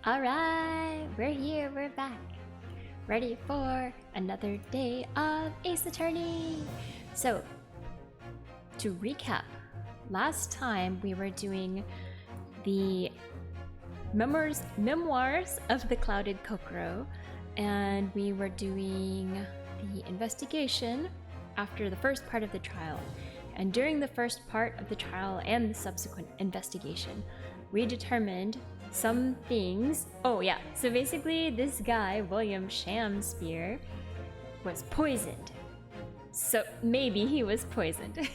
Alright, we're here, we're back. Ready for another day of Ace Attorney! So, to recap, last time we were doing the Memoirs of the Clouded Kokoro, and we were doing the investigation after the first part of the trial. And during the first part of the trial and the subsequent investigation, we determined some things. Oh yeah, so basically this guy, William Shamspeare, was poisoned. So maybe he was poisoned.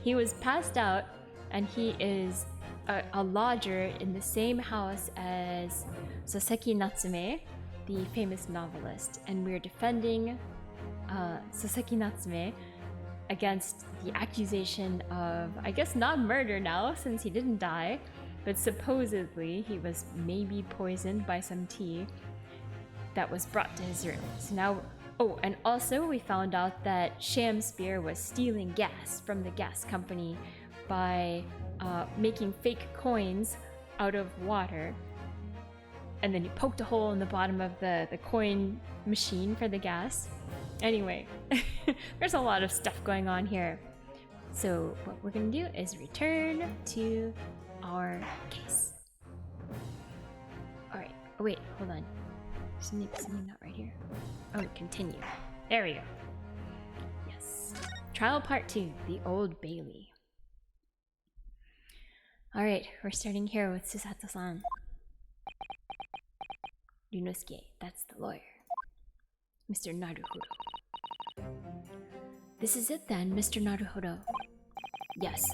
He was passed out, and he is a lodger in the same house as Soseki Natsume, the famous novelist, and we're defending Soseki Natsume against the accusation of, I guess, not murder now since he didn't die, but supposedly he was maybe poisoned by some tea that was brought to his room. So now, oh, and also we found out that Shamspeare was stealing gas from the gas company by making fake coins out of water. And then he poked a hole in the bottom of the coin machine for the gas. Anyway, there's a lot of stuff going on here. So what we're gonna do is return to our case. Alright, oh wait, hold on. Something not right here. Oh, continue. There we go. Yes. Trial part 2, the Old Bailey. Alright, we're starting here with Susato-san. Ryunosuke, that's the lawyer. Mr. Naruhodo. This is it then, Mr. Naruhodo. Yes,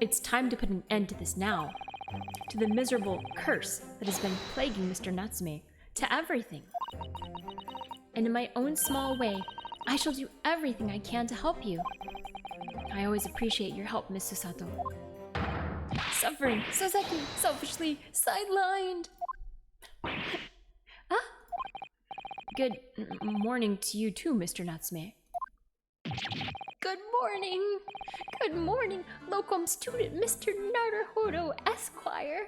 it's time to put an end to this now. To the miserable curse that has been plaguing Mr. Natsume. To everything. And in my own small way, I shall do everything I can to help you. I always appreciate your help, Miss Susato. Suffering, Soseki, selfishly sidelined. Huh? Good morning to you too, Mr. Natsume. Good morning! Good morning, locum student Mr. Naruhodo Esquire.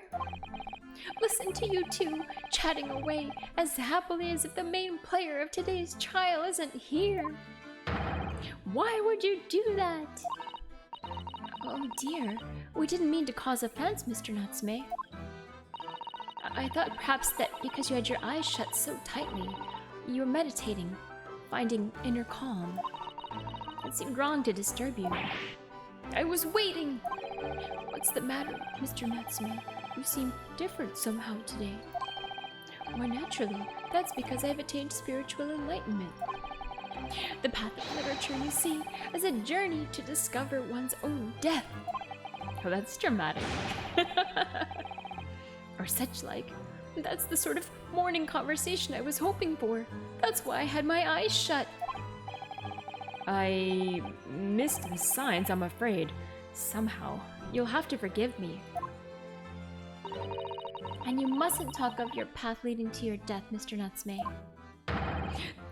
Listen to you two, chatting away as happily as if the main player of today's trial isn't here. Why would you do that? Oh dear, we didn't mean to cause offense, Mr. Natsume. I thought perhaps that because you had your eyes shut so tightly, you were meditating, finding inner calm. It seemed wrong to disturb you. I was waiting! What's the matter, Mr. Natsume? You seem different somehow today. Why, naturally, that's because I've attained spiritual enlightenment. The path of literature, you see, is a journey to discover one's own death. Oh, that's dramatic. Or such like. That's the sort of morning conversation I was hoping for. That's why I had my eyes shut. I missed the signs, I'm afraid. Somehow. You'll have to forgive me. And you mustn't talk of your path leading to your death, Mr. Natsume.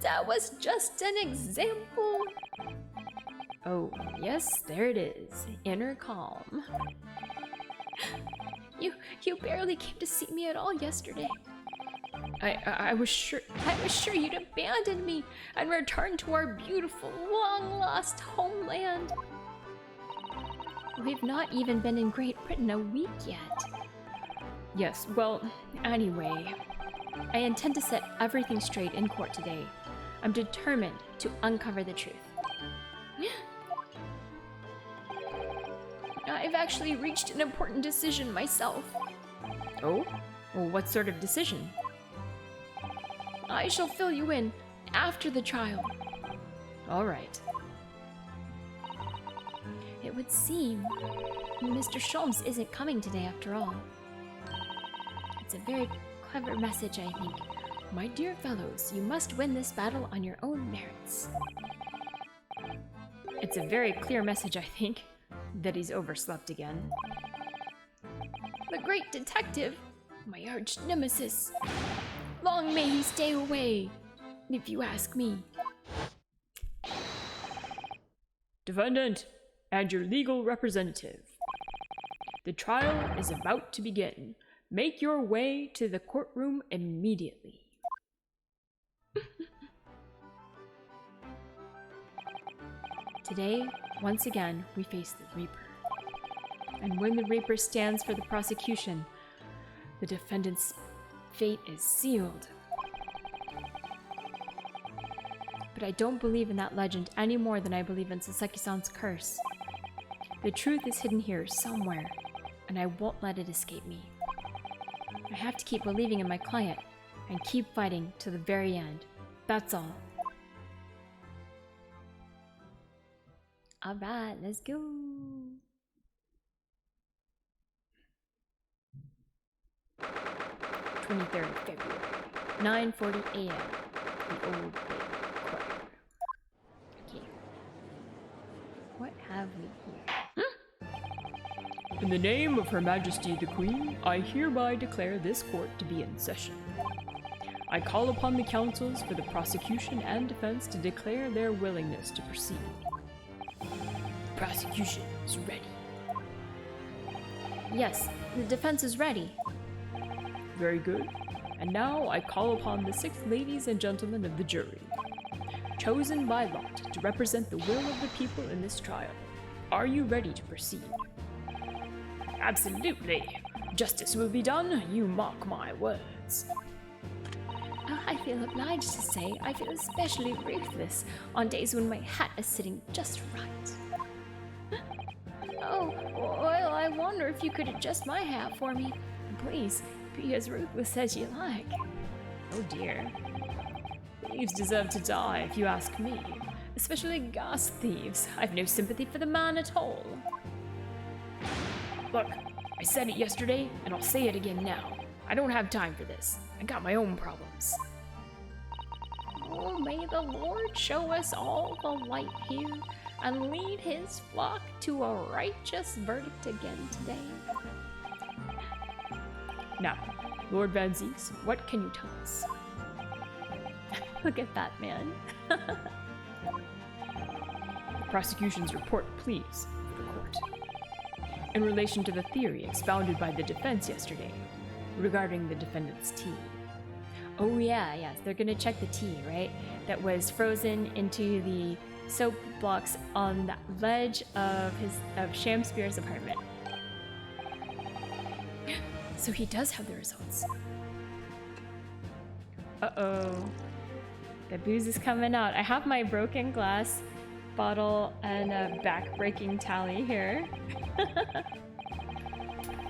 That was just an example. Oh, yes, there it is. Inner calm. You barely came to see me at all yesterday. I was sure you'd abandon me and return to our beautiful, long-lost homeland. We've not even been in Great Britain a week yet. Yes, well, anyway, I intend to set everything straight in court today. I'm determined to uncover the truth. I've actually reached an important decision myself. Oh? Well, what sort of decision? I shall fill you in after the trial. All right. It would seem Mr. Sholmes isn't coming today after all. It's a very clever message, I think. My dear fellows, you must win this battle on your own merits. It's a very clear message, I think, that he's overslept again. The great detective, my arch nemesis. Long may he stay away, if you ask me. Defendant and your legal representative. The trial is about to begin. make your way to the courtroom immediately. Today, once again, we face the Reaper. And when the Reaper stands for the prosecution, the defendant's fate is sealed. But I don't believe in that legend any more than I believe in Sasaki-san's curse. The truth is hidden here somewhere, and I won't let it escape me. I have to keep believing in my client, and keep fighting to the very end. That's all. Alright, let's go! 23rd of February, 9:40 a.m. The Old Bay Court. Okay. What have we here? In the name of Her Majesty the Queen, I hereby declare this court to be in session. I call upon the counsels for the prosecution and defense to declare their willingness to proceed. The prosecution is ready. Yes, the defense is ready. Very good. And now I call upon the 6 ladies and gentlemen of the jury, chosen by lot to represent the will of the people in this trial. Are you ready to proceed? Absolutely. Justice will be done, you mark my words. I feel obliged to say I feel especially ruthless on days when my hat is sitting just right. Oh, well, I wonder if you could adjust my hat for me. Please, be as ruthless as you like. Oh dear. Thieves deserve to die, if you ask me. Especially gas thieves. I've no sympathy for the man at all. Look, I said it yesterday, and I'll say it again now. I don't have time for this. I got my own problems. Oh, may the Lord show us all the light here, and lead his flock to a righteous verdict again today. Now, Lord Van Zees, what can you tell us? Look at that man. The prosecution's report, please, for the court. In relation to the theory expounded by the defense yesterday regarding the defendant's tea. Oh yeah, yes, they're gonna check the tea, right? That was frozen into the soap blocks on the ledge of Shamspeare's apartment. So he does have the results. Uh-oh. The booze is coming out. I have my broken glass bottle and a back-breaking tally here.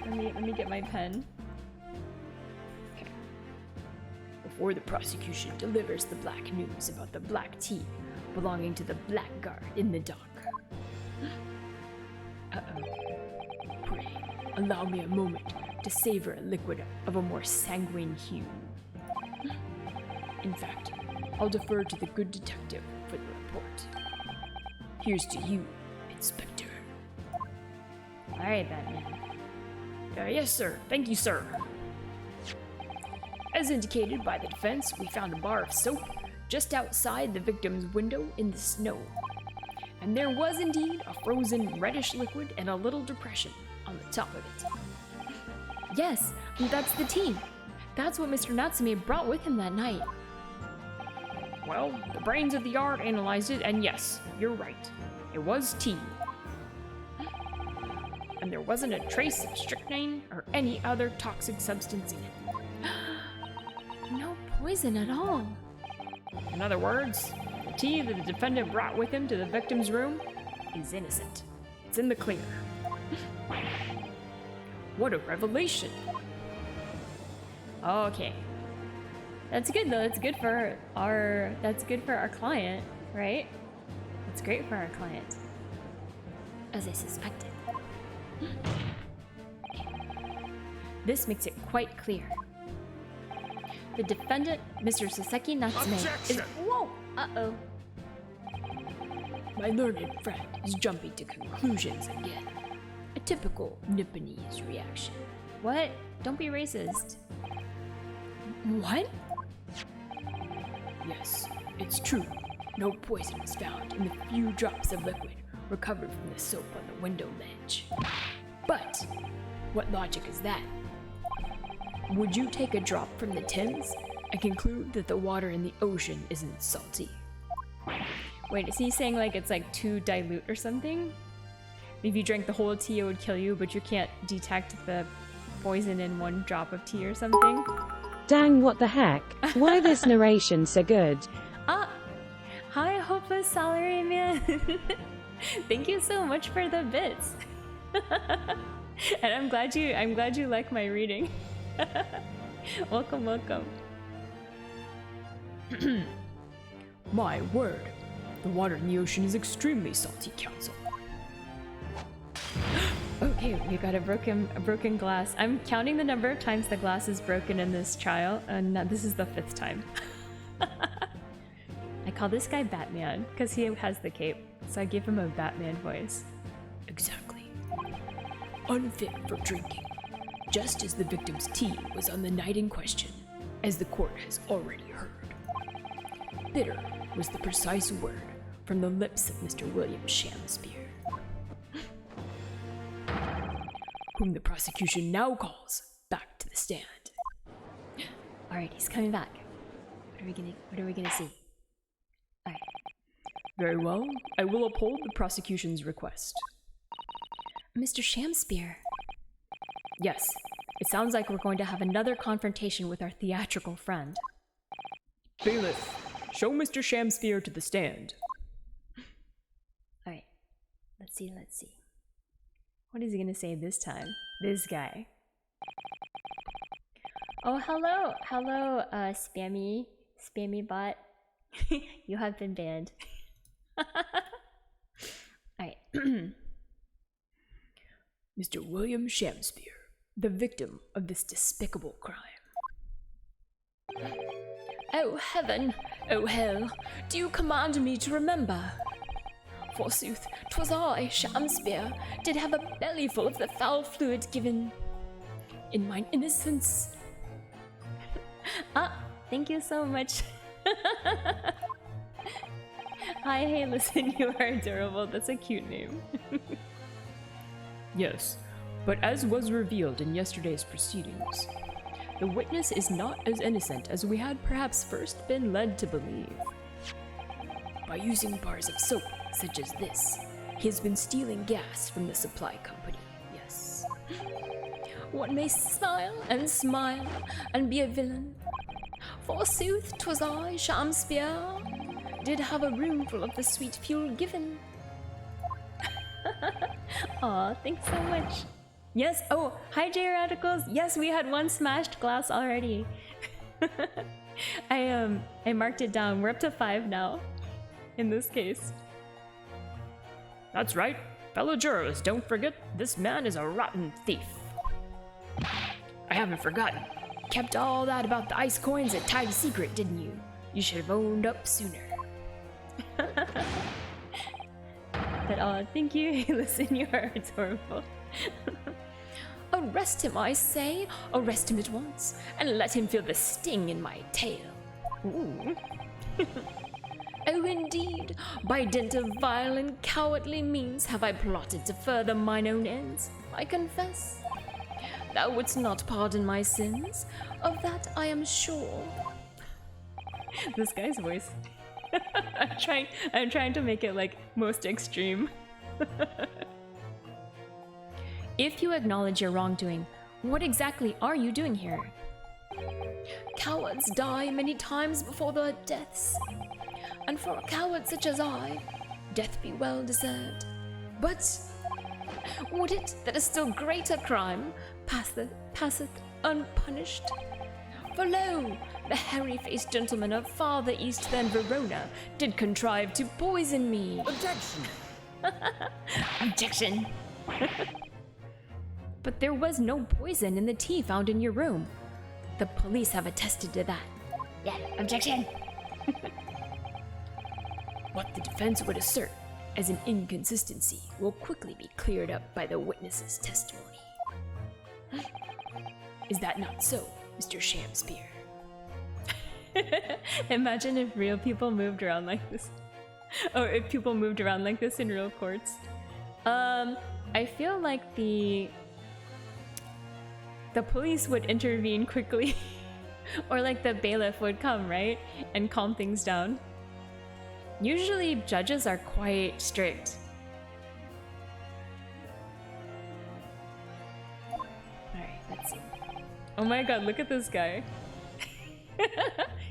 Let me get my pen. Okay. Before the prosecution delivers the black news about the black tea belonging to the blackguard in the dock. Uh-oh. Pray, allow me a moment to savor a liquid of a more sanguine hue. In fact, I'll defer to the good detective for the report. Here's to you, Inspector. Alright, Batman. Yes, sir. Thank you, sir. As indicated by the defense, we found a bar of soap just outside the victim's window in the snow. And there was indeed a frozen reddish liquid and a little depression on the top of it. Yes, that's the tea. That's what Mr. Natsume brought with him that night. Well, the brains of the yard analyzed it, and yes, you're right. It was tea. And there wasn't a trace of strychnine or any other toxic substance in it. No poison at all. In other words, the tea that the defendant brought with him to the victim's room is innocent. It's in the clear. What a revelation! Okay. That's good though. That's good for our client, right? That's great for our client. As I suspected. This makes it quite clear. The defendant, Mr. Sasaki Natsume, is— Whoa! Uh-oh. My learned friend is jumping to conclusions again. A typical Nipponese reaction. What? Don't be racist. What? Yes, it's true. No poison was found in the few drops of liquid recovered from the soap on the window ledge. But what logic is that? Would you take a drop from the Thames and conclude that the water in the ocean isn't salty? Wait, is he saying like it's like too dilute or something? If you drank the whole tea, it would kill you, but you can't detect the poison in one drop of tea or something? Dang, what the heck? Why this narration so good? Hi, Hopeless Salary Man. Thank you so much for the bits. And I'm glad you like my reading. Welcome, welcome. My word, the water in the ocean is extremely salty, Council. Okay, we got a broken glass. I'm counting the number of times the glass is broken in this trial, and this is the 5th time. I call this guy Batman because he has the cape, so I give him a Batman voice. Exactly. Unfit for drinking, just as the victim's tea was on the night in question, as the court has already heard. Bitter was the precise word from the lips of Mr. William Shakespeare, whom the prosecution now calls back to the stand. All right, he's coming back. What are we gonna see? All right. Very well, I will uphold the prosecution's request. Mr. Shakespeare. Yes, It sounds like we're going to have another confrontation with our theatrical friend. bailiff, show Mr. Shakespeare to the stand. All right, let's see. What is he gonna say this time? This guy. Oh, hello, spammy bot. You have been banned. Alright. Mr. William Shakespeare, the victim of this despicable crime. Oh heaven, oh hell, do you command me to remember? Forsooth, 'twas I, Shakespeare, did have a bellyful of the foul fluid given in mine innocence. Thank you so much. Hi, hey, listen, you are adorable. That's a cute name. Yes, but as was revealed in yesterday's proceedings, the witness is not as innocent as we had perhaps first been led to believe. By using bars of soap such as this, he has been stealing gas from the supply company, yes. One may smile and be a villain. Forsooth, 'twas I, Shakespeare, did have a roomful of the sweet fuel given. Aw, thanks so much. Yes, oh, hi J Radicals. Yes, we had one smashed glass already. I marked it down. We're up to 5 now, in this case. That's right, fellow jurors, don't forget, this man is a rotten thief. I haven't forgotten. Kept all that about the ice coins a tidy secret, didn't you? You should have owned up sooner. But thank you. Listen, you are adorable. Arrest him, I say. Arrest him at once, and let him feel the sting in my tail. Ooh. Oh, indeed, by dint of vile and cowardly means have I plotted to further mine own ends, I confess. Thou wouldst not pardon my sins, of that I am sure. This guy's voice. I'm trying to make it like most extreme. If you acknowledge your wrongdoing, what exactly are you doing here? Cowards die many times before their deaths, and for a coward such as I, death be well deserved. But would it that a still greater crime passeth unpunished? For lo, the hairy-faced gentleman of farther east than Verona did contrive to poison me. Objection! Objection! But there was no poison in the tea found in your room. The police have attested to that. Yeah, objection! What the defense would assert as an inconsistency will quickly be cleared up by the witness's testimony. Is that not so, Mr. Shakespeare? Imagine if real people moved around like this. Or if people moved around like this in real courts. I feel like the police would intervene quickly. Or like the bailiff would come, right? And calm things down. Usually judges are quite strict. Alright, let's see. Oh my god, look at this guy.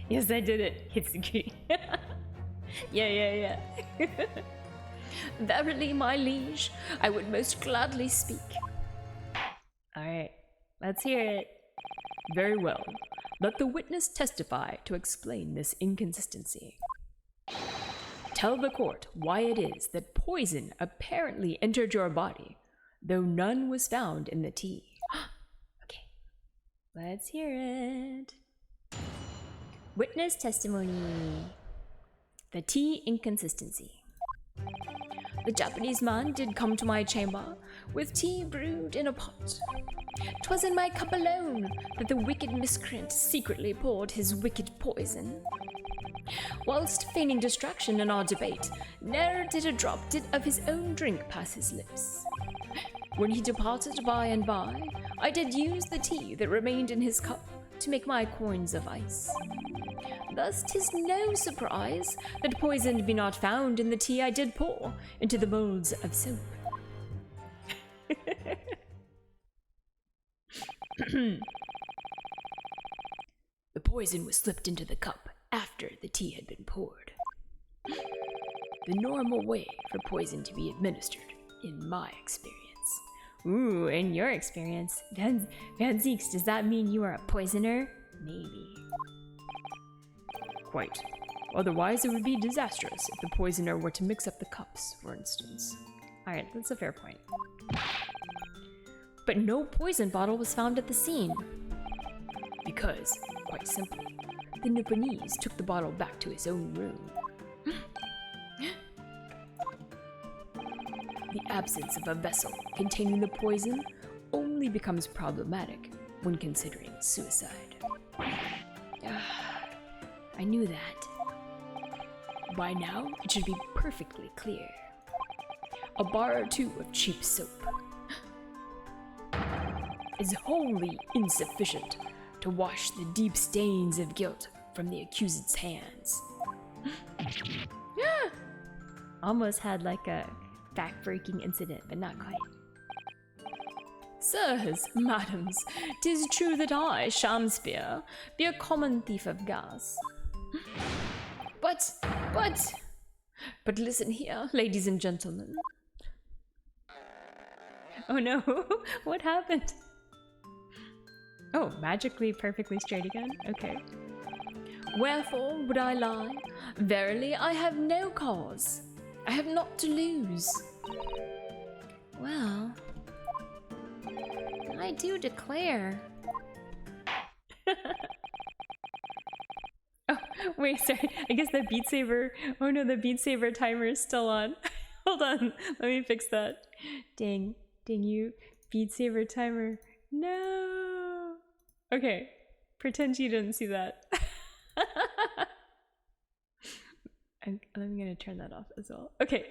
Yes, I did it. Hitsuki. Yeah. Verily, my liege, I would most gladly speak. Alright, let's hear it. Very well. Let the witness testify to explain this inconsistency. Tell the court why it is that poison apparently entered your body, though none was found in the tea. Okay, let's hear it. Witness testimony. The tea inconsistency. The Japanese man did come to my chamber with tea brewed in a pot. 'Twas in my cup alone that the wicked miscreant secretly poured his wicked poison. Whilst feigning distraction in our debate, ne'er did a drop of his own drink pass his lips. When he departed by and by, I did use the tea that remained in his cup to make my coins of ice. Thus 'tis no surprise that poison be not found in the tea I did pour into the molds of soap. The poison was slipped into the cup after the tea had been poured. The normal way for poison to be administered, in my experience. Ooh, in your experience. Van Zeeks, does that mean you are a poisoner? Maybe. Quite. Otherwise, it would be disastrous if the poisoner were to mix up the cups, for instance. Alright, that's a fair point. But no poison bottle was found at the scene. Because, quite simply, the Nipponese took the bottle back to his own room. The absence of a vessel containing the poison only becomes problematic when considering suicide. I knew that. By now, it should be perfectly clear. A bar or two of cheap soap is wholly insufficient to wash the deep stains of guilt from the accused's hands. Almost had like a back-breaking incident, but not quite. Sirs, madams, 'tis true that I, Shamspeare, be a common thief of gas. But listen here, ladies and gentlemen. Oh no, what happened? Oh, magically perfectly straight again? Okay. Wherefore would I lie? Verily, I have no cause. I have naught to lose. Well, I do declare. Oh, wait, sorry. I guess the Beat Saber. Oh no, the Beat Saber timer is still on. Hold on, let me fix that. Dang you, Beat Saber timer. No. Okay, pretend you didn't see that. I'm gonna turn that off as well. Okay.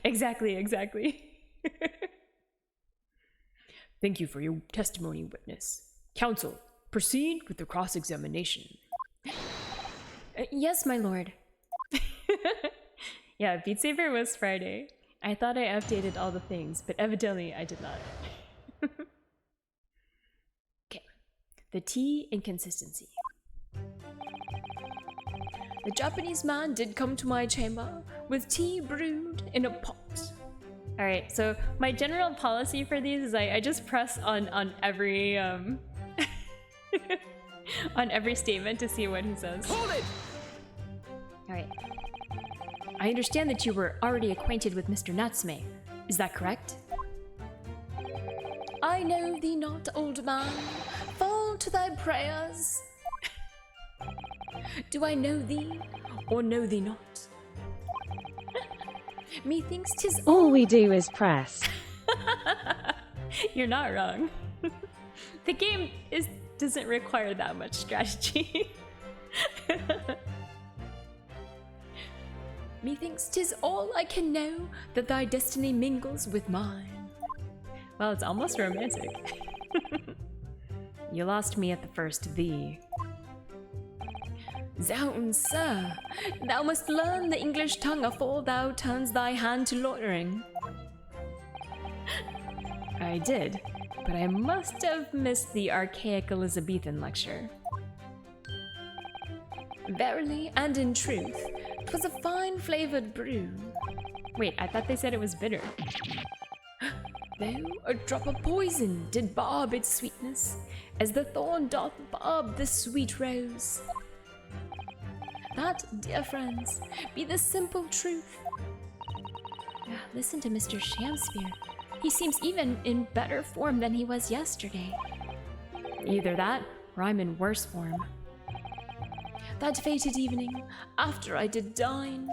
Exactly. Thank you for your testimony, witness. Counsel, proceed with the cross-examination. Yes, my lord. Yeah, Beat Saber was Friday. I thought I updated all the things, but evidently I did not. Okay. The tea inconsistency. The Japanese man did come to my chamber with tea brewed in a pot. Alright, so my general policy for these is I just press on every on every statement to see what he says. Hold it! Alright. I understand that you were already acquainted with Mr. Natsume. Is that correct? I know thee not, old man. Fall to thy prayers. Do I know thee, or know thee not? Methinks 'tis All we do is press. You're not wrong. The game doesn't require that much strategy. Methinks 'tis all I can know that thy destiny mingles with mine. Well, it's almost romantic. You lost me at the first "the." Zounds, sir, thou must learn the English tongue afore thou turns thy hand to loitering. I did, but I must have missed the archaic Elizabethan lecture. Verily and in truth, 'twas a fine flavoured brew. Wait, I thought they said it was bitter. Though a drop of poison did barb its sweetness, as the thorn doth barb the sweet rose. That, dear friends, be the simple truth. Listen to Mr. Shamsphere. He seems even in better form than he was yesterday. Either that, or I'm in worse form. That fated evening, after I did dine,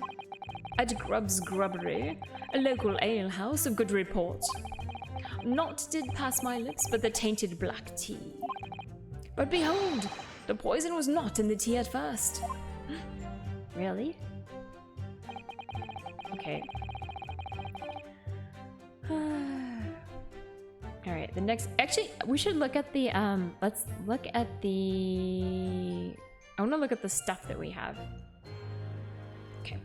at Grubb's Grubbery, a local alehouse of good report, naught did pass my lips but the tainted black tea. But behold, the poison was not in the tea at first. Really? Okay. Alright, the next... Actually, we should look at the, let's look at the... I want to look at the stuff that we have. Okay.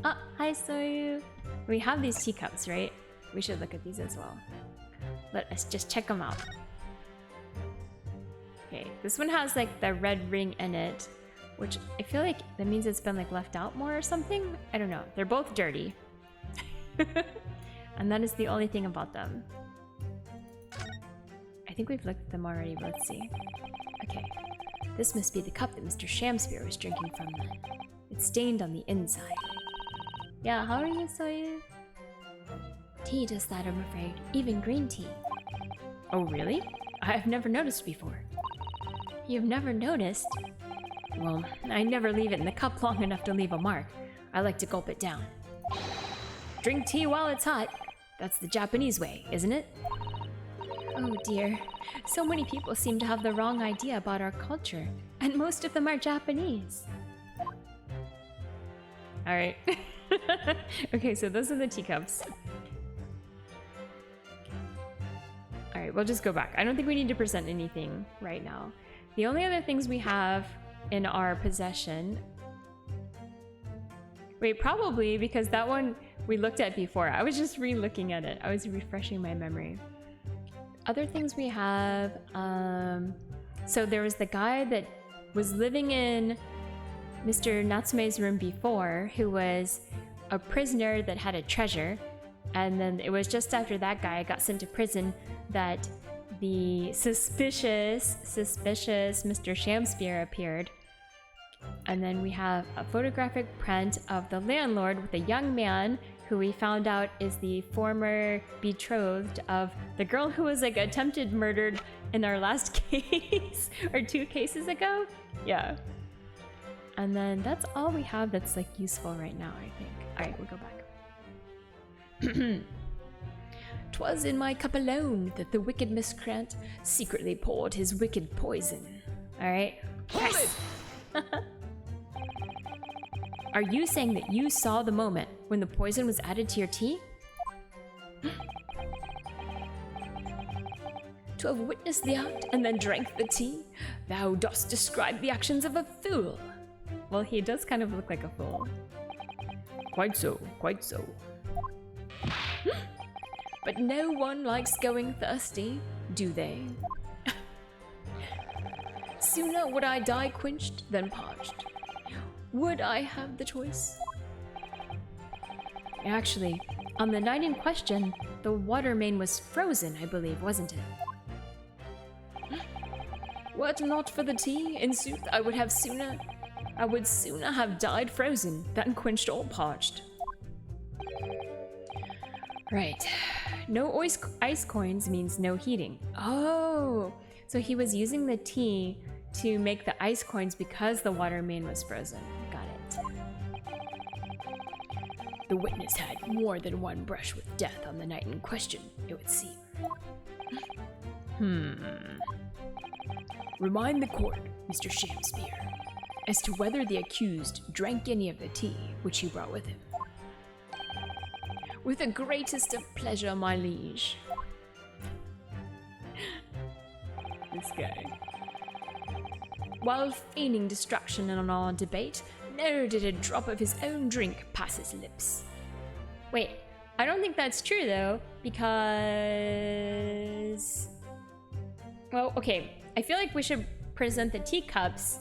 Ah, hi, Soyu. We have these teacups, right? We should look at these as well. Let us just check them out. Okay, this one has like the red ring in it, which I feel like that means it's been like left out more or something. I don't know. They're both dirty. And that is the only thing about them. I think we've looked at them already, but let's see. Okay. This must be the cup that Mr. Shamsphere was drinking from then. It's stained on the inside. Yeah, how are you, Soyu? Tea does that, I'm afraid. Even green tea. Oh, really? I've never noticed before. You've never noticed? Well, I never leave it in the cup long enough to leave a mark. I like to gulp it down. Drink tea while it's hot. That's the Japanese way, isn't it? Oh dear. So many people seem to have the wrong idea about our culture, and most of them are Japanese. Alright. Okay, so those are the teacups. Alright, we'll just go back. I don't think we need to present anything right now. The only other things we have in our possession... Wait, probably because that one we looked at before. I was just re-looking at it. I was refreshing my memory. Other things we have, so there was the guy that was living in Mr. Natsume's room before, who was a prisoner that had a treasure, and then it was just after that guy got sent to prison that the suspicious Mr. Shamsphere appeared. And then we have a photographic print of the landlord with a young man who we found out is the former betrothed of the girl who was like attempted murdered in our last case or 2 cases ago. Yeah. And then that's all we have that's like useful right now, I think. Alright, we'll go back. 'Twas in my cup alone that the wicked miscreant secretly poured his wicked poison. Alright. Yes. Are you saying that you saw the moment when the poison was added to your tea? To have witnessed the act and then drank the tea, thou dost describe the actions of a fool. Well, he does kind of look like a fool. Quite so, quite so. But no one likes going thirsty, do they? Sooner would I die quenched than parched. Would I have the choice? Actually, on the night in question, the water main was frozen, I believe, wasn't it? Were it not for the tea, in sooth, I would sooner have died frozen than quenched or parched. Right. No ice coins means no heating. Oh, so he was using the tea to make the ice coins because the water main was frozen. Got it. The witness had more than one brush with death on the night in question, it would seem. Remind the court, Mr. Shamsphere, as to whether the accused drank any of the tea which he brought with him. With the greatest of pleasure, my liege. This guy. While feigning distraction in our debate, never did a drop of his own drink pass his lips. Wait, I don't think that's true though, because... Well, okay, I feel like we should present the teacups.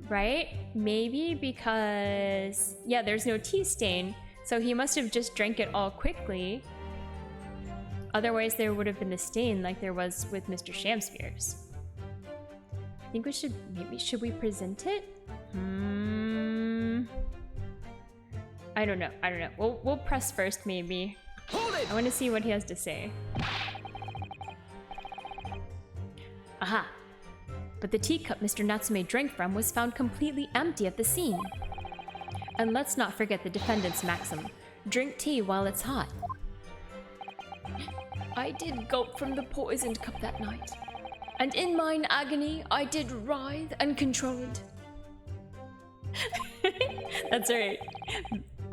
Right? Maybe because... Yeah, there's no tea stain, so he must have just drank it all quickly. Otherwise, there would have been the stain like there was with Mr. Shamspears. I think we should... Maybe... Should we present it? I don't know. I don't know. We'll press first, maybe. Hold it! I want to see what he has to say. Aha! But the teacup Mr. Natsume drank from was found completely empty at the scene. And let's not forget the defendant's maxim. Drink tea while it's hot. I did gulp from the poisoned cup that night, and in mine agony I did writhe and control it. That's right.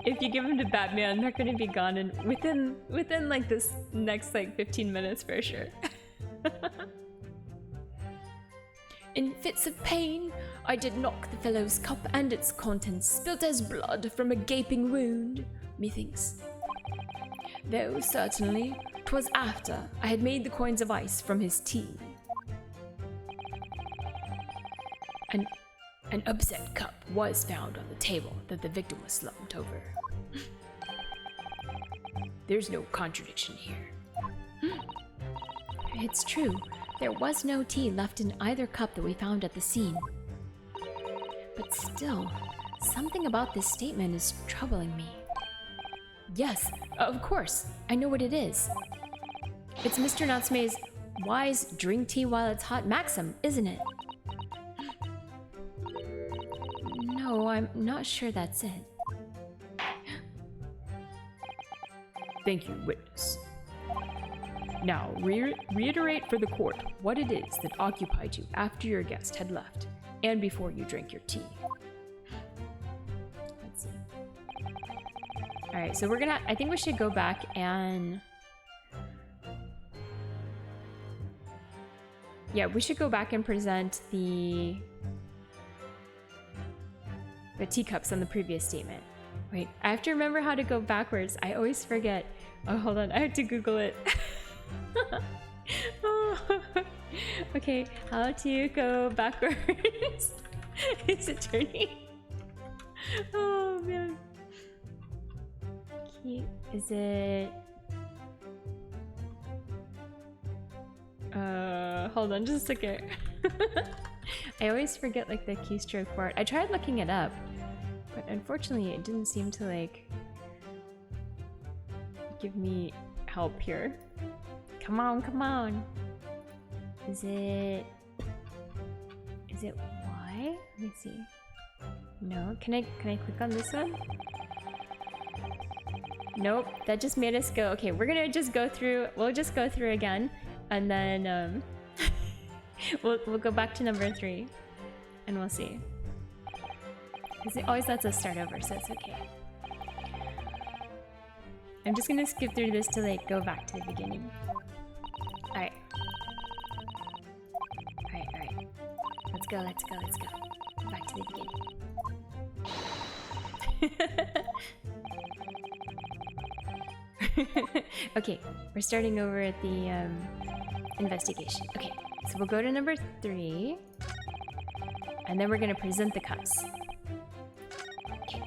If you give them to Batman, they're gonna be gone in within like this next like 15 minutes for sure. In fits of pain, I did knock the fellow's cup and its contents spilt as blood from a gaping wound, methinks. Though certainly 'twas after I had made the coins of ice from his tea. An upset cup was found on the table that the victim was slumped over. There's no contradiction here. It's true. There was no tea left in either cup that we found at the scene. But still, something about this statement is troubling me. Yes, of course, I know what it is. It's Mr. Natsume's wise drink tea while it's hot maxim, isn't it? No, I'm not sure that's it. Thank you, witness. Now, reiterate for the court what it is that occupied you after your guest had left, and before you drank your tea. Let's see. Alright, so we're gonna... I think we should go back and... Yeah, we should go back and present the teacups on the previous statement. Wait, I have to remember how to go backwards. I always forget. Oh, hold on. I have to Google it. Oh. Okay, how to go backwards. Is it turning? Oh, man. Is it... hold on just a second. I always forget like the keystroke for it. I tried looking it up, but unfortunately it didn't seem to like give me help here. Come on, come on. Is it Y? Let me see. No, can I click on this one? Nope, that just made us go. Okay, we're gonna just go through. We'll just go through again, and then we'll go back to number 3, and we'll see. Because it always lets us start over, so it's okay. I'm just gonna skip through this to like go back to the beginning. Alright. Alright. Let's go. Back to the beginning. Okay, we're starting over at the investigation. Okay, so we'll go to number 3, and then we're gonna present the cups. Okay.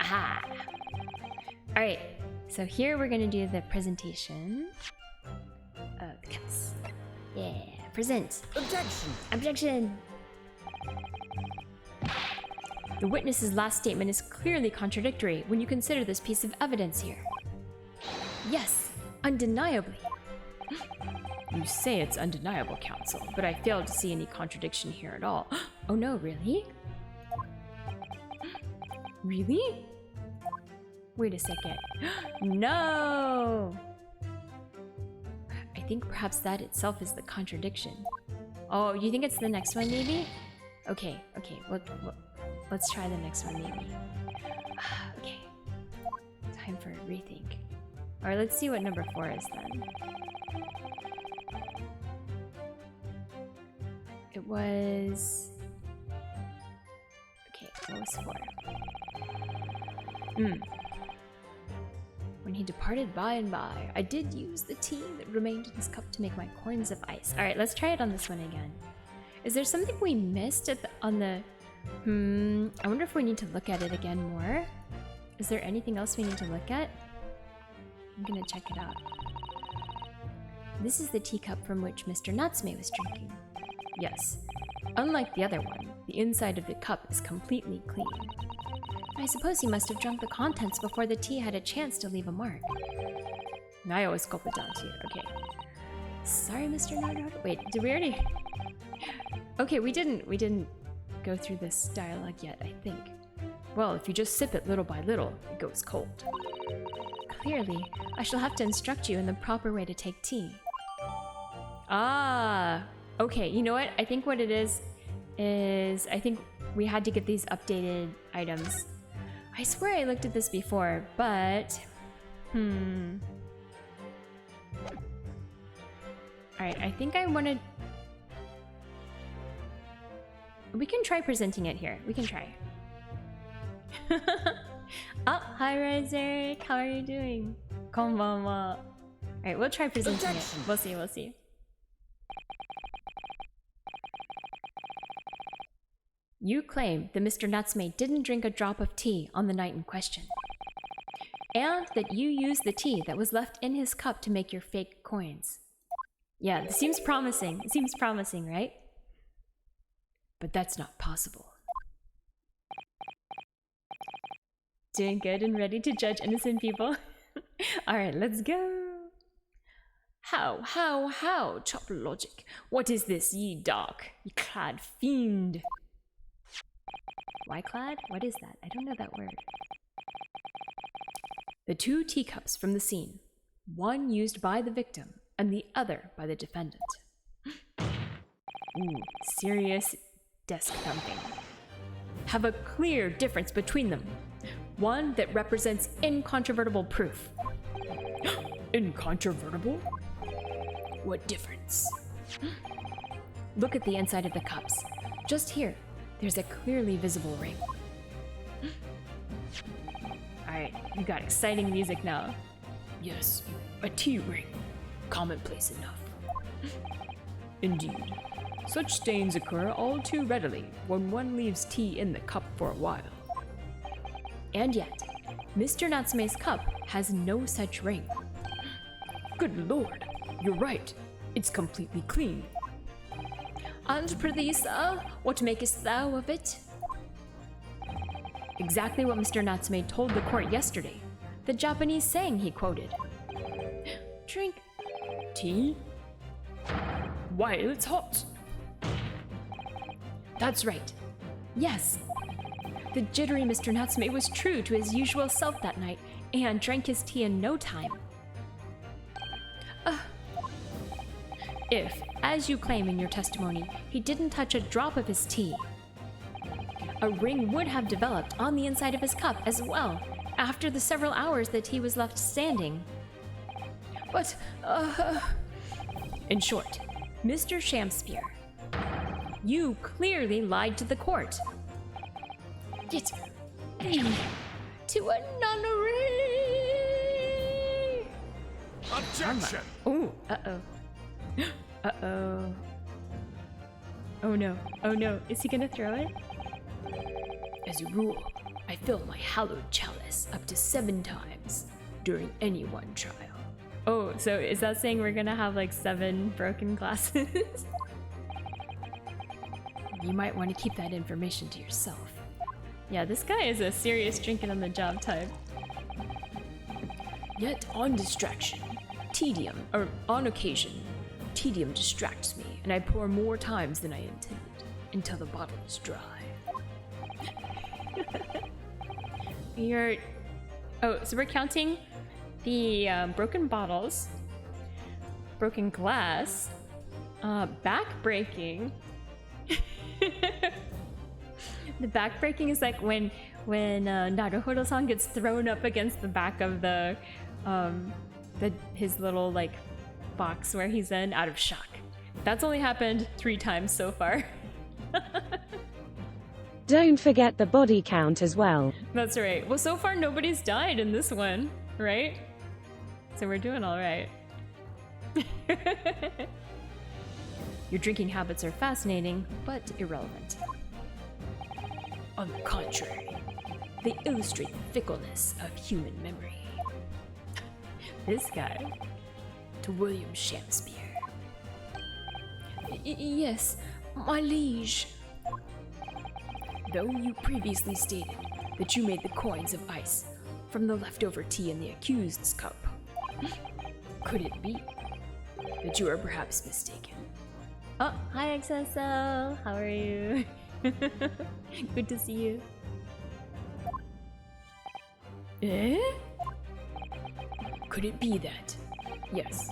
Aha! Alright, so here we're gonna do the presentation of the cups. Yeah, present. Objection! Objection! The witness's last statement is clearly contradictory when you consider this piece of evidence here. Yes, undeniably. You say it's undeniable, counsel, but I fail to see any contradiction here at all. Oh no, really? Really? Wait a second. No! I think perhaps that itself is the contradiction. Oh, you think it's the next one maybe? Okay, let's try the next one maybe. Okay. Alright, let's see what number 4 is then. It was... Okay, what was 4? When he departed by and by, I did use the tea that remained in his cup to make my coins of ice. Alright, let's try it on this one again. Is there something we missed on the... I wonder if we need to look at it again more. Is there anything else we need to look at? I'm gonna check it out. This is the teacup from which Mr. Natsume was drinking. Yes. Unlike the other one, the inside of the cup is completely clean. I suppose he must have drunk the contents before the tea had a chance to leave a mark. I always gulp it down too. Okay. Sorry, Mr. Naruto. Wait, did we already... Okay, we didn't go through this dialogue yet, I think. Well, if you just sip it little by little, it goes cold. Clearly, I shall have to instruct you in the proper way to take tea. Ah, okay, you know what? I think what it is I think we had to get these updated items. I swear I looked at this before, but... Alright, I think I wanted... We can try presenting it here. We can try. Oh, hi Razor. How are you doing? Konbanwa. Alright, we'll try presenting it. We'll see, we'll see. You claim that Mr. Natsume didn't drink a drop of tea on the night in question. And that you used the tea that was left in his cup to make your fake coins. Yeah, this seems promising. It seems promising, right? But that's not possible. Doing good and ready to judge innocent people? Alright, let's go! How, chop logic. What is this, ye dark, ye clad fiend? Why clad? What is that? I don't know that word. The 2 teacups from the scene. One used by the victim, and the other by the defendant. Ooh, serious desk thumping. Have a clear difference between them. One that represents incontrovertible proof. Incontrovertible? What difference? Look at the inside of the cups. Just here, there's a clearly visible ring. Alright, we got exciting music now. Yes, a tea ring. Commonplace enough. Indeed. Such stains occur all too readily when one leaves tea in the cup for a while. And yet, Mr. Natsume's cup has no such ring. Good lord, you're right. It's completely clean. And prithee, sir, what makest thou of it? Exactly what Mr. Natsume told the court yesterday. The Japanese saying he quoted. Drink tea while it's hot. That's right. Yes. The jittery Mr. Natsume was true to his usual self that night and drank his tea in no time. If, as you claim in your testimony, he didn't touch a drop of his tea, a ring would have developed on the inside of his cup as well, after the several hours the tea was left standing. But, in short, Mr. Shamspeare, you clearly lied to the court. Get me to a nunnery! Objection! Ooh, uh-oh. Uh-oh. Oh no, oh no, is he gonna throw it? As a rule, I fill my hallowed chalice up to 7 times during any one trial. Oh, so is that saying we're gonna have like 7 broken glasses? You might want to keep that information to yourself. Yeah, this guy is a serious drinking on the job type. Yet on distraction, on occasion, tedium distracts me, and I pour more times than I intended, until the bottle is dry. Oh, so we're counting the broken bottles, broken glass, back breaking. The back breaking is like when Naruhodo-san gets thrown up against the back of the his little like box where he's in out of shock. That's only happened 3 times so far. Don't forget the body count as well. That's right. Well, so far nobody's died in this one, right? So we're doing all right. Your drinking habits are fascinating, but irrelevant. On the contrary, they illustrate the fickleness of human memory. This guy. To William Shakespeare. Yes, my liege. Though you previously stated that you made the coins of ice from the leftover tea in the accused's cup, could it be that you are perhaps mistaken? Oh, hi XSL. How are you? Good to see you. Eh? Could it be that? Yes.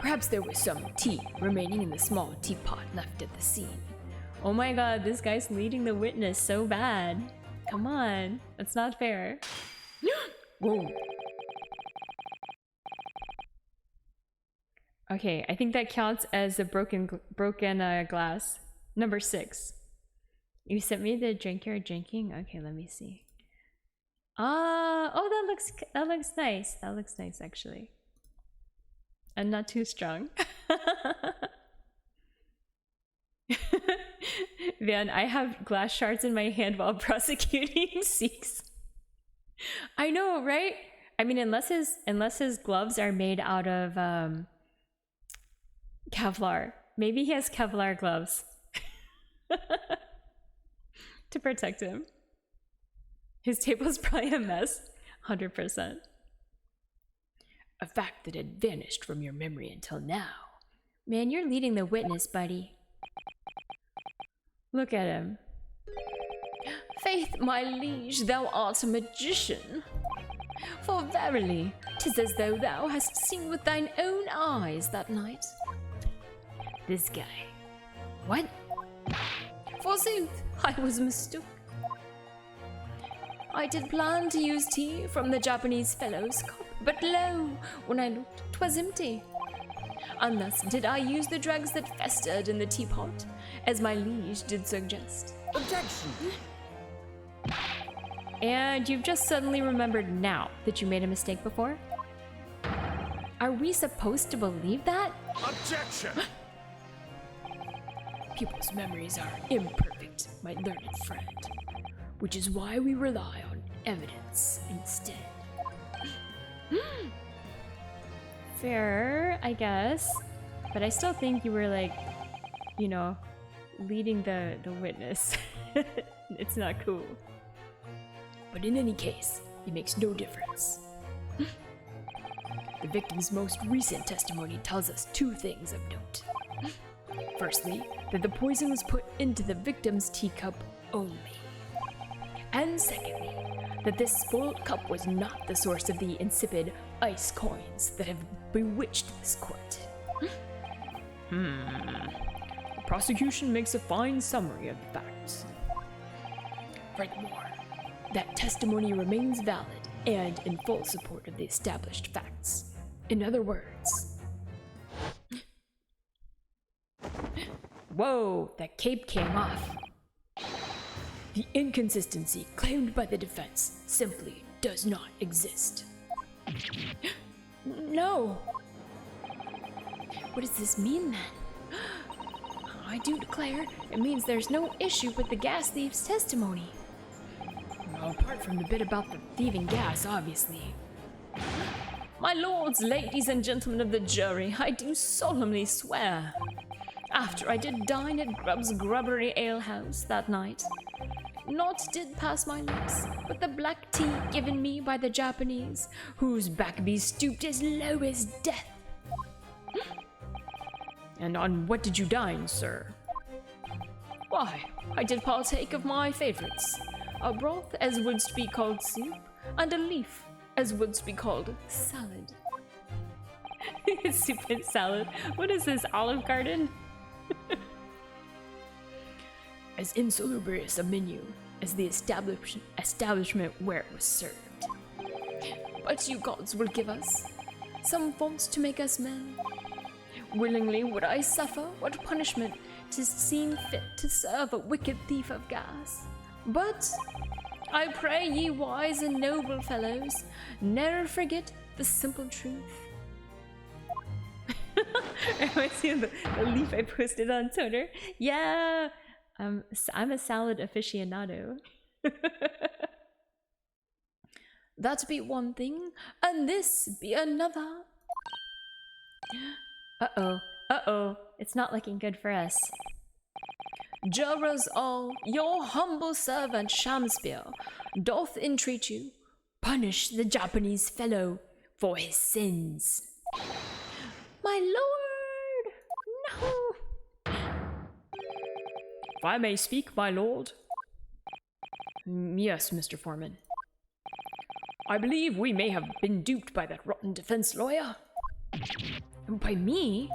Perhaps there was some tea remaining in the small teapot left at the scene. Oh my god, this guy's leading the witness so bad. Come on, that's not fair. Whoa. Okay, I think that counts as a broken glass. Number 6. You sent me the drink you're drinking? Okay, let me see. Oh, that looks nice. That looks nice actually. And not too strong. Man, I have glass shards in my hand while prosecuting Sikhs. I know, right? I mean, unless his gloves are made out of Kevlar. Maybe he has Kevlar gloves to protect him. His table's probably a mess, 100%. A fact that had vanished from your memory until now. Man, you're leading the witness, buddy. Look at him. Faith, my liege, thou art a magician. For verily, 'tis as though thou hast seen with thine own eyes that night. This guy. What? Forsooth, I was mistook. I did plan to use tea from the Japanese fellow's cup, but lo, when I looked, 'twas empty. And thus did I use the drugs that festered in the teapot, as my liege did suggest. Objection! And you've just suddenly remembered now that you made a mistake before? Are we supposed to believe that? Objection! People's memories are imperfect, my learned friend, which is why we rely on evidence instead. Fair, I guess. But I still think you were like, you know, leading the witness. It's not cool. But in any case, it makes no difference. The victim's most recent testimony tells us 2 things of note. Firstly, that the poison was put into the victim's teacup only. And secondly, that this spoiled cup was not the source of the insipid ice coins that have bewitched this court. The prosecution makes a fine summary of the facts. Furthermore, that testimony remains valid and in full support of the established facts. In other words... Whoa, that cape came off. The inconsistency claimed by the defense simply does not exist. No! What does this mean then? I do declare it means there's no issue with the gas thief's testimony. Well, apart from the bit about the thieving gas, obviously. My lords, ladies, and gentlemen of the jury, I do solemnly swear, after I did dine at Grubb's Grubbery Ale House that night, naught did pass my lips but the black tea given me by the Japanese, whose back be stooped as low as death. And on what did you dine, sir? Why, I did partake of my favorites, a broth as wouldst be called soup, and a leaf as wouldst be called salad. Soup and salad? What is this, Olive Garden? As insalubrious a menu as the establishment where it was served. But you gods will give us. some faults to make us men. Willingly would I suffer what punishment 'tis seen fit to serve a wicked thief of gas. But I pray ye wise and noble fellows, ne'er forget the simple truth. I see the leaf I posted on Twitter. Yeah, I'm a salad aficionado. That be one thing, and this be another. Uh-oh, it's not looking good for us. Jurors all, your humble servant Shamspeare doth entreat you, punish the Japanese fellow for his sins. My lord! No! If I may speak, my lord. Yes, Mr. Foreman. I believe we may have been duped by that rotten defense lawyer. By me?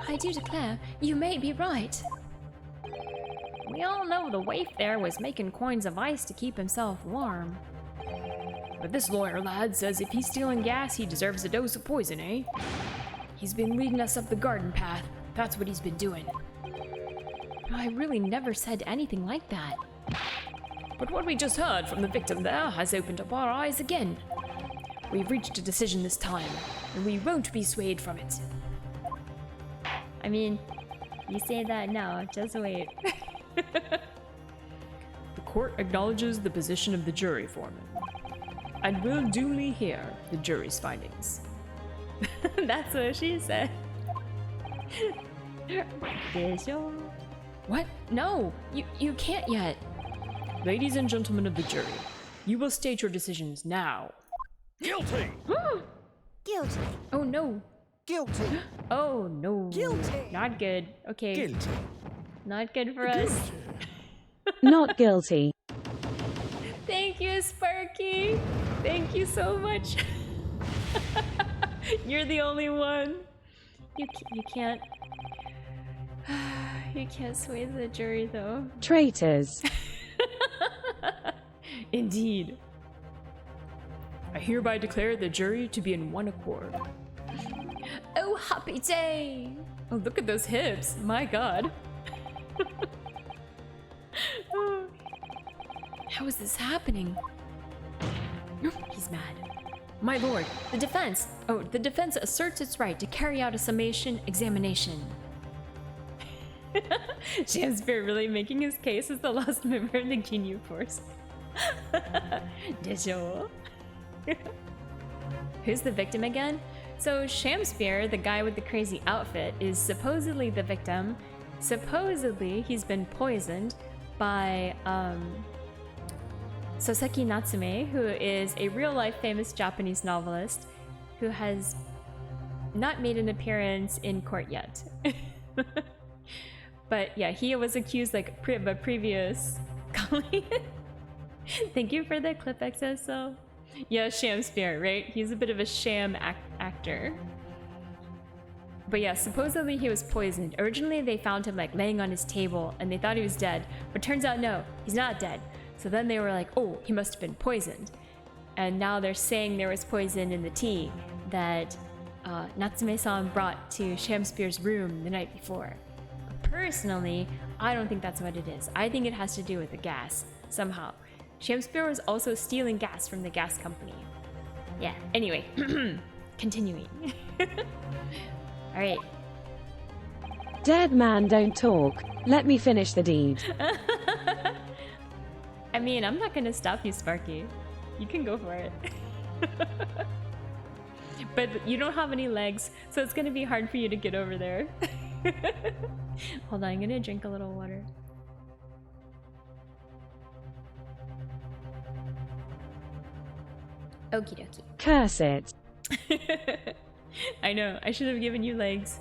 I do declare, you may be right. We all know the waif there was making coins of ice to keep himself warm. But this lawyer lad says if he's stealing gas, he deserves a dose of poison, eh? He's been leading us up the garden path. That's what he's been doing. I really never said anything like that. But what we just heard from the victim there has opened up our eyes again. We've reached a decision this time, and we won't be swayed from it. I mean, you say that now, just wait. The court acknowledges the position of the jury foreman, and will duly hear the jury's findings. That's what she said. What? No, you can't yet. Ladies and gentlemen of the jury, you will state your decisions now. Guilty! Guilty. Oh no. Guilty. Oh no. Guilty. Not good. Okay. Guilty. Not good for us. Not guilty. Thank you, Sparky. Thank you so much. You're the only one. You can't. You can't sway the jury though. Traitors. Indeed. I hereby declare the jury to be in one accord. Oh, happy day! Oh, look at those hips. My god. How is this happening? He's mad. My lord, The defense! Oh, the defense asserts its right to carry out a summation examination. Shakespeare really making his case as the lost member of the Ginyu Force. Desho. Who's the victim again? So Shamspeare, the guy with the crazy outfit, is supposedly the victim. Supposedly he's been poisoned by Soseki Natsume, who is a real-life famous Japanese novelist who has not made an appearance in court yet. But yeah, he was accused like of a previous colleague. Thank you for the clip, XSO. Yeah, Shamspeare, right? He's a bit of a sham actor. But yeah, supposedly he was poisoned. Originally they found him like laying on his table and they thought he was dead. But turns out no, he's not dead. So then they were like, oh, he must have been poisoned. And now they're saying there was poison in the tea that Natsume-san brought to Shamspeare's room the night before. Personally, I don't think that's what it is. I think it has to do with the gas, somehow. Shamspeare was also stealing gas from the gas company. Yeah, anyway, continuing. Alright. Dead man don't talk. Let me finish the deed. I mean, I'm not gonna stop you, Sparky. You can go for it. But you don't have any legs, so it's gonna be hard for you to get over there. Hold on, I'm gonna drink a little water. Okie dokie. Curse it. I know, I should have given you legs.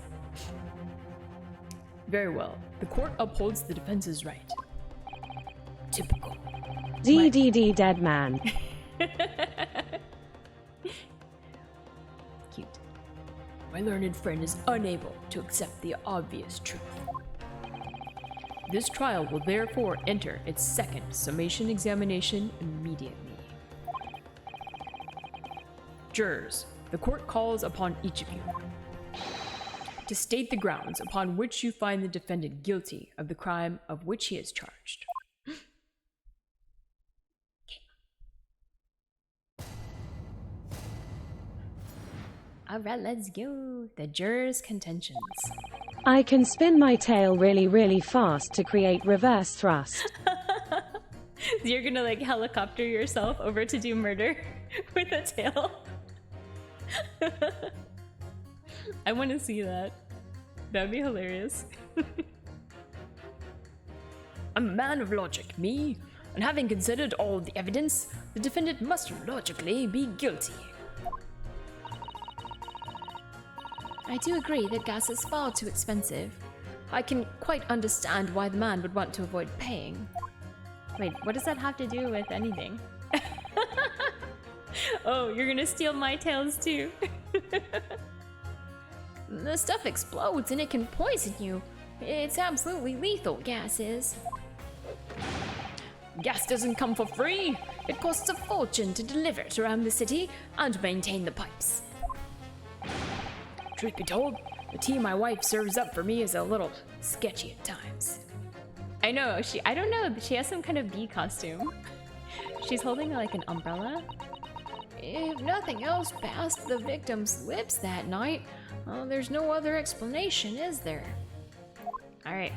Very well. The court upholds the defense's right. Typical. DDD dead man. Cute. My learned friend is unable to accept the obvious truth. This trial will therefore enter its second summation examination immediately. Jurors, The court calls upon each of you to state the grounds upon which you find the defendant guilty of the crime of which he is charged. Alright, let's go. The jurors' contentions. I can spin my tail really, really fast to create reverse thrust. You're gonna like helicopter yourself over to do murder with a tail. I want to see that. That'd be hilarious. I'm a man of logic, me, and having considered all the evidence, the defendant must logically be guilty. I do agree that gas is far too expensive. I can quite understand why the man would want to avoid paying. Wait, what does that have to do with anything? Oh, you're gonna steal my tails too. The stuff explodes and it can poison you. It's absolutely lethal, gas is. Gas doesn't come for free. It costs a fortune to deliver it around the city and maintain the pipes. Truth be told, the tea my wife serves up for me is a little sketchy at times. I know, I don't know, she has some kind of bee costume. She's holding like an umbrella. If nothing else passed the victim's lips that night, there's no other explanation, is there? Alright.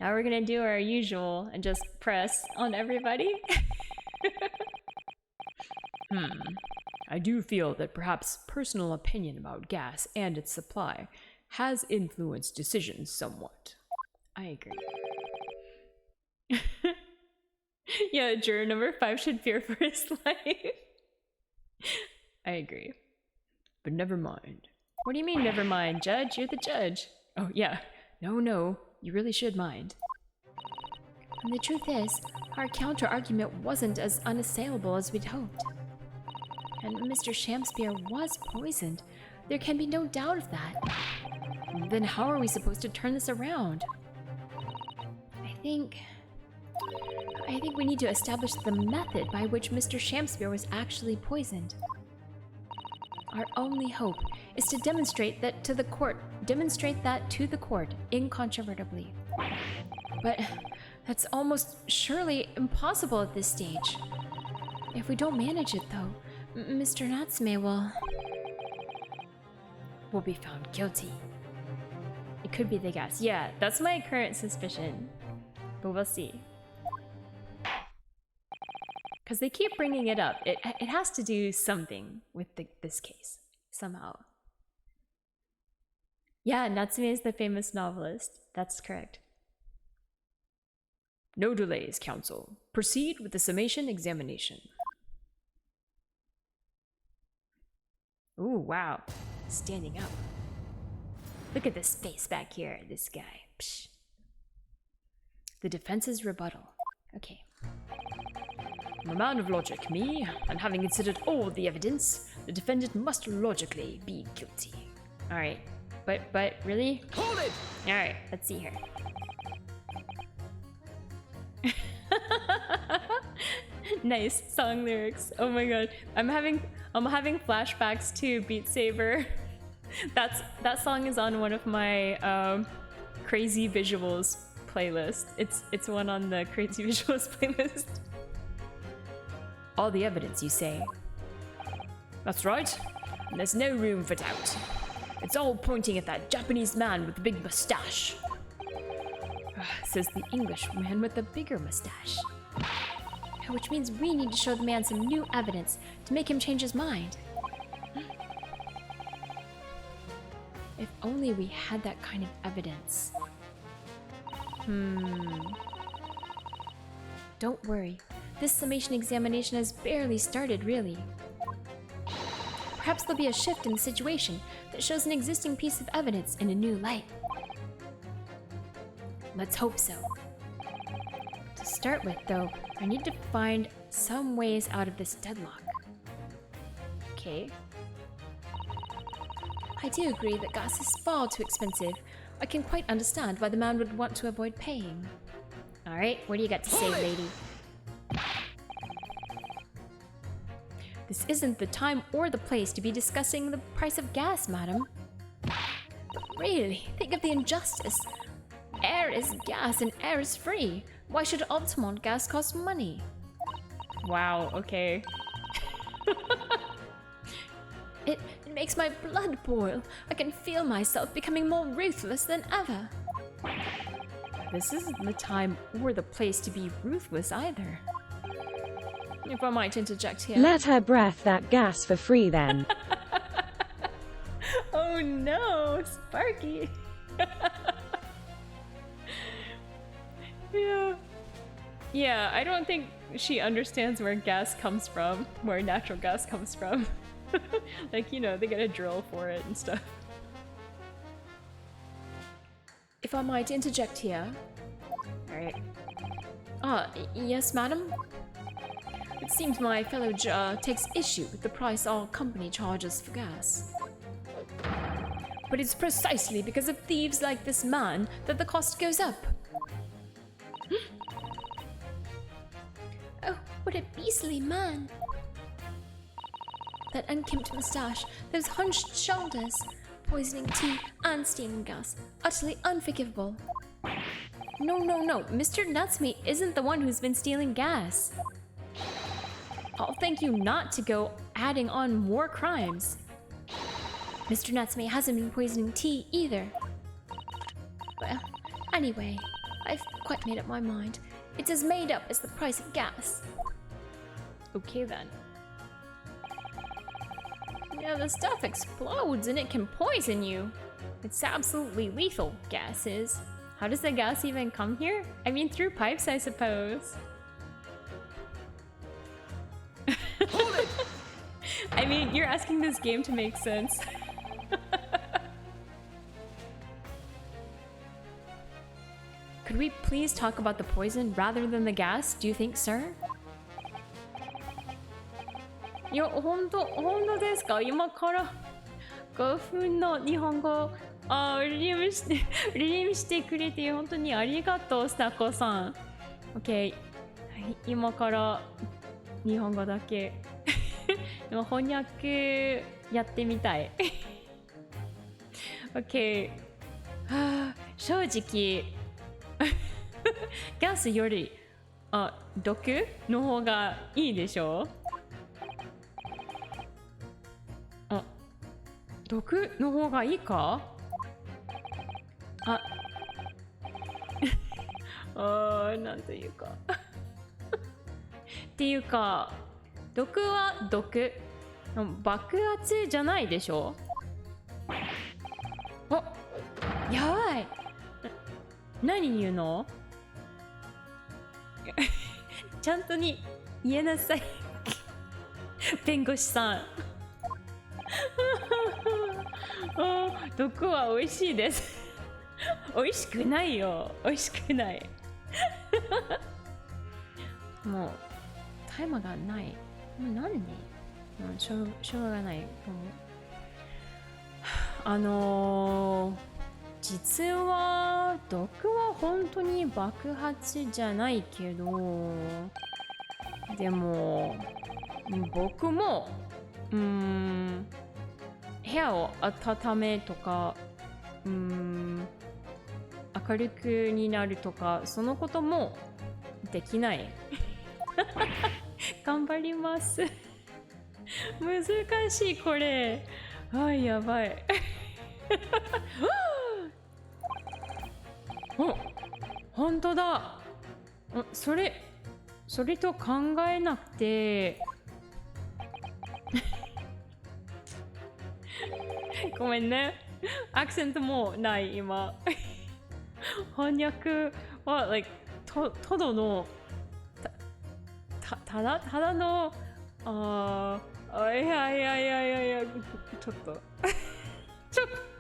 Now we're gonna do our usual and just press on everybody. I do feel that perhaps personal opinion about gas and its supply has influenced decisions somewhat. I agree. Yeah, juror number 5 should fear for his life. I agree. But never mind. What do you mean, never mind, Judge? You're the judge. Oh, yeah. No, you really should mind. And the truth is, our counter-argument wasn't as unassailable as we'd hoped. And Mr. Shamspeare was poisoned. There can be no doubt of that. Then how are we supposed to turn this around? I think we need to establish the method by which Mr. Shamspeare was actually poisoned. Our only hope is to demonstrate that to the court incontrovertibly. But that's almost surely impossible at this stage. If we don't manage it though, Mr. Natsume will be found guilty. It could be the gas. Yeah, that's my current suspicion. But we'll see. Because they keep bringing it up. It has to do something with this case. Somehow. Yeah, Natsume is the famous novelist. That's correct. No delays, counsel. Proceed with the summation examination. Ooh, wow. Standing up. Look at this face back here, this guy. Psh. The defense's rebuttal. Okay. I'm a man of logic, me, and having considered all the evidence, the defendant must logically be guilty. Alright. But really? Hold it! Alright, let's see here. Nice song lyrics. Oh my god. I'm having flashbacks to Beat Saber. That song is on one of my crazy visuals playlist. It's one on the crazy visuals playlist. All the evidence, you say? That's right. And there's no room for doubt. It's all pointing at that Japanese man with the big mustache. Says the English man with the bigger mustache. Which means we need to show the man some new evidence to make him change his mind. If only we had that kind of evidence. Don't worry. This summation examination has barely started, really. Perhaps there'll be a shift in the situation that shows an existing piece of evidence in a new light. Let's hope so. To start with, though, I need to find some ways out of this deadlock. Okay. I do agree that gas is far too expensive. I can quite understand why the man would want to avoid paying. Alright, what do you got to say, lady? This isn't the time or the place to be discussing the price of gas, madam. But really, think of the injustice. Air is gas and air is free. Why should Altamont gas cost money? Wow, okay. It makes my blood boil. I can feel myself becoming more ruthless than ever. This isn't the time or the place to be ruthless either. If I might interject here. Let her breath that gas for free then. Oh no, Sparky. Yeah, I don't think she understands where gas comes from, where natural gas comes from. Like, you know, they get a drill for it and stuff. If I might interject here. Alright. Yes, madam? It seems my fellow takes issue with the price our company charges for gas. But it's precisely because of thieves like this man that the cost goes up. Oh, what a beastly man! That unkempt moustache, those hunched shoulders, poisoning tea and steaming gas, utterly unforgivable. No, Mr. Natsume isn't the one who's been stealing gas. I'll thank you not to go adding on more crimes. Mr. Natsume hasn't been poisoning tea either. Well, anyway, I've quite made up my mind. It's as made up as the price of gas. Okay then. Yeah, the stuff explodes and it can poison you. It's absolutely lethal, gas is. How does the gas even come here? I mean, through pipes, I suppose. I mean, you're asking this game to make sense. Could we please talk about the poison rather than the gas, do you think, sir? いや、本当ですか？今から5分の日本語リリームしてくれて本当にありがとう、スタコさん。OK。今から日本語だけでも翻訳やってみたい。OK。正直ガスより毒の方がいいでしょ？毒の方がいいか？なんというかっていうか、毒は毒、爆発じゃないでしょ？やばい。何言うの？ちゃんとに言えなさい弁護士さん。毒は美味しいです美味しくないよ、美味しくないもうタイマーがない。もう何にしょうがない。実は毒は本当に爆発じゃないけど、でも僕も部屋を温めとか明るくになるとか、そのこともできない頑張ります難しいこれ。やばい本当だ。それと考えなくてごめんね、アクセントもない今翻訳はただのただのいやちょっと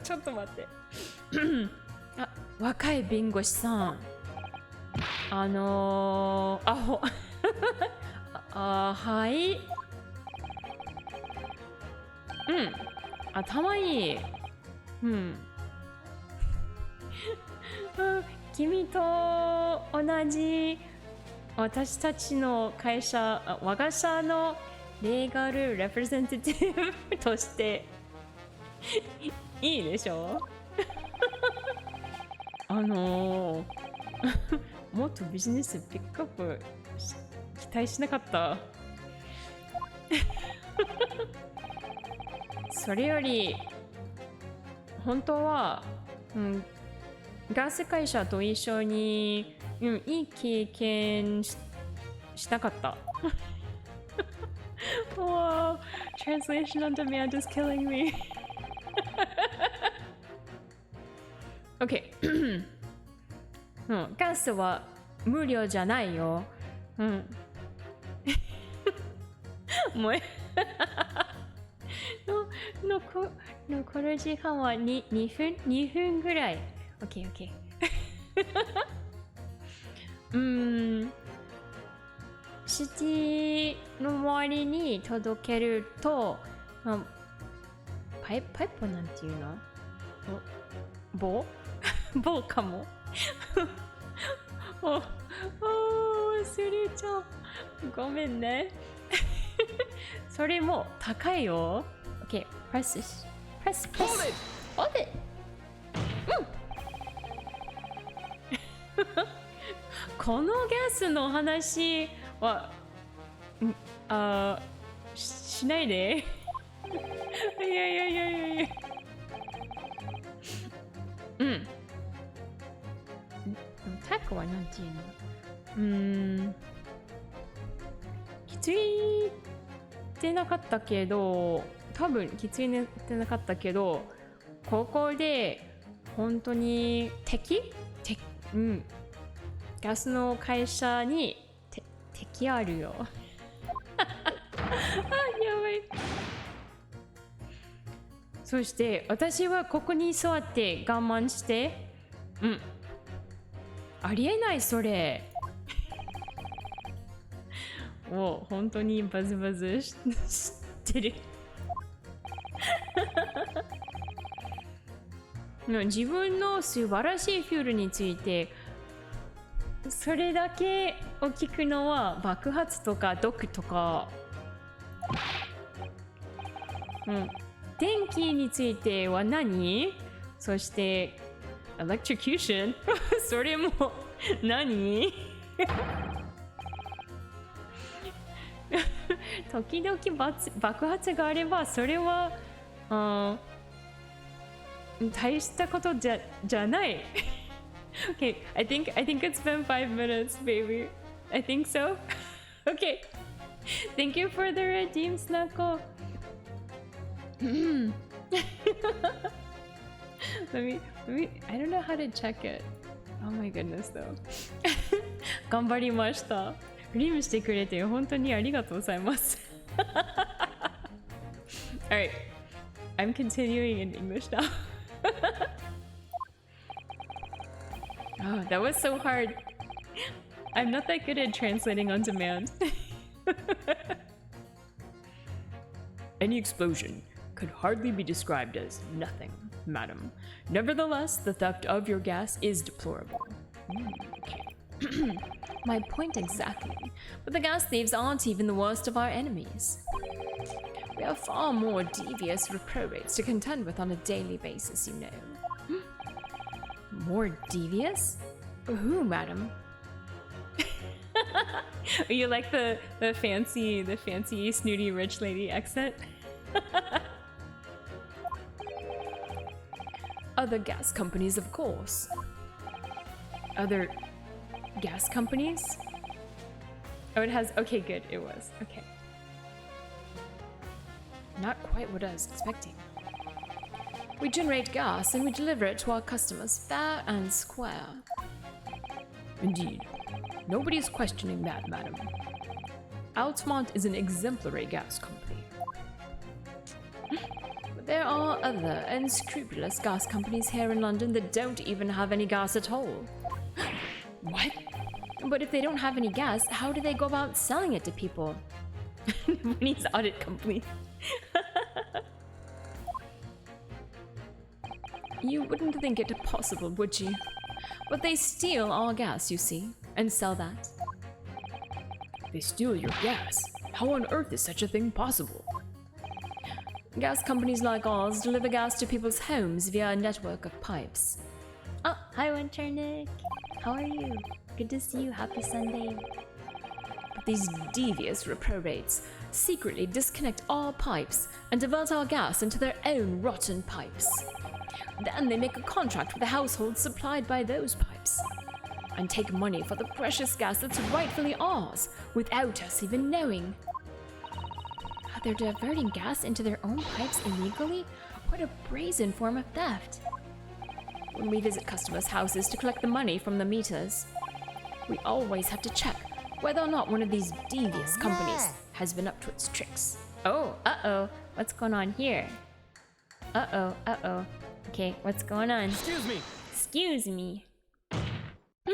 ちょっと待って若い弁護士さん、はい頭いい。君と同じ私たちの会社、我が社のレガルレプレゼンティティブとしていいでしょもっとビジネスピックアップ期待しなかったそれより本当は、ガス会社と一緒に、いい経験したかった。Wow, translation on demand is killing me. Okay. ガスは無料じゃないよ。もう残る時間は2分ぐらい。OK、OK。シティの周りに届けると、パイプなんていうの？棒棒かも。忘れちゃう。ごめんね。それも高いよ。OK, press this. Press. Hold it! このガスの話は、しないで。いや。タコはなんていうの？きついってなかったけど、多分きついってなかったけど、ここで本当にガスの会社に敵あるよ。やばい。そして私はここに座って我慢して、ありえないそれ。もう本当にバズバズしてる。自分の素晴らしいフュールについてそれだけを聞くのは爆発とか毒とか、電気については何？そしてelectrocution それも何？時々爆発があればそれは大したことじゃない。Okay, I think it's been 5 minutes, baby. I think so. Okay. Thank you for the redeem, Snako. let me. I don't know how to check it. Oh my goodness, though. 頑張りました。リムしてくれて本当にありがとうございます。Alright, I'm continuing in English now. Oh, that was so hard. I'm not that good at translating on demand. Any explosion could hardly be described as nothing, madam. Nevertheless, the theft of your gas is deplorable. Okay. My point exactly. But the gas thieves aren't even the worst of our enemies. We have far more devious reprobates to contend with on a daily basis, you know. More devious? Who, madam? You like the fancy snooty rich lady accent? Other gas companies, of course. Other gas companies? Oh, it has. Okay, good. It was. Okay. Not quite what I was expecting. We generate gas and we deliver it to our customers fair and square. Indeed. Nobody is questioning that, madam. Altamont is an exemplary gas company. But there are other unscrupulous gas companies here in London that don't even have any gas at all. What? But if they don't have any gas, how do they go about selling it to people? Money's audit company. You wouldn't think it possible, would you? But they steal our gas, you see, and sell that. They steal your gas? How on earth is such a thing possible? Gas companies like ours deliver gas to people's homes via a network of pipes. Oh, hi, Winter Nick. How are you? Good to see you. Happy Sunday. But these devious reprobates secretly disconnect our pipes and divert our gas into their own rotten pipes. Then they make a contract with the households supplied by those pipes and take money for the precious gas that's rightfully ours without us even knowing. They're diverting gas into their own pipes illegally? What a brazen form of theft. When we visit customers' houses to collect the money from the meters, we always have to check whether or not one of these devious companies has been up to its tricks. Oh, uh-oh. What's going on here? Uh-oh, uh-oh. Okay, what's going on? Excuse me. Excuse me. Do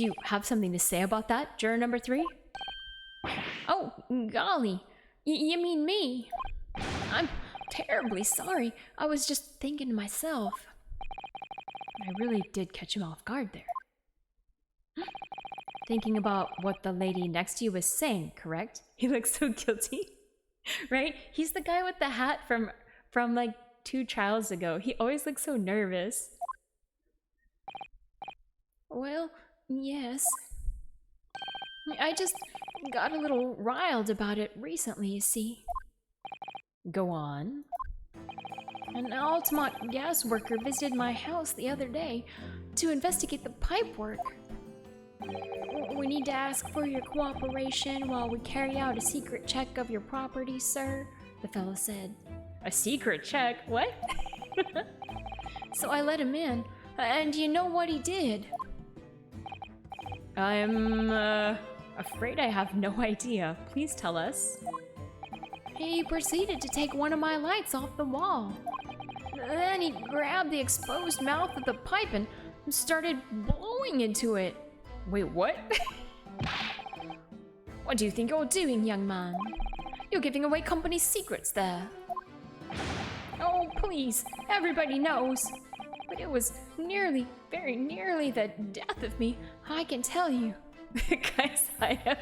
you have something to say about that, juror number 3? Oh, golly. You mean me? I'm terribly sorry. I was just thinking to myself. I really did catch him off guard there. Thinking about what the lady next to you was saying, correct? He looks so guilty. Right? He's the guy with the hat from like 2 trials ago. He always looks so nervous. Well, yes. I just got a little riled about it recently, you see. Go on. An Altamont gas worker visited my house the other day to investigate the pipe work. We need to ask for your cooperation while we carry out a secret check of your property, sir, the fellow said. A secret check? What? So I let him in, and you know what he did? I'm afraid I have no idea. Please tell us. He proceeded to take one of my lights off the wall. Then he grabbed the exposed mouth of the pipe and started blowing into it. Wait, what? What do you think you're doing, young man? You're giving away company secrets there. Oh, please, everybody knows. But it was nearly, very nearly the death of me, I can tell you. Guys, I have...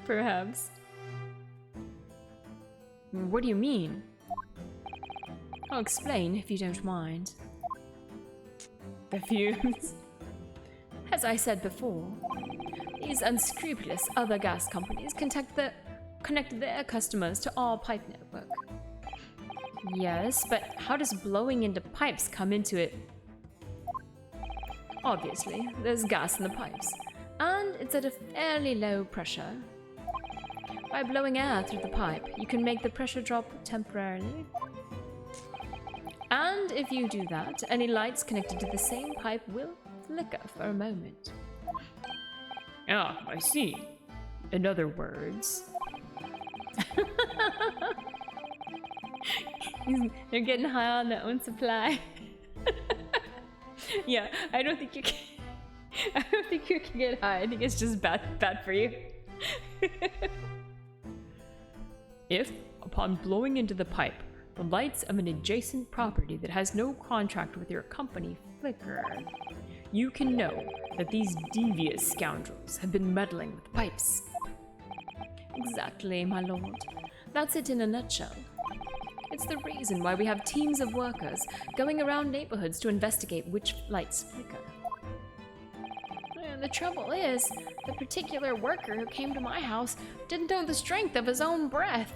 Perhaps. What do you mean? I'll explain if you don't mind. The fumes. As I said before, these unscrupulous other gas companies connect their customers to our pipe network. Yes, but how does blowing into pipes come into it? Obviously, there's gas in the pipes, and it's at a fairly low pressure. By blowing air through the pipe, you can make the pressure drop temporarily. And if you do that, any lights connected to the same pipe will flicker for a moment. Ah, I see. In other words... They're getting high on their own supply. Yeah, I don't think you can. I don't think you can get high. I think it's just bad for you. If, upon blowing into the pipe, the lights of an adjacent property that has no contract with your company flicker, you can know that these devious scoundrels have been meddling with pipes. Exactly, my lord. That's it in a nutshell. It's the reason why we have teams of workers going around neighborhoods to investigate which lights flicker. And the trouble is, the particular worker who came to my house didn't know the strength of his own breath.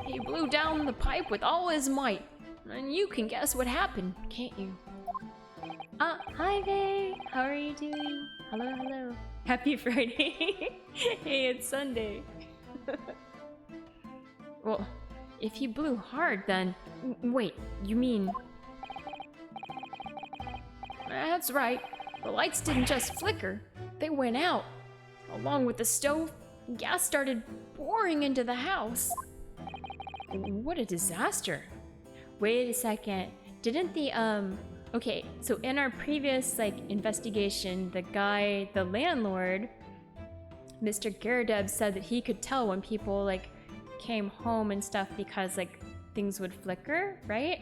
He blew down the pipe with all his might, and you can guess what happened, can't you? Hi there. How are you doing? Hello, hello. Happy Friday. Hey, it's Sunday. Well, if he blew hard, then... Wait, you mean... That's right. The lights didn't just flicker. They went out. Along with the stove, gas started pouring into the house. What a disaster. Wait a second. Didn't the, Okay, so in our previous, investigation, the landlord, Mr. Garadeb said that he could tell when people, came home and stuff because, things would flicker, right?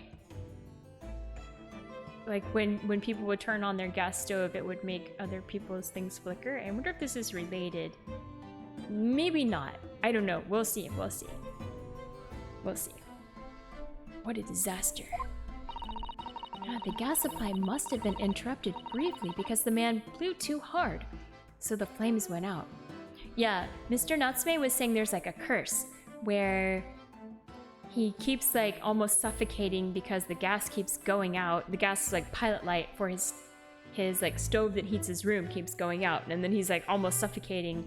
like when people would turn on their gas stove, it would make other people's things flicker. I wonder if this is related. Maybe not. I don't know. We'll see. We'll see. We'll see. What a disaster. The gas supply must have been interrupted briefly because the man blew too hard, so the flames went out. Yeah, Mr. Natsume was saying there's like a curse where he keeps like almost suffocating because the gas keeps going out. The gas like pilot light for his like stove that heats his room keeps going out, and then he's like almost suffocating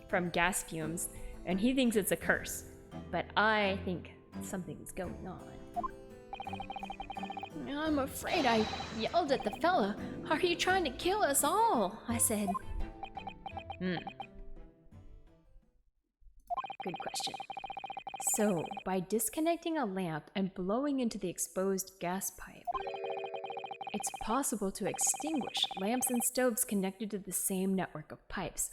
from gas fumes, and he thinks it's a curse. But I think something's going on. I'm afraid I yelled at the fella. Are you trying to kill us all? I said. Good question. So, by disconnecting a lamp and blowing into the exposed gas pipe, it's possible to extinguish lamps and stoves connected to the same network of pipes.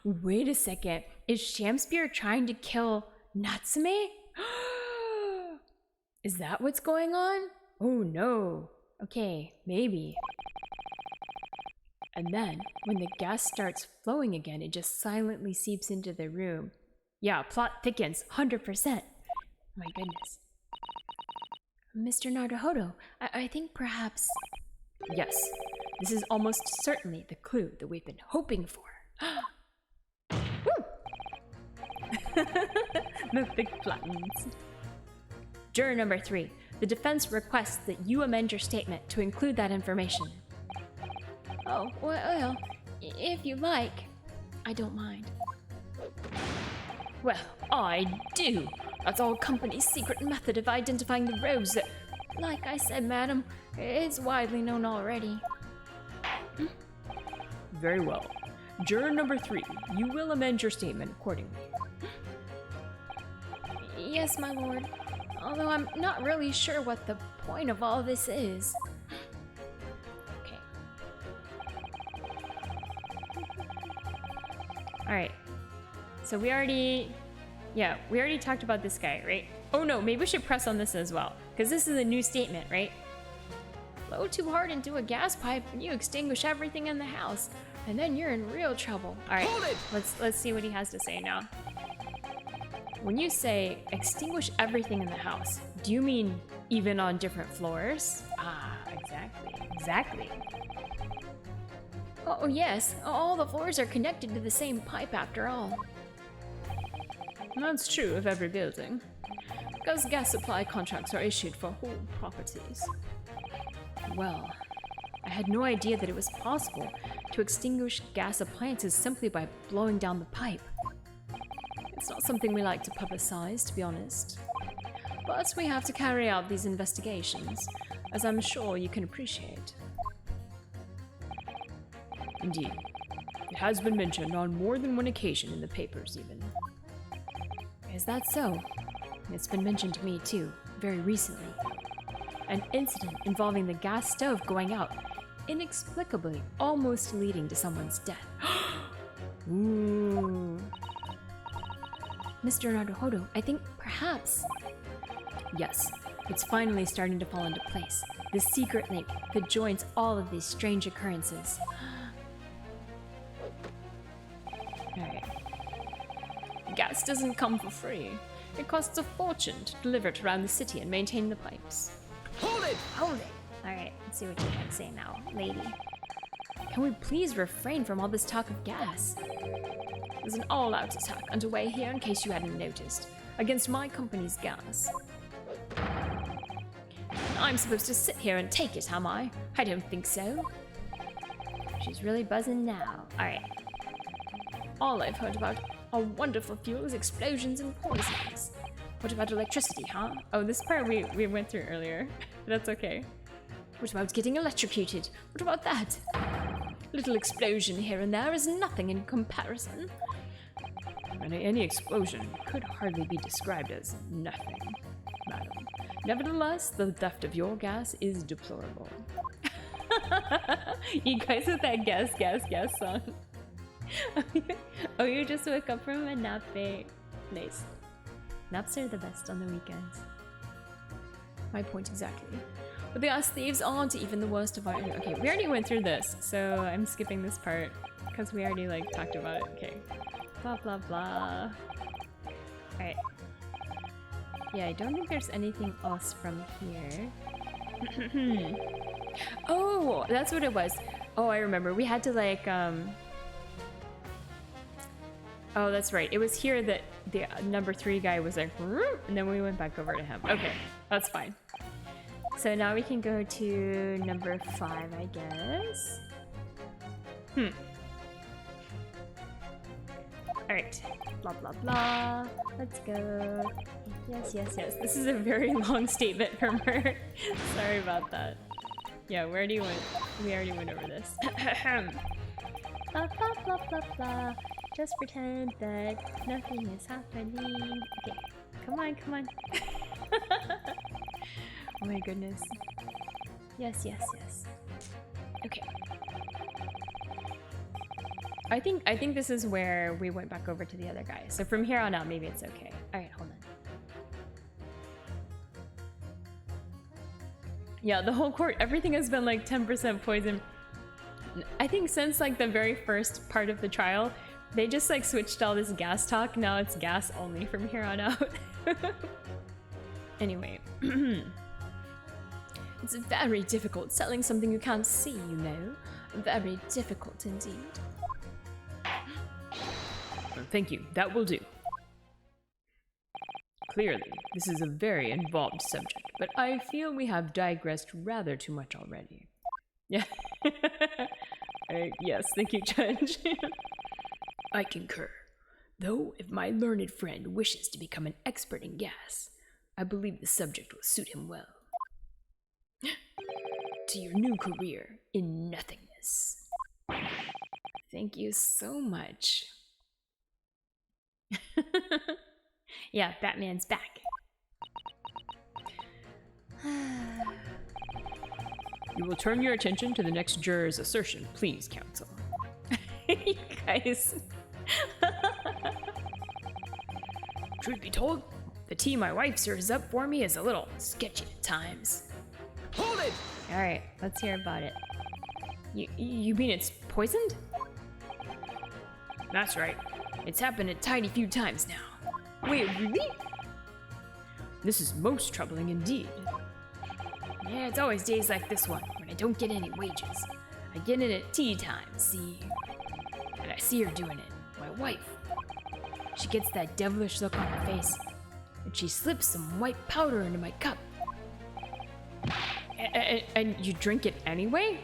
Wait a second. Is Shamspear trying to kill Natsume? Is that what's going on? Oh no. Okay, maybe. And then, when the gas starts flowing again, it just silently seeps into the room. Yeah, plot thickens, 100%. My goodness. Mr. Naruhodo, I think perhaps... Yes, this is almost certainly the clue that we've been hoping for. The thick flattens. Juror number 3. The defense requests that you amend your statement to include that information. Oh, well, if you like, I don't mind. Well, I do. That's our company's secret method of identifying the rogues that, like I said, madam, it's widely known already. Very well. Juror number 3, you will amend your statement accordingly. Yes, my lord. Although I'm not really sure what the point of all this is. Okay. Alright. So we already talked about this guy, right? Oh no, maybe we should press on this as well, because this is a new statement, right? Blow too hard into a gas pipe and you extinguish everything in the house, and then you're in real trouble. Alright, let's see what he has to say now. When you say extinguish everything in the house, do you mean even on different floors? Ah, exactly. Oh yes, all the floors are connected to the same pipe after all. That's true of every building, because gas supply contracts are issued for whole properties. Well, I had no idea that it was possible to extinguish gas appliances simply by blowing down the pipe. It's not something we like to publicize, to be honest. But we have to carry out these investigations, as I'm sure you can appreciate. Indeed. It has been mentioned on more than one occasion in the papers, even. Is that so? It's been mentioned to me too, very recently. An incident involving the gas stove going out, inexplicably almost leading to someone's death. Ooh. Mr. Naruhodo, I think perhaps... Yes, it's finally starting to fall into place. The secret link that joins all of these strange occurrences. Alright. Gas doesn't come for free. It costs a fortune to deliver it around the city and maintain the pipes. Hold it! Hold it! Alright, let's see what you have to say now, lady. Can we please refrain from all this talk of gas? There's an all-out attack underway here, in case you hadn't noticed, against my company's gas. I'm supposed to sit here and take it, am I? I don't think so. She's really buzzing now. Alright. All I've heard about are wonderful fuels, explosions, and poisons. What about electricity, huh? Oh, this part we went through earlier. That's okay. What about getting electrocuted? What about that? Little explosion here and there is nothing in comparison. Any explosion could hardly be described as nothing, madam. Nevertheless, the theft of your gas is deplorable. You guys with that gas song. Oh, you just woke up from a nap, babe. Nice. Naps are the best on the weekends. My point exactly. But they asked thieves on to even the worst of our... Okay, we already went through this, so I'm skipping this part because we already like talked about it. Okay. Blah blah blah. Alright. Yeah, I don't think there's anything else from here. Oh, that's what it was. Oh, I remember. We had to like Oh, that's right. It was here that the number 3 guy was like, and then we went back over to him. Okay, that's fine. So now we can go to number 5, I guess. Alright. Blah, blah, blah. Let's go. Yes, yes, yes. This is a very long statement from her. Sorry about that. Yeah, we already went over this. Blah, blah, blah, blah, blah. Just pretend that nothing is happening. Okay, come on, come on. Oh my goodness. Yes, yes, yes. Okay. I think this is where we went back over to the other guy. So from here on out, maybe it's okay. All right, hold on. Yeah, the whole court, everything has been like 10% poison. I think since like the very first part of the trial, they just like switched all this gas talk. Now it's gas only from here on out. Anyway. It's very difficult selling something you can't see, you know. Very difficult indeed. Thank you, that will do. Clearly, this is a very involved subject, but I feel we have digressed rather too much already. Yeah. Yes, thank you, Judge. I concur. Though, if my learned friend wishes to become an expert in gas, I believe the subject will suit him well. To your new career in nothingness. Thank you so much. Yeah, Batman's back. You will turn your attention to the next juror's assertion, please, counsel. You guys. Truth be told, the tea my wife serves up for me is a little sketchy at times. Hold it! Alright, let's hear about it. You mean it's poisoned? That's right. It's happened a tidy few times now. Wait, really? This is most troubling indeed. Yeah, it's always days like this one when I don't get any wages. I get in at tea time, see? And I see her doing it, my wife. She gets that devilish look on her face, and she slips some white powder into my cup. And you drink it anyway?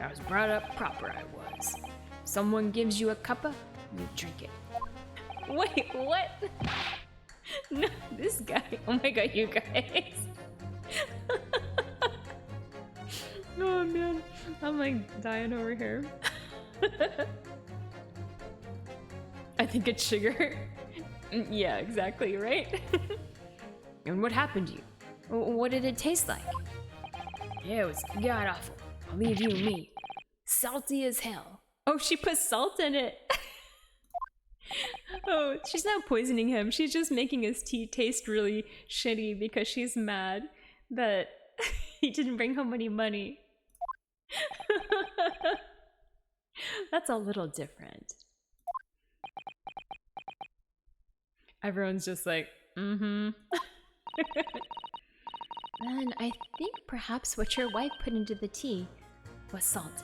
I was brought up proper, I was. If someone gives you a cuppa, you drink it. Wait, what? No, this guy. Oh my god, you guys. Oh man, I'm like dying over here. I think it's sugar. Yeah, exactly, right? And what happened to you? What did it taste like? Yeah, it was god awful. I'll leave you and me. Salty as hell. Oh, she put salt in it. Oh, she's not poisoning him. She's just making his tea taste really shitty because she's mad that he didn't bring home any money. That's a little different. Everyone's just like, mm-hmm. Then I think perhaps what your wife put into the tea was salt.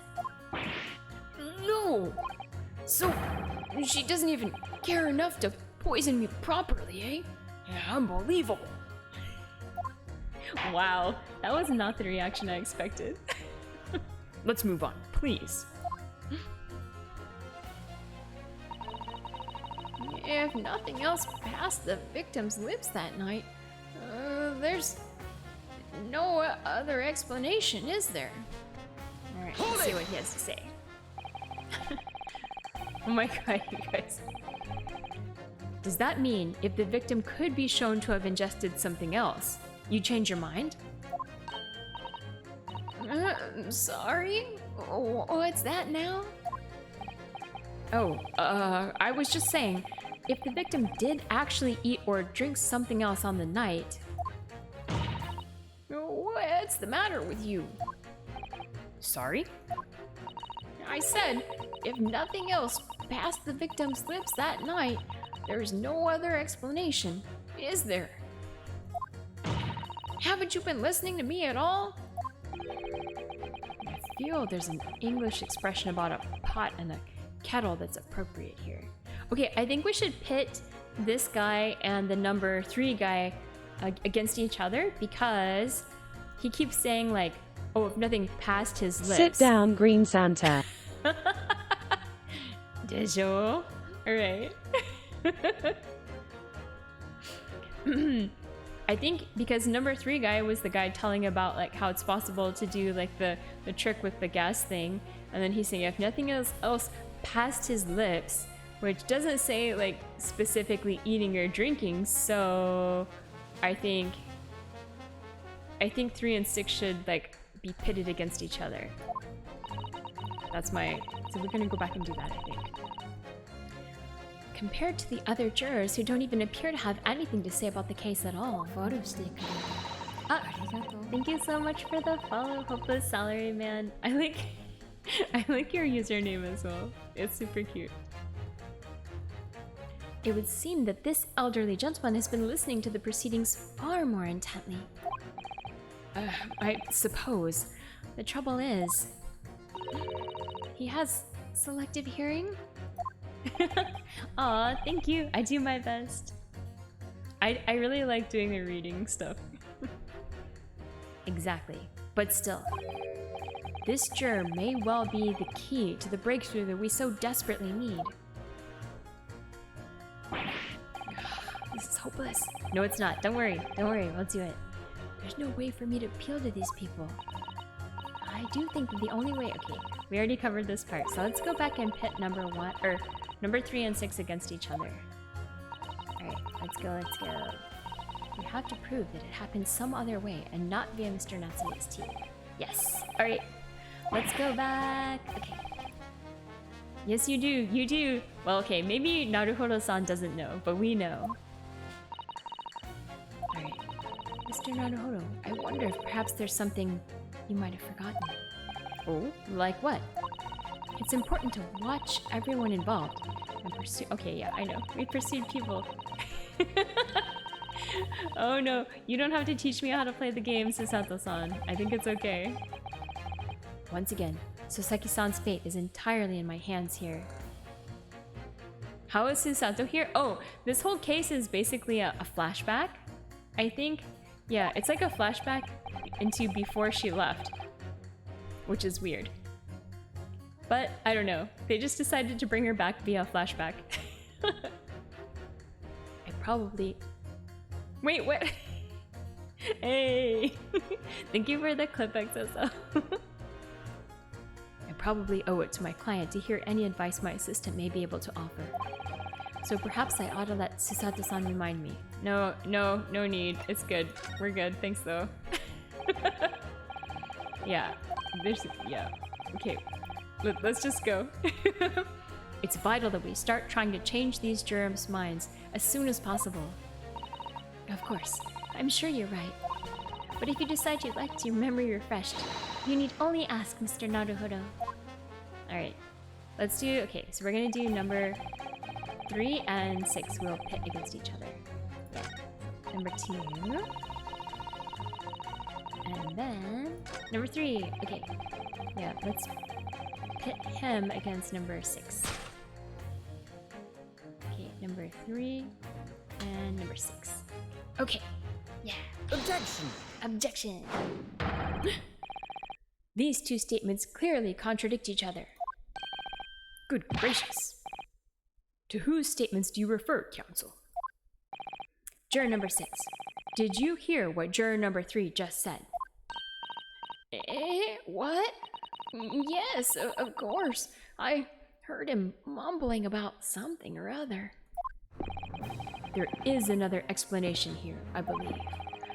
No! So, she doesn't even care enough to poison me properly, eh? Yeah, unbelievable. Wow, that was not the reaction I expected. Let's move on, please. If nothing else passed the victim's lips that night, there's no other explanation, is there? Alright, let's see what he has to say. Oh my god, you guys. Does that mean if the victim could be shown to have ingested something else, you change your mind? Sorry? What's that now? Oh, I was just saying, if the victim did actually eat or drink something else on the night... What's the matter with you? Sorry? I said, if nothing else passed the victim's lips that night, there's no other explanation, is there? Haven't you been listening to me at all? I feel there's an English expression about a pot and a kettle that's appropriate here. Okay, I think we should pit this guy and the number 3 guy against each other because he keeps saying like, oh, if nothing passed his lips. Sit down, Green Santa. Dejo. Alright. I think because number 3 guy was the guy telling about like how it's possible to do like the trick with the gas thing, and then he's saying if nothing else passed his lips, which doesn't say like specifically eating or drinking, so I think 3 and 6 should like be pitted against each other. That's my... So we're gonna go back and do that, I think. Compared to the other jurors who don't even appear to have anything to say about the case at all. Thank you so much for the follow, Hopeless Salary Man. I like your username as well. It's super cute. It would seem that this elderly gentleman has been listening to the proceedings far more intently. I suppose. The trouble is, he has selective hearing? Aw, thank you. I do my best. I really like doing the reading stuff. Exactly. But still, this juror may well be the key to the breakthrough that we so desperately need. This is hopeless. No, it's not. Don't worry. Don't worry. We'll do it. There's no way for me to appeal to these people. I do think that the only way... Okay, we already covered this part, so let's go back and pit number 3 and 6 against each other. Alright, let's go. We have to prove that it happened some other way and not via Mr. Natsume's tea. Yes! Alright, let's go back. Okay. Yes, you do. Well, okay, maybe Naruhodo-san doesn't know, but we know. Alright. Mr. Naruhodo, I wonder if perhaps there's something you might have forgotten. Oh? Like what? It's important to watch everyone involved and pursue... Okay, yeah, I know. We pursued people. Oh no, you don't have to teach me how to play the game, Susato-san. I think it's okay. Once again, Sosaki-san's fate is entirely in my hands here. How is Susato here? Oh, this whole case is basically a flashback. I think, yeah, it's like a flashback into before she left, which is weird. But I don't know. They just decided to bring her back via flashback. I probably... Wait, what? Hey! Thank you for the clip, XSO. I probably owe it to my client to hear any advice my assistant may be able to offer. So perhaps I ought to let Susato-san remind me. No need. It's good. We're good. Thanks, though. Yeah. Okay. Let's just go. It's vital that we start trying to change these germs' minds as soon as possible. Of course, I'm sure you're right. But if you decide you'd like your memory refreshed, you need only ask Mr. Naruhodo. Alright. Let's do... Okay, so we're gonna do number 3 and 6. We'll pit against each other. Yeah. Number 2. And then... Number 3. Okay. Yeah, let's pit him against number 6. Okay, number 3 and number 6. Okay. Yeah. Objection! Objection! These two statements clearly contradict each other. Good gracious. To whose statements do you refer, counsel? Juror number 6. Did you hear what juror number 3 just said? What? Yes, of course. I heard him mumbling about something or other. There is another explanation here, I believe.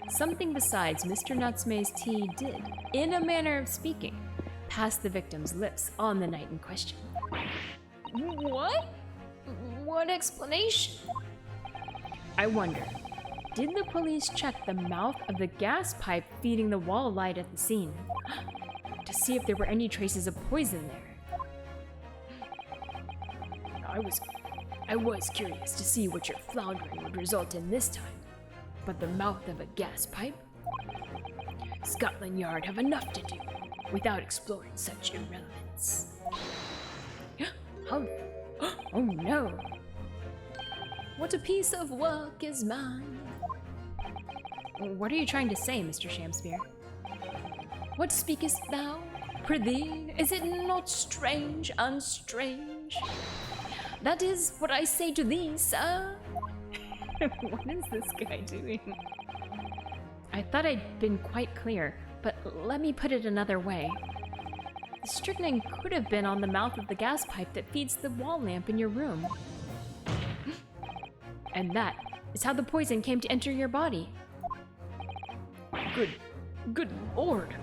Something besides Mr. Natsume's tea did, in a manner of speaking, pass the victim's lips on the night in question. What? What explanation? I wonder, Did the police check the mouth of the gas pipe feeding the wall light at the scene to see if there were any traces of poison there? I was curious to see what your floundering would result in this time, but the mouth of a gas pipe? Scotland Yard have enough to do without exploring such irrelevance. Oh no! What a piece of work is mine! What are you trying to say, Mr. Shamspeare? What speakest thou? Prithee, is it not strange and strange? That is what I say to thee, sir. What is this guy doing? I thought I'd been quite clear, but let me put it another way. The strychnine could have been on the mouth of the gas pipe that feeds the wall lamp in your room. And that is how the poison came to enter your body. Good lord.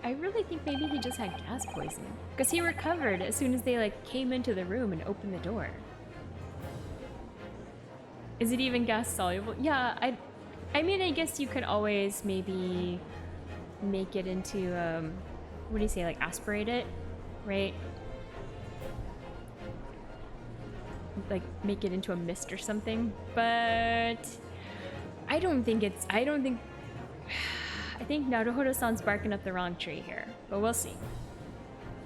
I really think maybe he just had gas poisoning, because he recovered as soon as they came into the room and opened the door. Is it even gas soluble? Yeah, I mean, I guess you could always maybe make it into what do you say, aspirate it, right? Like make it into a mist or something, but I think Naruhodo-san's barking up the wrong tree here, but we'll see.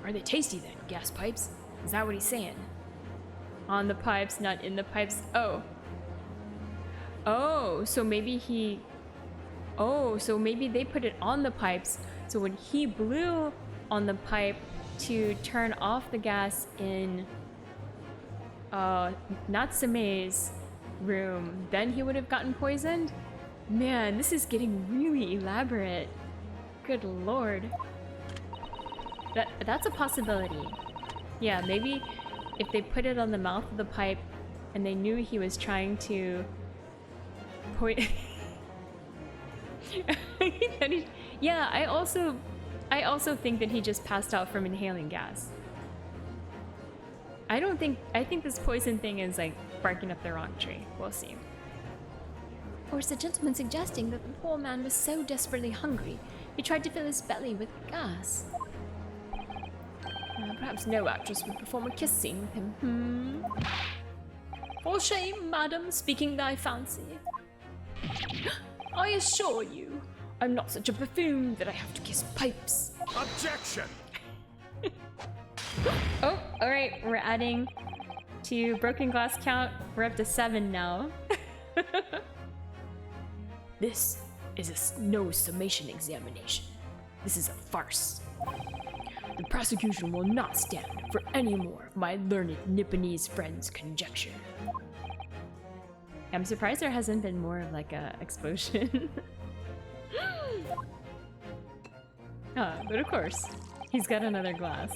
Are they tasty then, gas pipes? Is that what he's saying? On the pipes, not in the pipes. Oh, so maybe they put it on the pipes, so when he blew on the pipe to turn off the gas in Natsume's room, then he would have gotten poisoned? Man, this is getting really elaborate. Good lord. That's a possibility. Yeah, maybe if they put it on the mouth of the pipe and they knew he was trying to yeah, I also think that he just passed out from inhaling gas. I think this poison thing is barking up the wrong tree. We'll see. Or is the gentleman suggesting that the poor man was so desperately hungry, he tried to fill his belly with gas? Perhaps no actress would perform a kiss scene with him, For shame, madam, speaking thy fancy. I assure you, I'm not such a buffoon that I have to kiss pipes. Objection! Oh, alright, we're adding to broken glass count. We're up to 7 now. This is no summation examination. This is a farce. The prosecution will not stand for any more of my learned Nipponese friend's conjecture. I'm surprised there hasn't been more of a explosion. But of course, he's got another glass.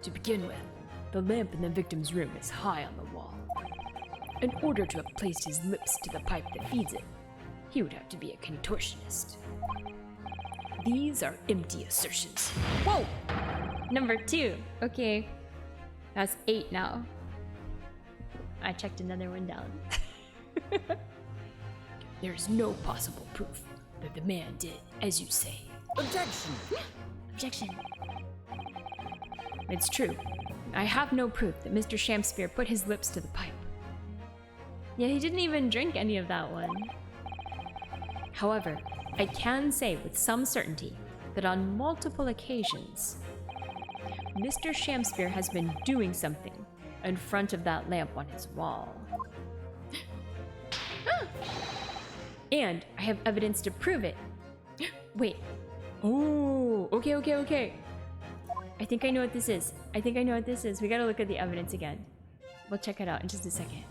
To begin with, the lamp in the victim's room is high on the wall. In order to have placed his lips to the pipe that feeds it, he would have to be a contortionist. These are empty assertions. Whoa! Number 2. Okay. That's 8 now. I checked another one down. There is no possible proof that the man did as you say. Objection! Objection. It's true. I have no proof that Mr. Shamspeare put his lips to the pipe. Yeah, he didn't even drink any of that one. However, I can say with some certainty that on multiple occasions, Mr. Shamspeare has been doing something in front of that lamp on his wall. And I have evidence to prove it. Wait. Oh, okay. I think I know what this is. We gotta look at the evidence again. We'll check it out in just a second.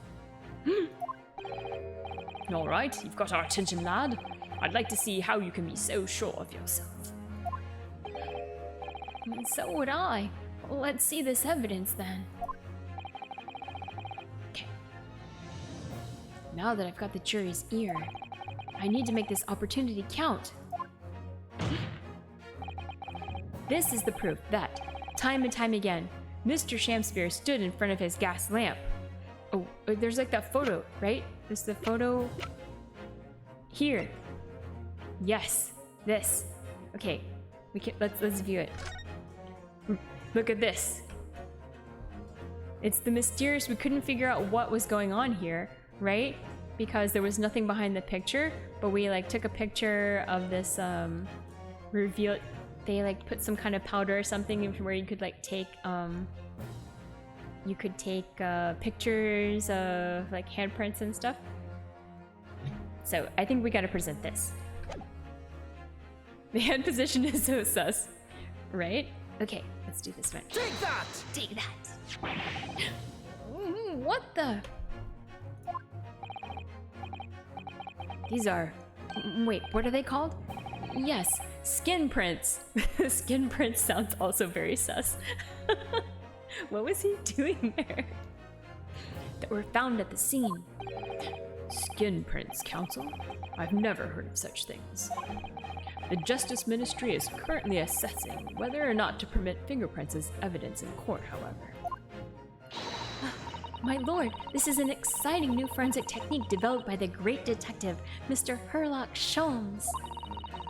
All right, you've got our attention, lad. I'd like to see how you can be so sure of yourself. So would I. Let's see this evidence then. Okay. Now that I've got the jury's ear, I need to make this opportunity count. This is the proof that, time and time again, Mr. Shamspeare stood in front of his gas lamp Oh, there's like that photo, right? There's the photo here. Yes, this. Okay, let's view it. Look at this. It's the mysterious. We couldn't figure out what was going on here, right? Because there was nothing behind the picture, but we like took a picture of this reveal. They like put some kind of powder or something where you could like take pictures of like handprints and stuff. So I think we gotta present this. The hand position is so sus, right? Okay, let's do this one. Take that! Take that. What the? These are... Wait, what are they called? Yes, skin prints. Skin prints sounds also very sus. What was he doing there? That were found at the scene. Skin prints, Council? I've never heard of such things. The Justice Ministry is currently assessing whether or not to permit fingerprints as evidence in court, however. My lord, this is an exciting new forensic technique developed by the great detective, Mr. Herlock Sholmes.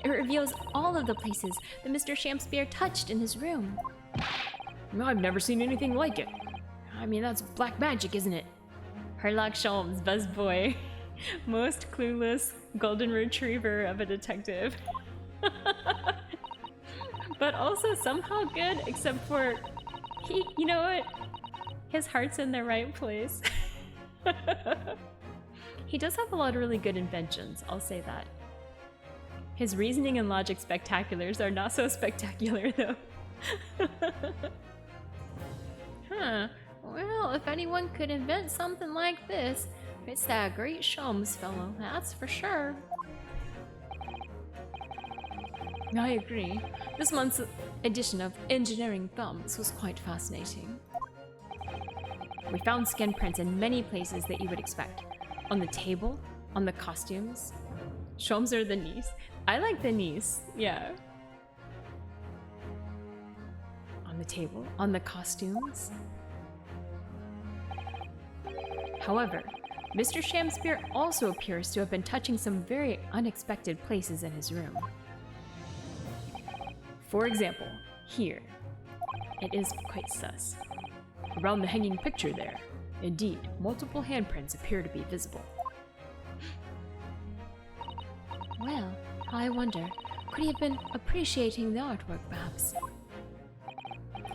It reveals all of the places that Mr. Shamspeare touched in his room. I've never seen anything like it. I mean, that's black magic, isn't it? Herlock Sholmes, buzz boy. Most clueless golden retriever of a detective. But also somehow good, except for you know what? His heart's in the right place. He does have a lot of really good inventions, I'll say that. His reasoning and logic spectaculars are not so spectacular, though. Huh. Well, if anyone could invent something like this, it's that great Sholmes fellow, that's for sure. I agree. This month's edition of Engineering Thumbs was quite fascinating. We found skin prints in many places that you would expect. On the table, on the costumes. Sholmes or the niece. I like the niece, yeah. On the table, on the costumes. However, Mr. Shamspeare also appears to have been touching some very unexpected places in his room. For example, here. It is quite sus. Around the hanging picture there. Indeed, multiple handprints appear to be visible. Well, I wonder, could he have been appreciating the artwork, perhaps?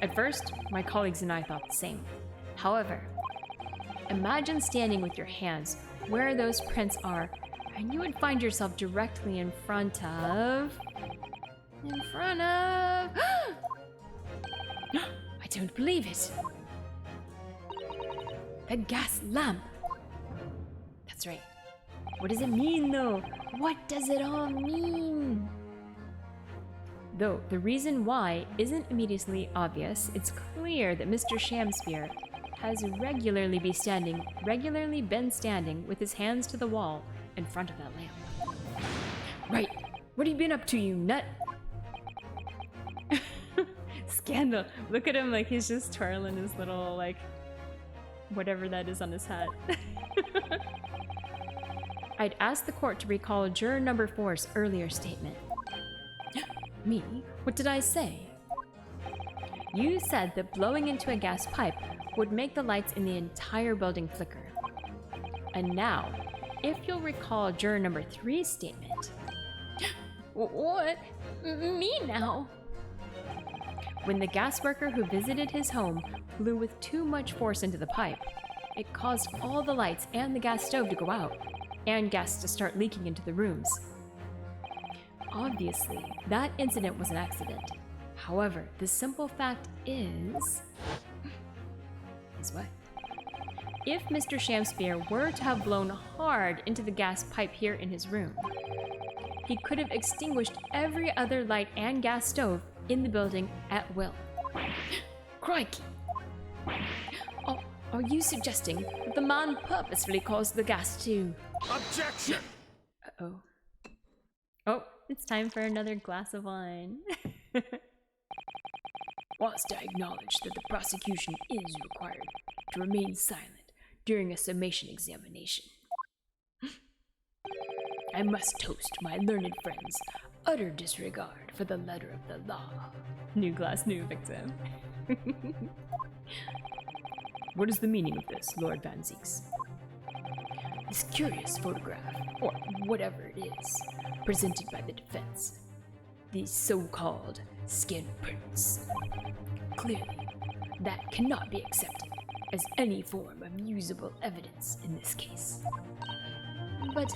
At first, my colleagues and I thought the same. However, imagine standing with your hands where those prints are, and you would find yourself directly in front of... I don't believe it! The gas lamp! That's right. What does it mean, though? What does it all mean? Though the reason why isn't immediately obvious, it's clear that Mr. Shamspeare has regularly been standing with his hands to the wall in front of that lamp. Right. What have you been up to, you nut? Scandal. Look at him like he's just twirling his little, like, whatever that is on his hat. I'd asked the court to recall juror number 4's earlier statement. Me? What did I say? You said that blowing into a gas pipe would make the lights in the entire building flicker. And now, if you'll recall juror number 3's statement... What? Me now? When the gas worker who visited his home blew with too much force into the pipe, it caused all the lights and the gas stove to go out, and gas to start leaking into the rooms. Obviously, that incident was an accident. However, the simple fact is what? If Mr. Shamspeare were to have blown hard into the gas pipe here in his room, he could have extinguished every other light and gas stove in the building at will. Crikey! Oh, are you suggesting that the man purposefully caused the gas to... Objection! Uh-oh. Oh, it's time for another glass of wine. Whilst I acknowledge that the prosecution is required to remain silent during a summation examination. I must toast my learned friend's utter disregard for the letter of the law. New glass, new victim. What is the meaning of this, Lord Van Zieks? This curious photograph, or whatever it is, presented by the defense. These so-called skin prints. Clearly, that cannot be accepted as any form of usable evidence in this case. But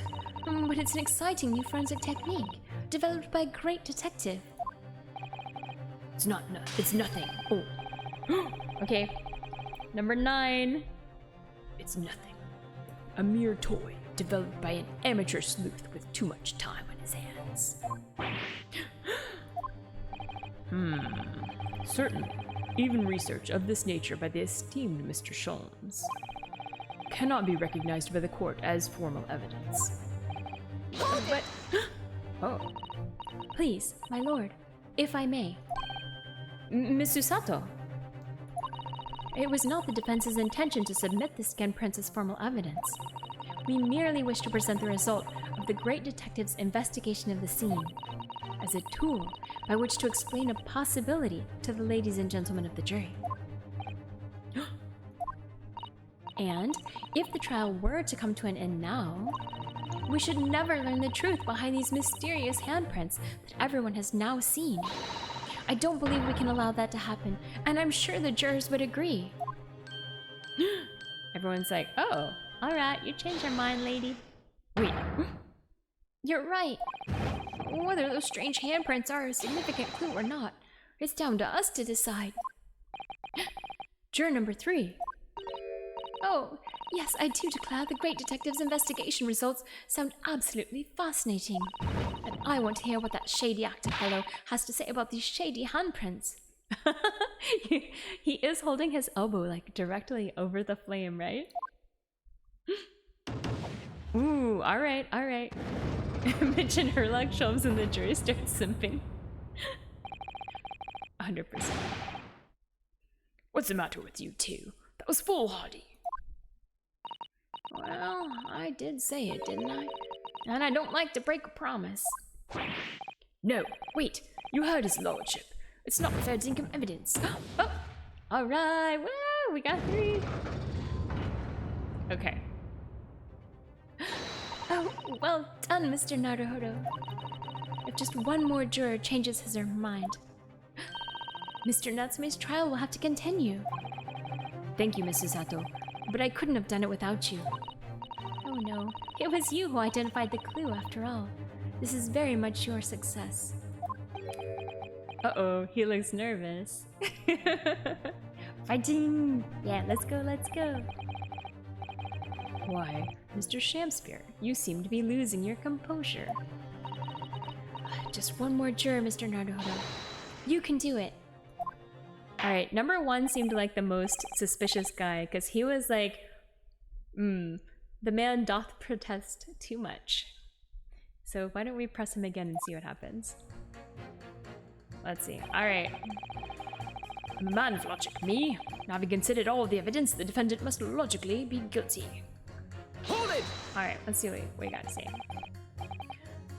it's an exciting new forensic technique, developed by a great detective. It's nothing. Oh, Okay. Number 9. it's nothing. A mere toy developed by an amateur sleuth with too much time on his hands. Certainly, even research of this nature by the esteemed Mr. Sholmes cannot be recognized by the court as formal evidence. But Oh, Please, my lord, if I may. Miss Susato. It was not the defense's intention to submit the skin prints as formal evidence. We merely wish to present the result of the great detective's investigation of the scene as a tool by which to explain a possibility to the ladies and gentlemen of the jury. And if the trial were to come to an end now, we should never learn the truth behind these mysterious handprints that everyone has now seen. I don't believe we can allow that to happen, and I'm sure the jurors would agree. Everyone's like, oh, alright, you changed your mind, lady. Wait, you're right. Whether those strange handprints are a significant clue or not, it's down to us to decide. Juror number 3. Oh, yes, I do declare the great detective's investigation results sound absolutely fascinating. And I want to hear what that shady actor fellow has to say about these shady handprints. He is holding his elbow like directly over the flame, right? Ooh, alright, alright. Mitch and Herlock Sholmes and the jury start simping. 100%. what's the matter with you two? That was foolhardy. Well, I did say it, didn't I? And I don't like to break a promise. No, wait, you heard his lordship. It's not fair to think of evidence. Oh, alright, woo, we got 3. Okay. Oh, well done, Mr. Naruhodo. If just one more juror changes his or her mind, Mr. Natsume's trial will have to continue. Thank you, Mrs. Sato, but I couldn't have done it without you. Oh no, it was you who identified the clue after all. This is very much your success. Uh-oh, he looks nervous. Fighting! Yeah, let's go, let's go. Why, Mr. Shamspeare, you seem to be losing your composure. Just one more juror, Mr. Naruhodo. You can do it. Alright, number 1 seemed like the most suspicious guy, because he was like, the man doth protest too much. So why don't we press him again and see what happens? Let's see. Alright. A man of logic, me. Having considered all the evidence, the defendant must logically be guilty. Hold it! Alright, let's see what we gotta say.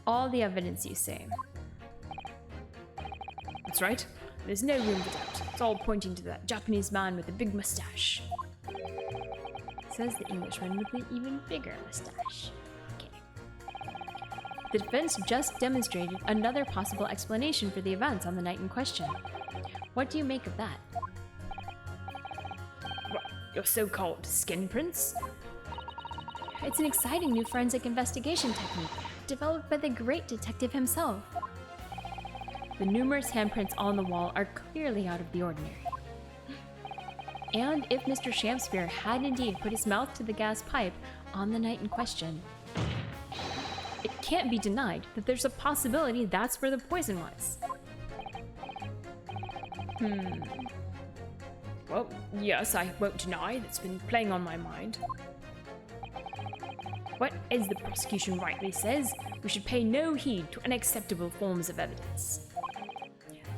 All the evidence you say. That's right. There's no room for doubt. It's all pointing to that Japanese man with the big mustache. Says the Englishman with an even bigger mustache. Okay. The defense just demonstrated another possible explanation for the events on the night in question. What do you make of that? What, your so-called skin prints? It's an exciting new forensic investigation technique developed by the great detective himself. The numerous handprints on the wall are clearly out of the ordinary. And if Mr. Shamspeare had indeed put his mouth to the gas pipe on the night in question, it can't be denied that there's a possibility that's where the poison was. Well, yes, I won't deny that's been playing on my mind. But as the prosecution rightly says, we should pay no heed to unacceptable forms of evidence.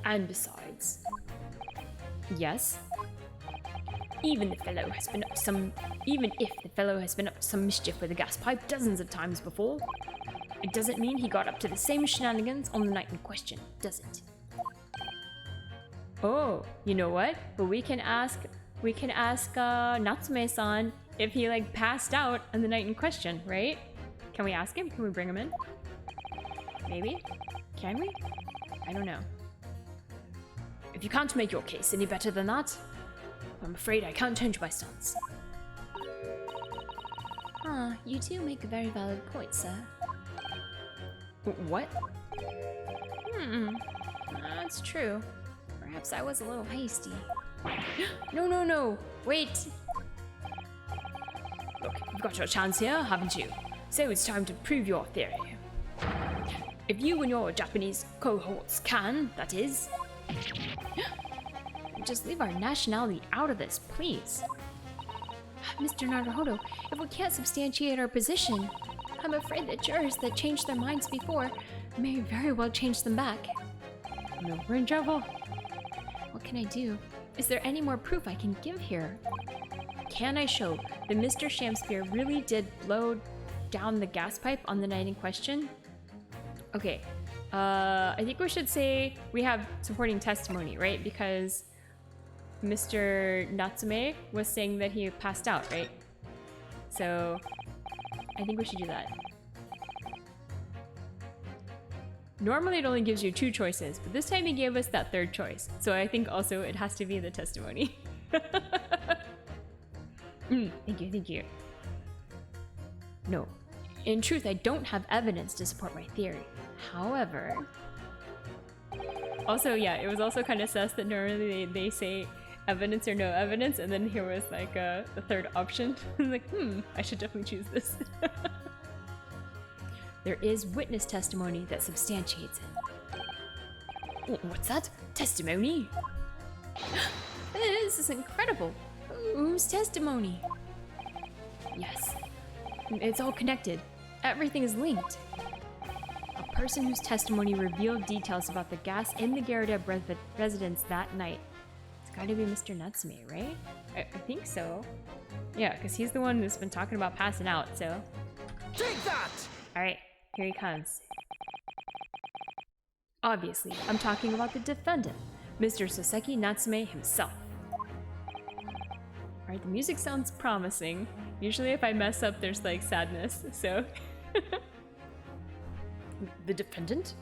And besides, Yes? Even if the fellow has been up to some mischief with a gas pipe dozens of times before, it doesn't mean he got up to the same shenanigans on the night in question, does it? Oh, you know what? But we can ask Natsume-san if he like passed out on the night in question, right? Can we ask him? Can we bring him in? Maybe? Can we? I don't know. If you can't make your case any better than that, I'm afraid I can't change my stance. Ah, you do make a very valid point, sir. What? That's true. Perhaps I was a little hasty. No. Wait. Look, you've got your chance here, haven't you? So it's time to prove your theory. If you and your Japanese cohorts can, that is. Just leave our nationality out of this, please. Mr. Naruhodo, if we can't substantiate our position, I'm afraid that jurors that changed their minds before may very well change them back. No, we're in trouble. What can I do? Is there any more proof I can give here? Can I show that Mr. Shamspeare really did blow down the gas pipe on the night in question? Okay, I think we should say we have supporting testimony, right? Because Mr. Natsume was saying that he passed out, right? So I think we should do that. Normally it only gives you 2 choices, but this time he gave us that 3rd choice. So I think also it has to be the testimony. Thank you. No. In truth, I don't have evidence to support my theory. However... Also, yeah, it was also kind of sus that normally they say evidence or no evidence, and then here was like the 3rd option. I'm like, I should definitely choose this. There is witness testimony that substantiates it. What's that? Testimony? This is incredible. Whose testimony? Yes. It's all connected. Everything is linked. A person whose testimony revealed details about the gas in the Garrett residence that night. It's gotta be Mr. Natsume, right? I think so. Yeah, because he's the one who's been talking about passing out, so... Take that! Alright, here he comes. Obviously, I'm talking about the defendant, Mr. Soseki Natsume himself. Alright, the music sounds promising. Usually if I mess up, there's like sadness, so... The defendant?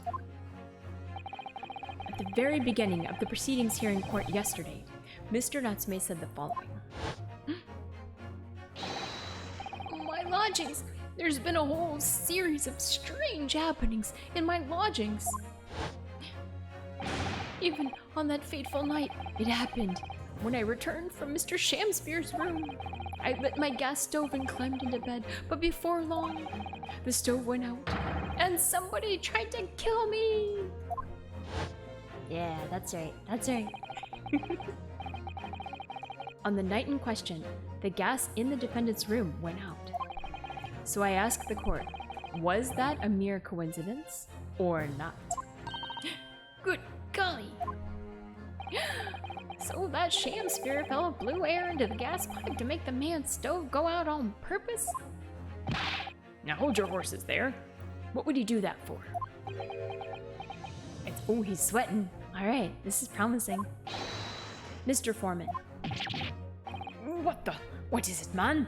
At the very beginning of the proceedings here in court yesterday, Mr. Natsume said the following. My lodgings! There's been a whole series of strange happenings in my lodgings. Even on that fateful night, it happened. When I returned from Mr. Shamspeare's room, I lit my gas stove and climbed into bed, but before long, the stove went out, and somebody tried to kill me! Yeah, that's right. That's right. On the night in question, the gas in the defendant's room went out. So I asked the court, was that a mere coincidence or not? Good golly! So that Shamspeare fellow blew air into the gas pipe to make the man's stove go out on purpose? Now hold your horses there. What would he do that for? Oh, he's sweating. All right, this is promising. Mr. Foreman. What is it, man?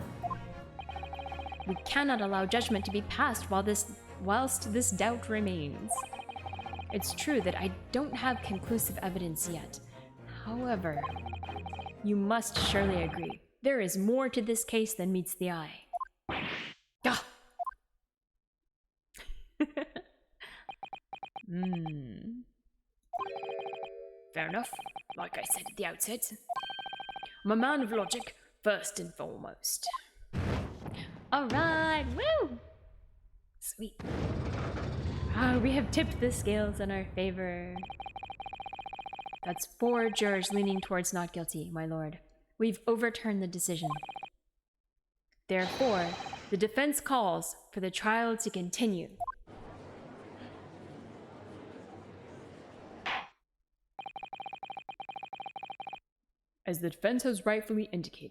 We cannot allow judgment to be passed whilst this doubt remains. It's true that I don't have conclusive evidence yet. However, you must surely agree, there is more to this case than meets the eye. Ah! Fair enough. Like I said at the outset, I'm a man of logic, first and foremost. All right, woo! Sweet. We have tipped the scales in our favor. That's 4 jurors leaning towards not guilty, my lord. We've overturned the decision. Therefore, the defense calls for the trial to continue. As the defense has rightfully indicated,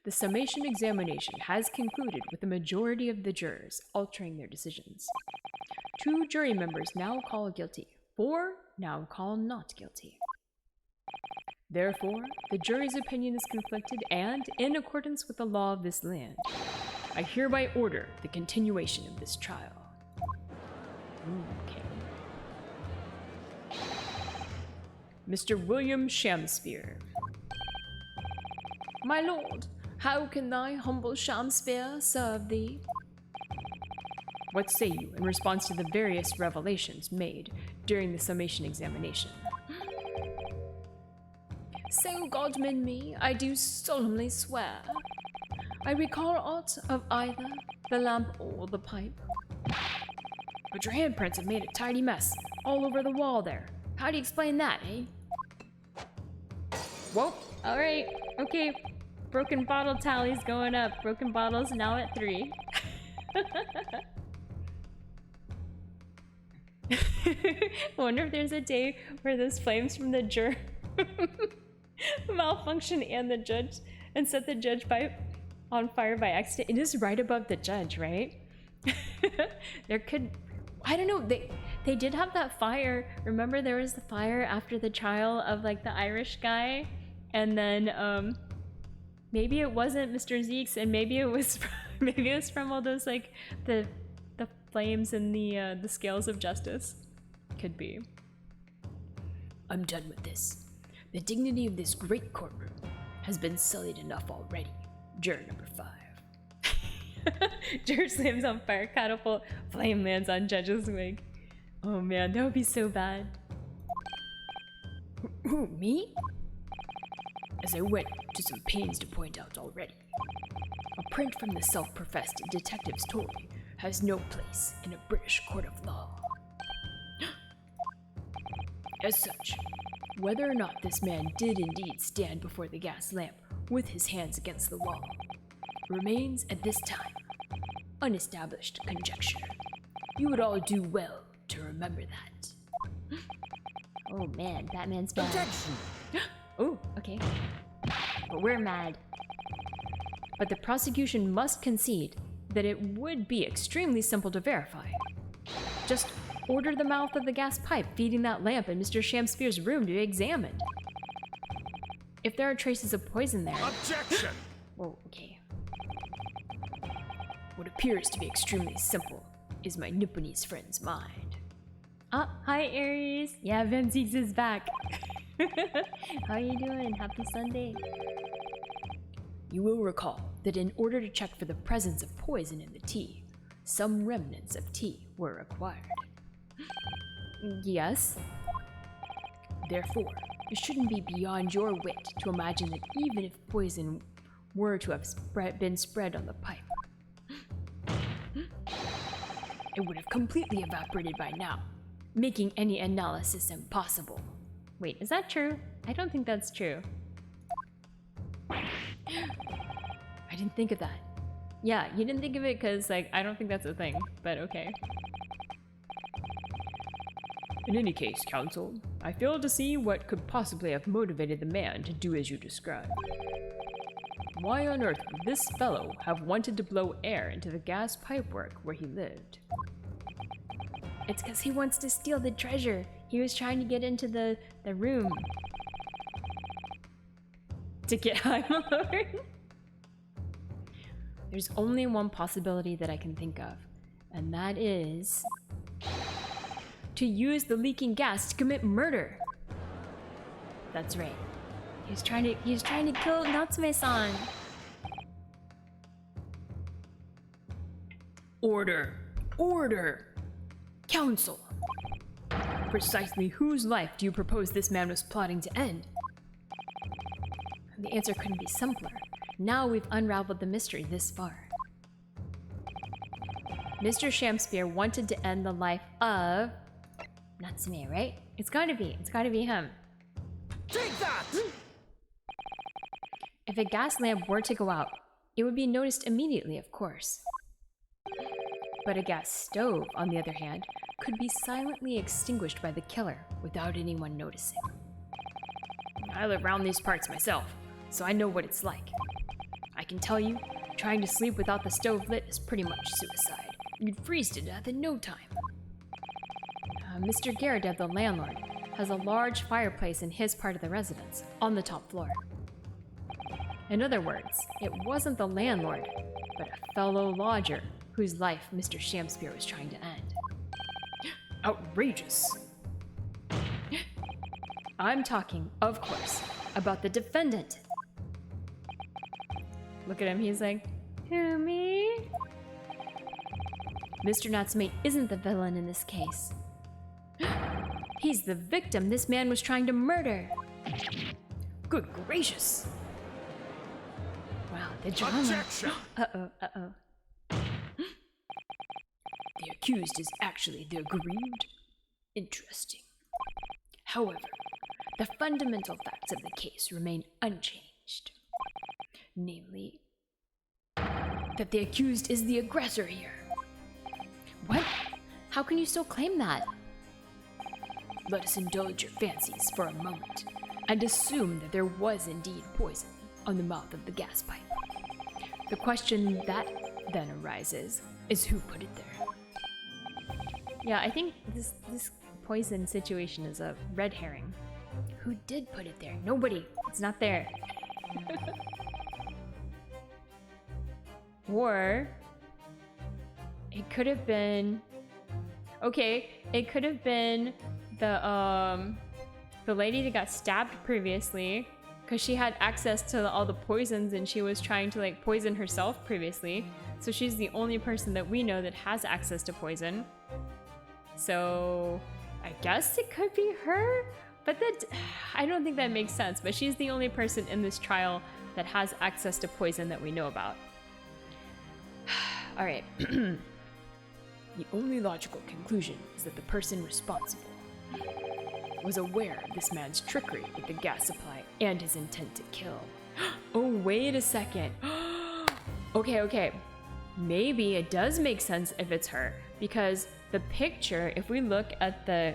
the summation examination has concluded with the majority of the jurors altering their decisions. 2 jury members now call guilty, 4 now call not guilty. Therefore, the jury's opinion is conflicted and, in accordance with the law of this land, I hereby order the continuation of this trial. Okay. Mr. William Shamspeare. My lord, how can thy humble Shamspeare serve thee? What say you in response to the various revelations made during the summation examination? So God mend me, I do solemnly swear. I recall aught of either the lamp or the pipe. But your handprints have made a tidy mess all over the wall there. How do you explain that, eh? Whoa. All right. Okay. Broken bottle tally's going up. Broken bottles now at 3. Wonder if there's a day where those flames from the juror malfunction and the judge and set the judge on fire by accident. It is right above the judge, right? There could, I don't know. They did have that fire. Remember, there was the fire after the trial of like the Irish guy, and then maybe it wasn't Mr. Zeke's, and maybe it was from all those like the flames and the scales of justice. Could be. I'm done with this. The dignity of this great courtroom has been sullied enough already. Juror number 5. Juror slams on fire, catapult, flame lands on judge's wig. Oh man, that would be so bad. Who, me? As I went to some pains to point out already, a print from the self-professed detective's Tory has no place in a British court of law. As such, whether or not this man did indeed stand before the gas lamp with his hands against the wall remains at this time unestablished conjecture. You would all do well to remember that. Oh man, Batman's bad. Objection! Oh, okay. But we're mad. But the prosecution must concede that it would be extremely simple to verify. Just order the mouth of the gas pipe feeding that lamp in Mr. Shamspeare's room to be examined. If there are traces of poison there... Objection! Whoa, okay. What appears to be extremely simple is my Nipponese friend's mind. Ah, hi Aries! Yeah, Van Zeeks is back. How you doing? Happy Sunday. You will recall that in order to check for the presence of poison in the tea, some remnants of tea were required. Yes. Therefore, it shouldn't be beyond your wit to imagine that even if poison were to have been spread on the pipe, it would have completely evaporated by now, making any analysis impossible. Wait, is that true? I don't think that's true. I didn't think of that. Yeah, you didn't think of it because, like, I don't think that's a thing, but okay. In any case, counsel, I fail to see what could possibly have motivated the man to do as you describe. Why on earth would this fellow have wanted to blow air into the gas pipework where he lived? It's because he wants to steal the treasure. He was trying to get into the room. To get high, my lord? There's only one possibility that I can think of, and that is to use the leaking gas to commit murder. That's right. He's trying to kill Natsume-san. Order! Order! Counsel! Precisely whose life do you propose this man was plotting to end? The answer couldn't be simpler. Now we've unraveled the mystery this far. Mr. Shamspeare wanted to end the life of Natsume, right? It's gotta be him. Take that! If a gas lamp were to go out, it would be noticed immediately, of course. But a gas stove, on the other hand, could be silently extinguished by the killer without anyone noticing. I live around these parts myself, so I know what it's like. I can tell you, trying to sleep without the stove lit is pretty much suicide. You'd freeze to death in no time. Mr. Geradev, the landlord, has a large fireplace in his part of the residence, on the top floor. In other words, it wasn't the landlord, but a fellow lodger whose life Mr. Shamspear was trying to end. Outrageous. I'm talking, of course, about the defendant. Look at him, he's like, who, me? Mr. Natsume isn't the villain in this case. He's the victim this man was trying to murder. Good gracious. Wow, the drama. Objection! Uh-oh, uh-oh. The accused is actually the aggrieved? Interesting. However, the fundamental facts of the case remain unchanged. Namely, that the accused is the aggressor here. What? How can you still claim that? Let us indulge your fancies for a moment and assume that there was indeed poison on the mouth of the gas pipe. The question that then arises is who put it there? Yeah, I think this poison situation is a red herring. Who did put it there? Nobody. It's not there. Or it could have been, okay, it could have been the lady that got stabbed previously, because she had access to all the poisons and she was trying to like poison herself previously. So she's the only person that we know that has access to poison. So I guess it could be her, but that I don't think that makes sense. But she's the only person in this trial that has access to poison that we know about. All right. The only logical conclusion is that the person responsible was aware of this man's trickery with the gas supply and his intent to kill. Oh, wait a second. Okay. Maybe it does make sense if it's her, because the picture, if we look at the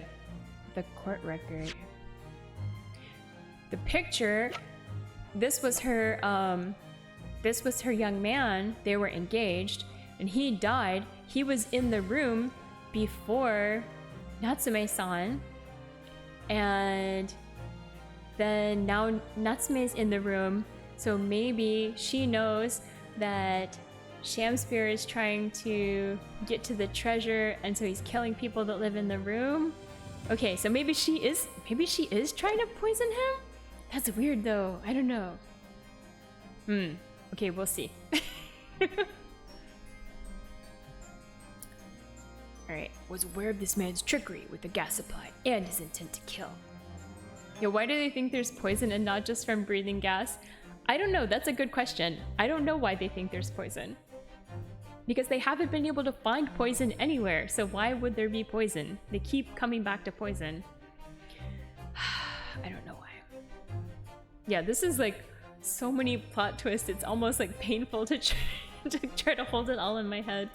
court record, the picture, this was her young man. They were engaged and he died. He was in the room before Natsume-san, and then now Natsume's in the room, so maybe she knows that Shamspear is trying to get to the treasure, and so he's killing people that live in the room. Okay, so maybe she is trying to poison him? That's weird though. I don't know. Okay, we'll see. Alright, was aware of this man's trickery with the gas supply and his intent to kill. Yeah, why do they think there's poison and not just from breathing gas? I don't know. That's a good question. I don't know why they think there's poison. Because they haven't been able to find poison anywhere, so why would there be poison? They keep coming back to poison. I don't know why. Yeah, this is like so many plot twists, it's almost like painful to try to hold it all in my head.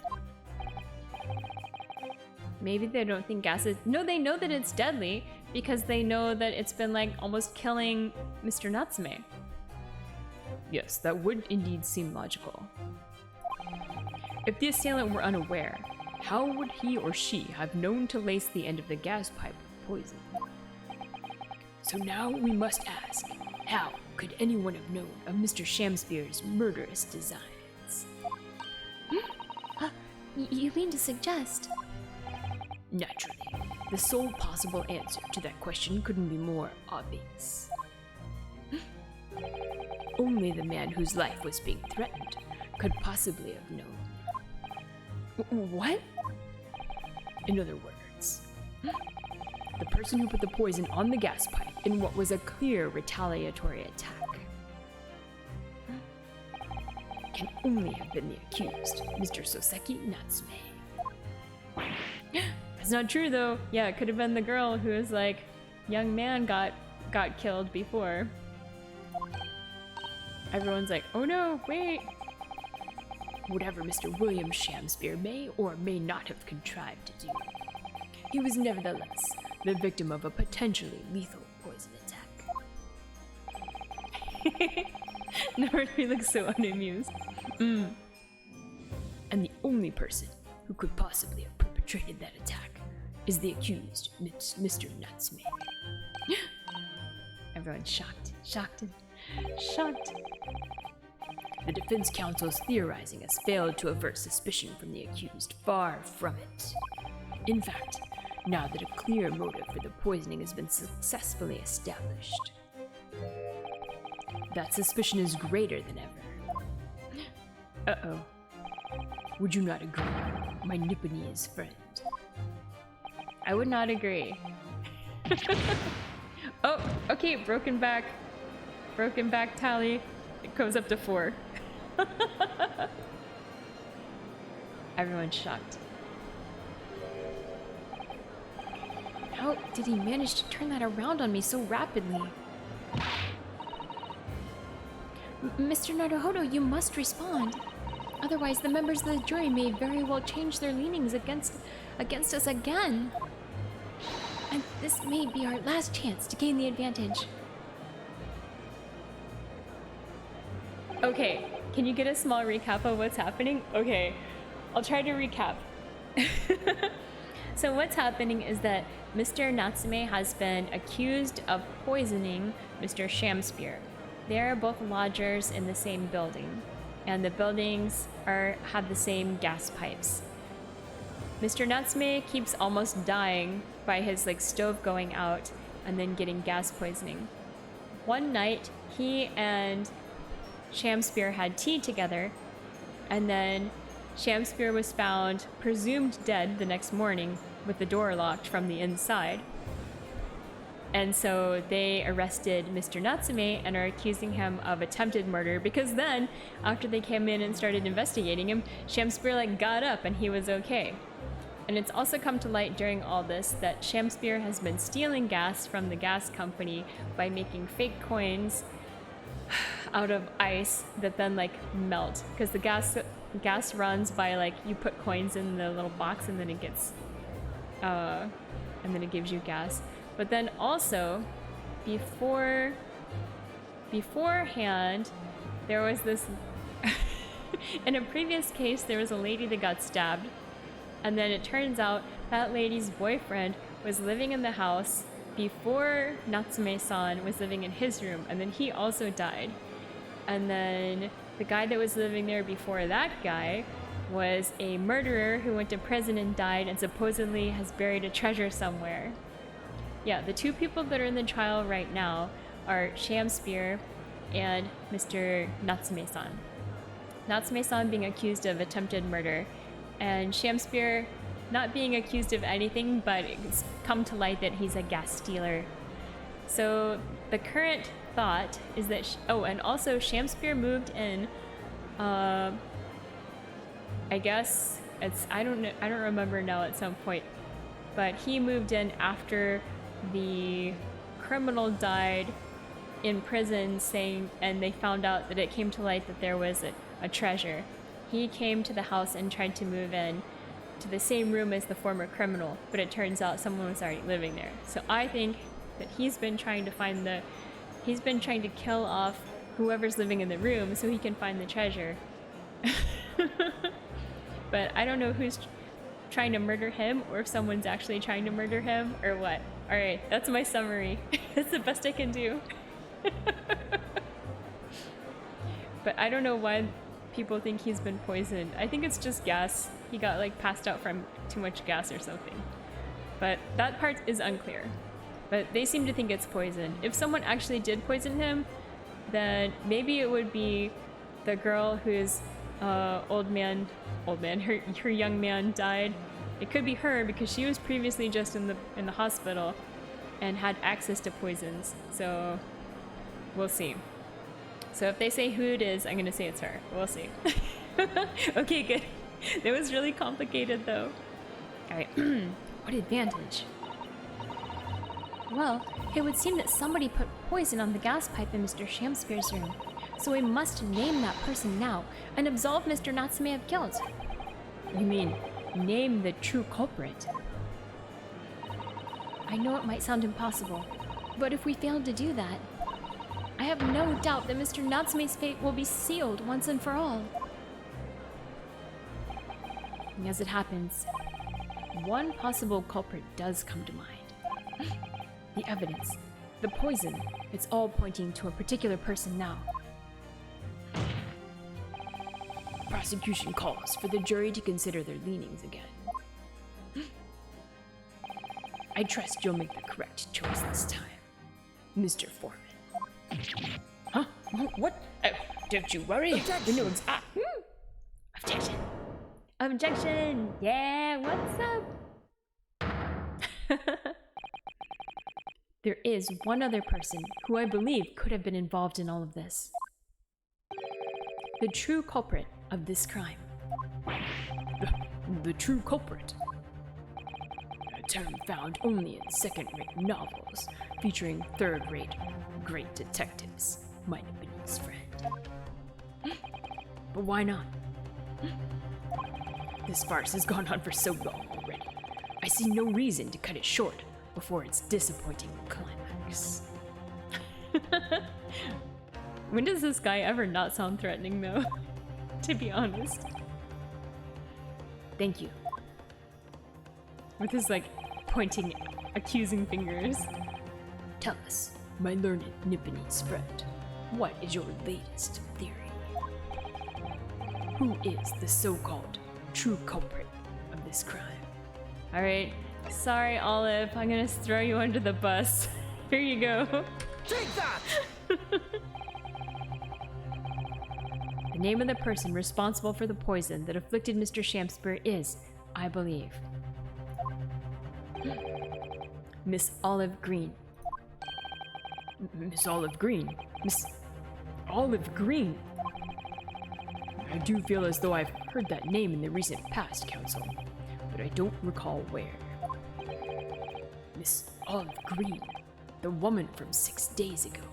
Maybe they don't think gas is... No, they know that it's deadly because they know that it's been like almost killing Mr. Natsume. Yes, that would indeed seem logical. If the assailant were unaware, how would he or she have known to lace the end of the gas pipe with poison? So now we must ask, how could anyone have known of Mr. Shamspear's murderous designs? You mean to suggest? Naturally, the sole possible answer to that question couldn't be more obvious. Only the man whose life was being threatened could possibly have known. What? In other words, the person who put the poison on the gas pipe in what was a clear retaliatory attack can only have been the accused, Mr. Soseki Natsume. It's not true though. Yeah, it could have been the girl who was like, young man got killed before. Everyone's like, oh no, wait. Whatever Mr. William Shamspear may or may not have contrived to do, he was nevertheless the victim of a potentially lethal poison attack. Naruto looks so unamused. And the only person who could possibly have perpetrated that attack is the accused, Mr. Natsume. Everyone's shocked. Shocked. The defense counsel's theorizing has failed to avert suspicion from the accused. Far from it. In fact, now that a clear motive for the poisoning has been successfully established, that suspicion is greater than ever. Uh-oh. Would you not agree, my Nipponese friend? I would not agree. Oh, okay, broken back. Broken back tally. It goes up to 4. Everyone's shocked. How did he manage to turn that around on me so rapidly? Mr. Naruhodo, you must respond. Otherwise, the members of the jury may very well change their leanings against us again. And this may be our last chance to gain the advantage. Okay, can you get a small recap of what's happening? Okay, I'll try to recap. So what's happening is that Mr. Natsume has been accused of poisoning Mr. Shamspear. They are both lodgers in the same building, and the buildings have the same gas pipes. Mr. Natsume keeps almost dying by his stove going out and then getting gas poisoning. One night, he and Shamspear had tea together, and then Shamspear was found presumed dead the next morning with the door locked from the inside. And so they arrested Mr. Natsume and are accusing him of attempted murder, because then, after they came in and started investigating him, Shamspear got up and he was okay. And it's also come to light during all this that Shamspear has been stealing gas from the gas company by making fake coins out of ice that then melt, because the gas runs by you put coins in the little box and then it gets and then it gives you gas. But then also beforehand there was this in a previous case there was a lady that got stabbed, and then it turns out that lady's boyfriend was living in the house before Natsume-san was living in his room, and then he also died. And then the guy that was living there before that guy was a murderer who went to prison and died, and supposedly has buried a treasure somewhere. Yeah, the two people that are in the trial right now are Shamspear and Mr. Natsume-san. Natsume-san being accused of attempted murder, and Shamspear not being accused of anything, but it's come to light that he's a gas stealer. So the current thought is that and also Shamspear moved in I guess I don't remember now at some point, but he moved in after the criminal died in prison, and they found out that it came to light that there was a treasure. He came to the house and tried to move in to the same room as the former criminal, but it turns out someone was already living there. So I think that he's been trying to kill off whoever's living in the room so he can find the treasure. But I don't know who's trying to murder him, or if someone's actually trying to murder him, or what. Alright, that's my summary. That's the best I can do. But I don't know why people think he's been poisoned. I think it's just gas. He got passed out from too much gas or something. But that part is unclear. But they seem to think it's poison. If someone actually did poison him, then maybe it would be the girl whose her young man died. It could be her, because she was previously just in the hospital and had access to poisons. So we'll see. So if they say who it is, I'm gonna say it's her. We'll see. Okay, good. That was really complicated though. Alright. What advantage? Well, it would seem that somebody put poison on the gas pipe in Mr. Shamspear's room. So we must name that person now and absolve Mr. Natsume of guilt. You mean name the true culprit? I know it might sound impossible, but if we failed to do that, I have no doubt that Mr. Natsume's fate will be sealed once and for all. And as it happens, one possible culprit does come to mind. The evidence, the poison, it's all pointing to a particular person now. Prosecution calls for the jury to consider their leanings again. I trust you'll make the correct choice this time, Mr. Foreman. Huh? What? Don't you worry. You know Objection. Objection. Yeah, what's up? There is one other person who I believe could have been involved in all of this. The true culprit of this crime. The true culprit. A term found only in second-rate novels featuring third-rate great detectives, my Japanese friend. But why not? This farce has gone on for so long already. I see no reason to cut it short before its disappointing climax. When does this guy ever not sound threatening, though? To be honest. Thank you. With his, like, pointing, accusing fingers. Tell us, my learned Nipponese friend, what is your latest theory? Who is the so-called true culprit of this crime? Alright. Sorry, Olive. I'm gonna throw you under the bus. Here you go. Take that! The name of the person responsible for the poison that afflicted Mr. Shamspear is, I believe, Miss Olive Green. Miss Olive Green? Miss Olive Green? I do feel as though I've heard that name in the recent past, Counsel, but I don't recall where. Miss Olive Green, the woman from 6 days ago.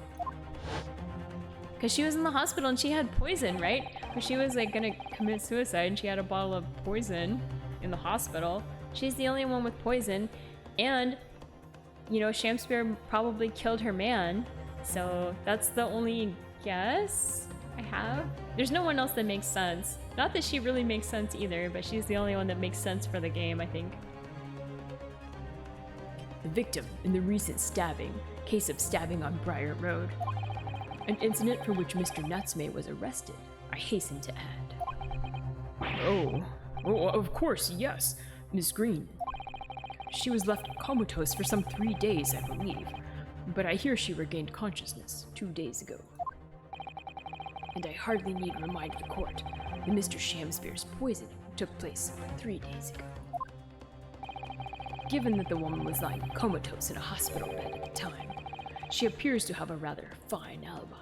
Because she was in the hospital and she had poison, right? But she was like gonna commit suicide and she had a bottle of poison in the hospital. She's the only one with poison. And, you know, Shamspear probably killed her man. So that's the only guess I have. There's no one else that makes sense. Not that she really makes sense either, but she's the only one that makes sense for the game, I think. The victim in the recent case of stabbing on Briar Road. An incident for which Mr. Natsume was arrested, I hasten to add. Oh, of course, yes, Miss Green. She was left comatose for some 3 days, I believe, but I hear she regained consciousness 2 days ago. And I hardly need remind the court that Mr. Shamspear's poisoning took place 3 days ago. Given that the woman was lying comatose in a hospital bed at the time, she appears to have a rather fine alibi.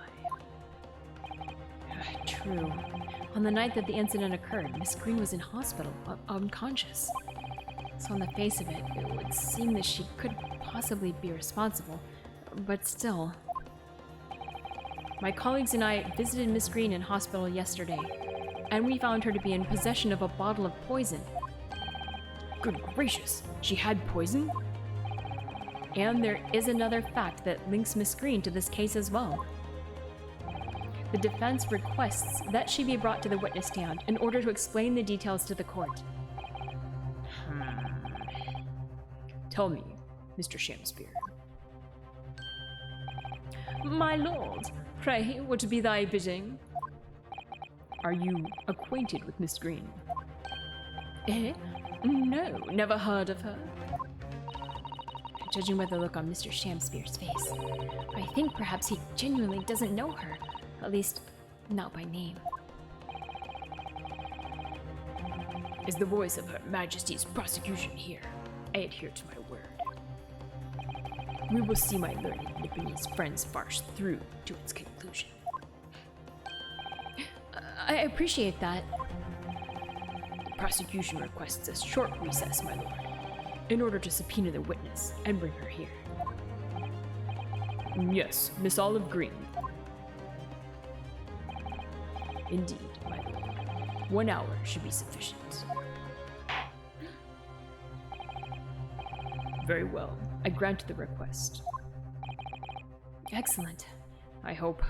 True. On the night that the incident occurred, Miss Green was in hospital, unconscious. So on the face of it, it would seem that she could possibly be responsible, but still. My colleagues and I visited Miss Green in hospital yesterday, and we found her to be in possession of a bottle of poison. Good gracious, she had poison? And there is another fact that links Miss Green to this case as well. The defense requests that she be brought to the witness stand in order to explain the details to the court. Tell me, Mr. Shamspear. My lord, pray, what be thy bidding? Are you acquainted with Miss Green? Eh? No, never heard of her. Judging by the look on Mr. Shamspear's face, I think perhaps he genuinely doesn't know her. At least, not by name. Is the voice of Her Majesty's prosecution here? I adhere to my word. We will see my learned Nipponese friend's farce through to its conclusion. I appreciate that. The prosecution requests a short recess, my lord, in order to subpoena the witness and bring her here. Yes, Miss Olive Green. Indeed, my lord. 1 hour should be sufficient. Very well. I grant the request. Excellent. I hope.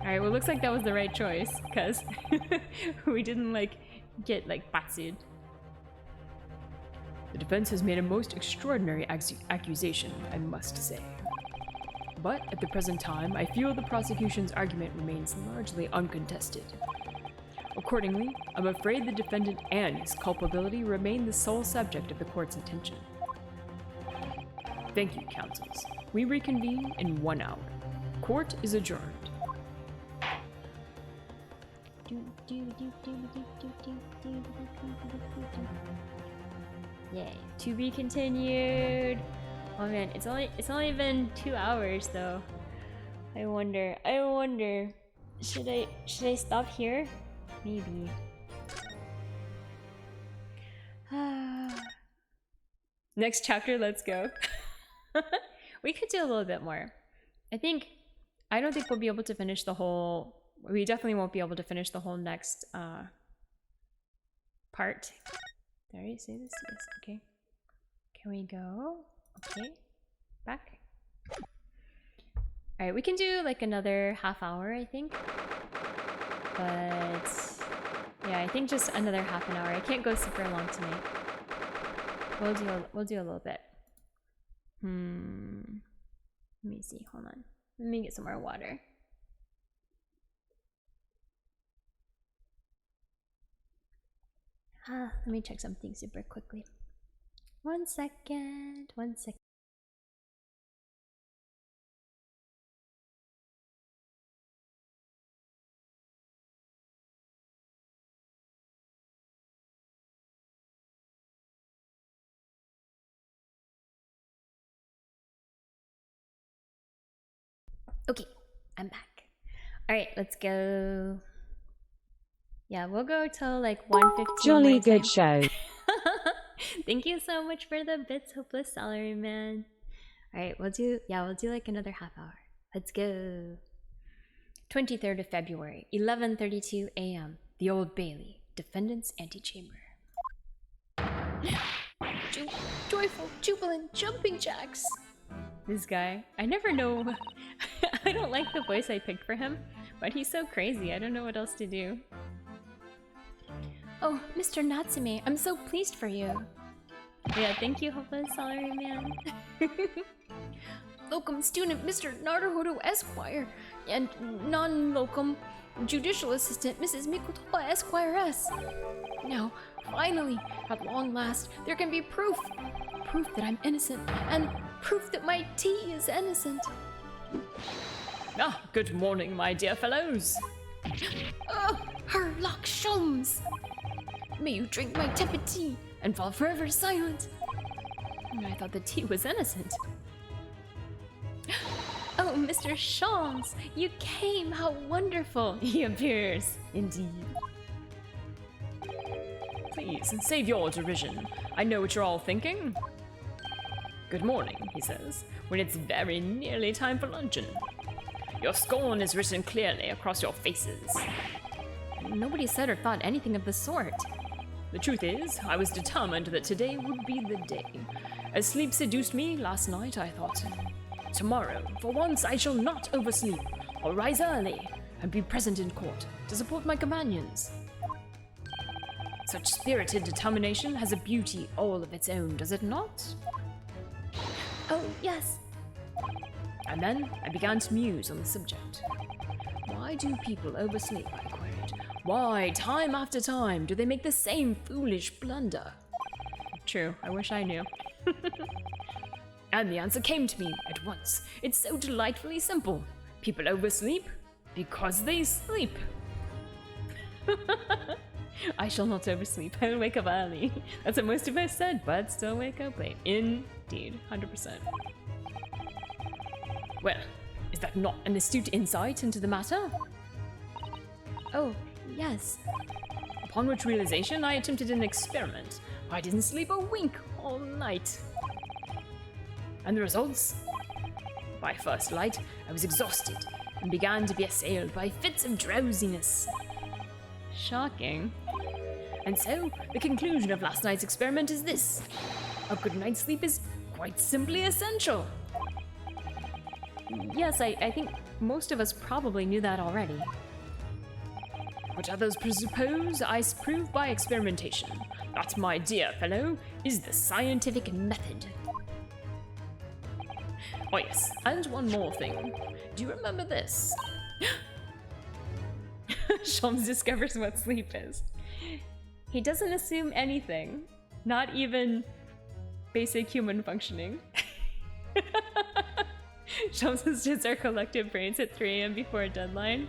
Alright, well, looks like that was the right choice, because we didn't, like, get, like, batsued. The defense has made a most extraordinary accusation, I must say. But at the present time, I feel the prosecution's argument remains largely uncontested. Accordingly, I'm afraid the defendant and his culpability remain the sole subject of the court's attention. Thank you, counsels. We reconvene in 1 hour. Court is adjourned. Yay. To be continued. Oh man, it's only been 2 hours though. I wonder. Should I stop here? Maybe. Next chapter, let's go. We could do a little bit more. I don't think we'll be able to finish the whole. We definitely won't be able to finish the whole next part. Did I already say this? Yes, okay. Can we go? Okay. Back. Alright, we can do like another half hour, I think. But yeah, I think just another half an hour. I can't go super long tonight. We'll do a little bit. Let me see, hold on. Let me get some more water. Let me check something super quickly. 1 second, 1 second. Okay, I'm back. Alright, let's go. Yeah, we'll go till like 1:15. Jolly good show. Thank you so much for the bits, hopeless salary man. Alright, we'll do like another half hour. Let's go. 23rd of February, 11:32 a.m. The Old Bailey, defendant's antechamber. Joyful, jubilant, jumping jacks. This guy, I never know. I don't like the voice I picked for him, but he's so crazy. I don't know what else to do. Oh, Mr. Natsume, I'm so pleased for you. Yeah, thank you, hopeless salary man. Locum student Mr. Naruhodo Esquire, and non-locum judicial assistant Mrs. Mikotoa Esquire-S. Now, finally, at long last, there can be proof. Proof that I'm innocent, and proof that my tea is innocent. Ah, good morning, my dear fellows. Oh, Herlock Sholmes! May you drink my tepid tea and fall forever silent. I thought the tea was innocent. Oh, Mr. Sholmes, you came! How wonderful! He appears, indeed. Please, save your derision. I know what you're all thinking. Good morning, he says, when it's very nearly time for luncheon. Your scorn is written clearly across your faces. Nobody said or thought anything of the sort. The truth is, I was determined that today would be the day. As sleep seduced me last night, I thought, tomorrow, for once, I shall not oversleep. I'll rise early and be present in court to support my companions. Such spirited determination has a beauty all of its own, does it not? Oh, yes. And then I began to muse on the subject. Why do people oversleep, I queried. Why, time after time, do they make the same foolish blunder? True, I wish I knew. And the answer came to me at once. It's so delightfully simple. People oversleep because they sleep. I shall not oversleep. I will wake up early. That's what most of us said, but still wake up late. Indeed, 100%. Well, is that not an astute insight into the matter? Oh, yes. Upon which realization, I attempted an experiment. I didn't sleep a wink all night. And the results? By first light, I was exhausted and began to be assailed by fits of drowsiness. Shocking. And so, the conclusion of last night's experiment is this. A good night's sleep is quite simply essential. yes, I think most of us probably knew that already. What others presuppose, I prove by experimentation. That, my dear fellow, is the scientific method. Oh yes, and one more thing. Do you remember this? Shams discovers what sleep is. He doesn't assume anything, not even basic human functioning. Shams is just our collective brains at 3 a.m. before a deadline.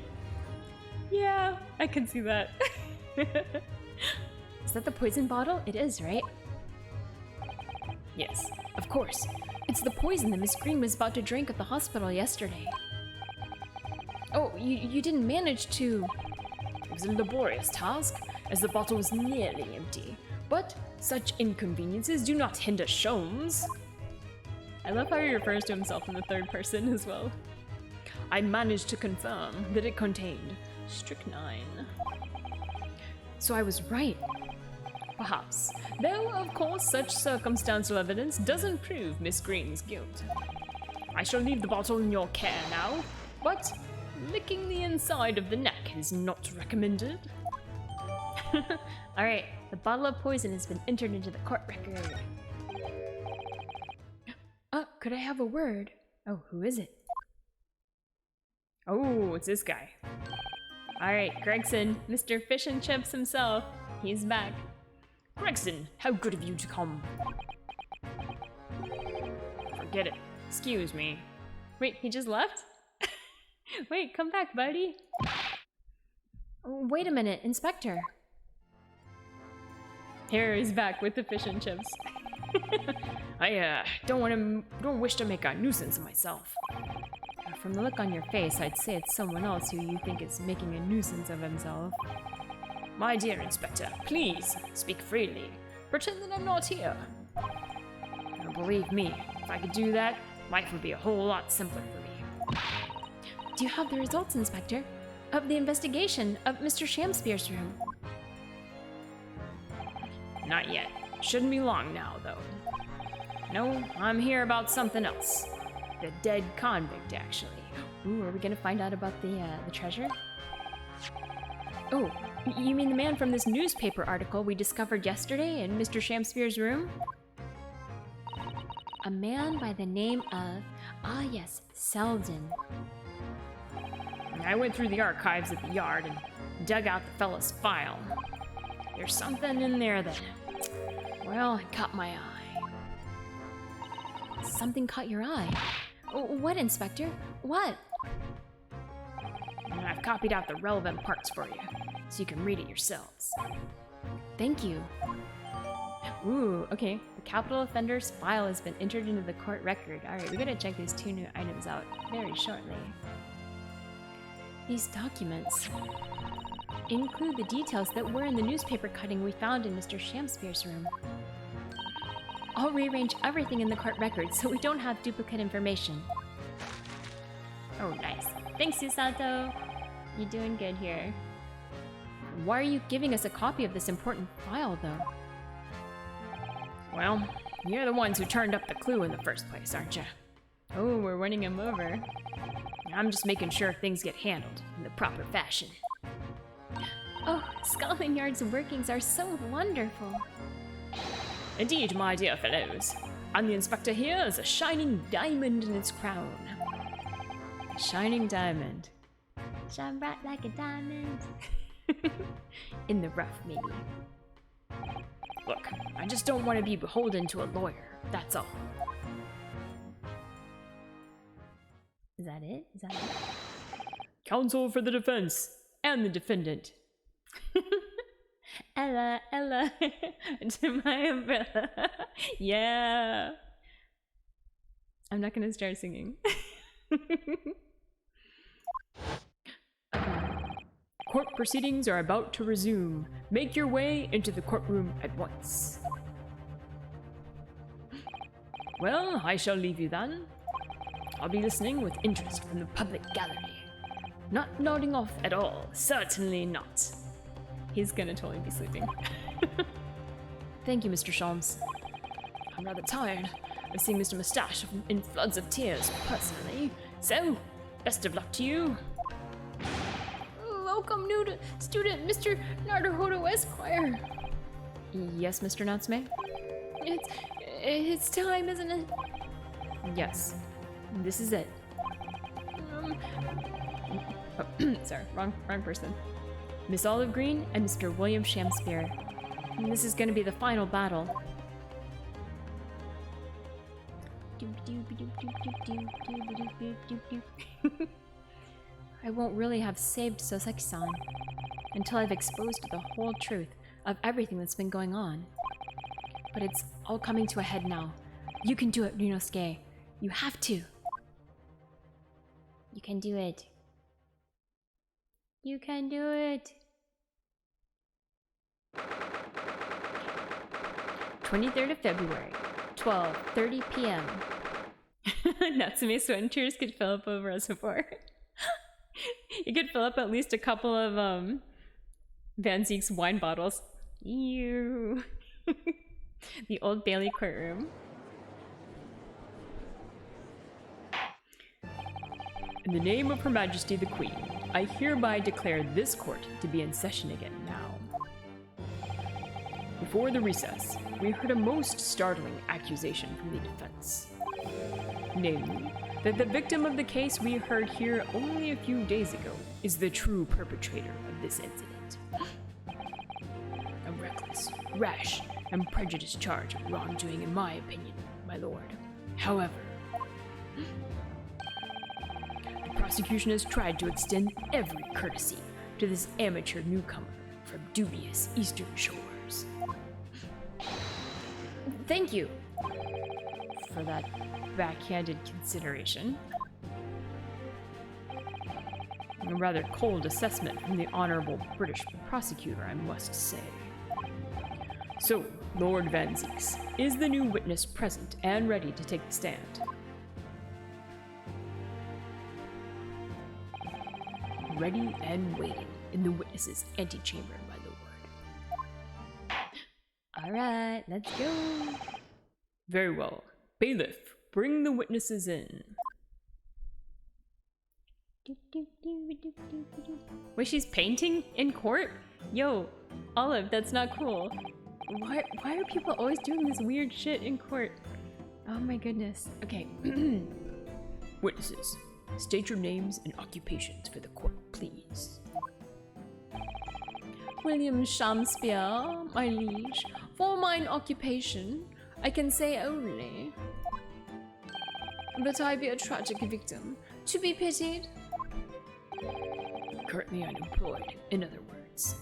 Yeah, I can see that. Is that the poison bottle? It is, right? Yes, of course. It's the poison that Miss Green was about to drink at the hospital yesterday. Oh, you didn't manage to... It was a laborious task, as the bottle was nearly empty. But such inconveniences do not hinder Sholmes. I love how he refers to himself in the third person as well. I managed to confirm that it contained strychnine. So I was right. Perhaps. Though, of course, such circumstantial evidence doesn't prove Miss Green's guilt. I shall leave the bottle in your care now, but licking the inside of the neck is not recommended. Alright, the bottle of poison has been entered into the court record. Could I have a word? Oh, who is it? Oh, it's this guy. Alright, Gregson, Mr. Fish and Chips himself. He's back. Gregson, how good of you to come. Forget it. Excuse me. Wait, he just left? Wait, come back, buddy. Oh, wait a minute, Inspector. Here he's back with the fish and chips. I don't wish to make a nuisance of myself. From the look on your face, I'd say it's someone else who you think is making a nuisance of himself. My dear Inspector, please speak freely. Pretend that I'm not here. Now, believe me, if I could do that, life would be a whole lot simpler for me. Do you have the results, Inspector? Of the investigation of Mr. Shamspeare's room? Not yet. Shouldn't be long now, though. No, I'm here about something else. The dead convict, actually. Ooh, are we gonna find out about the treasure? Oh, you mean the man from this newspaper article we discovered yesterday in Mr. Shamspeare's room? A man by the name of... Ah yes, Selden. I went through the archives at the yard and dug out the fellow's file. There's something in there that... well, it caught my eye. Something caught your eye? What, Inspector? What? And I've copied out the relevant parts for you, so you can read it yourselves. Thank you. Ooh, okay. The capital offender's file has been entered into the court record. Alright, we gotta check these 2 new items out very shortly. These documents include the details that were in the newspaper cutting we found in Mr. Shamspeare's room. I'll rearrange everything in the court record so we don't have duplicate information. Oh, nice. Thanks, Susato. You're doing good here. Why are you giving us a copy of this important file, though? Well, you're the ones who turned up the clue in the first place, aren't you? Oh, we're winning him over. I'm just making sure things get handled in the proper fashion. Oh, Scotland Yard's workings are so wonderful. Indeed, my dear fellows. And the inspector here is a shining diamond in its crown. Shining diamond. Shine bright like a diamond. In the rough, maybe. Look, I just don't want to be beholden to a lawyer, that's all. Is that it? Is that it? Counsel for the defense and the defendant. Ella, Ella, to my umbrella. Yeah. I'm not gonna start singing. Court proceedings are about to resume. Make your way into the courtroom at once. Well, I shall leave you then. I'll be listening with interest from the public gallery. Not nodding off at all, certainly not. He's gonna totally be sleeping. Thank you, Mr. Sholmes. I'm rather tired of seeing Mr. Mustache in floods of tears, personally, So, best of luck to you. Welcome, new student Mr. Naruhodo Esquire. Yes, Mr. Natsume? It's time, isn't it? Yes. This is it. Sorry, wrong person. Miss Olive Green and Mr. William Shakespeare. This is gonna be the final battle. I won't really have saved Soseki-san until I've exposed the whole truth of everything that's been going on. But it's all coming to a head now. You can do it, Ryunosuke. You have to. You can do it. You can do it. 23rd of February, 12:30 p.m. Natsume's sweat and tears could fill up a reservoir. You could fill up at least a couple of Van Zeek's wine bottles. Ew. The Old Bailey courtroom. In the name of Her Majesty the Queen, I hereby declare this court to be in session again now. Before the recess, we heard a most startling accusation from the defense. Namely, that the victim of the case we heard here only a few days ago is the true perpetrator of this incident. A reckless, rash, and prejudiced charge of wrongdoing in my opinion, my lord. However, the prosecution has tried to extend every courtesy to this amateur newcomer from dubious eastern shores. Thank you for that backhanded consideration. A rather cold assessment from the honorable British prosecutor, I must say. So, Lord Van Zeeks, is the new witness present and ready to take the stand? Ready and waiting in the witness's antechamber, my lord. Alright, let's go. Very well. Bailiff, bring the witnesses in. Wait, she's painting in court? Yo, Olive, that's not cool. Why are people always doing this weird shit in court? Oh my goodness. Okay. Witnesses, state your names and occupations for the court, please. William Shakespeare, my liege. For mine occupation, I can say only that I be a tragic victim, to be pitied. Currently unemployed, in other words.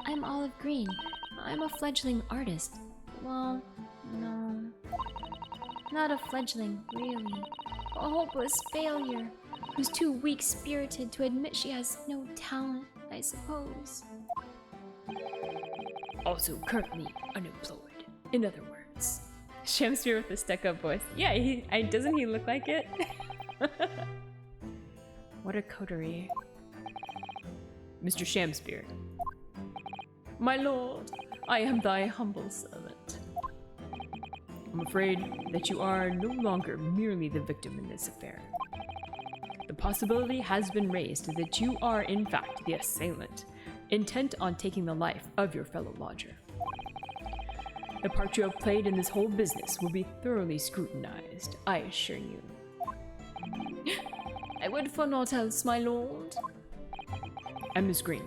I'm Olive Green. I'm a fledgling artist. Well, no. Not a fledgling, really. A hopeless failure who's too weak-spirited to admit she has no talent, I suppose. Also currently unemployed, in other words. Shakespeare with a stuck-up voice. Yeah, doesn't he look like it? What a coterie. Mr. Shakespeare. My lord, I am thy humble servant. I'm afraid that you are no longer merely the victim in this affair. The possibility has been raised that you are in fact the assailant, intent on taking the life of your fellow lodger. The part you have played in this whole business will be thoroughly scrutinized, I assure you. I would for naught else, my lord. And Miss Green,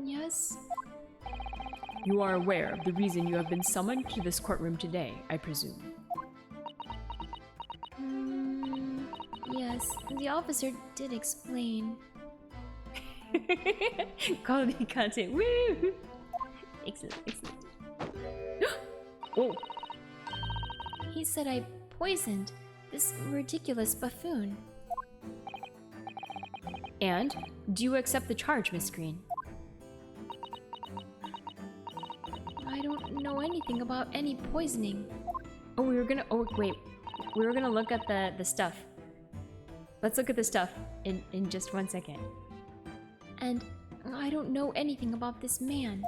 Yes? you are aware of the reason you have been summoned to this courtroom today, I presume. Yes, the officer did explain. Call me content. Woo! Excellent, excellent. Oh, He said I poisoned this ridiculous buffoon. and do you accept the charge, Miss Green? I don't know anything about any poisoning. Oh, wait. We were gonna look at the stuff. Let's look at the stuff in just 1 second. And I don't know anything about this man.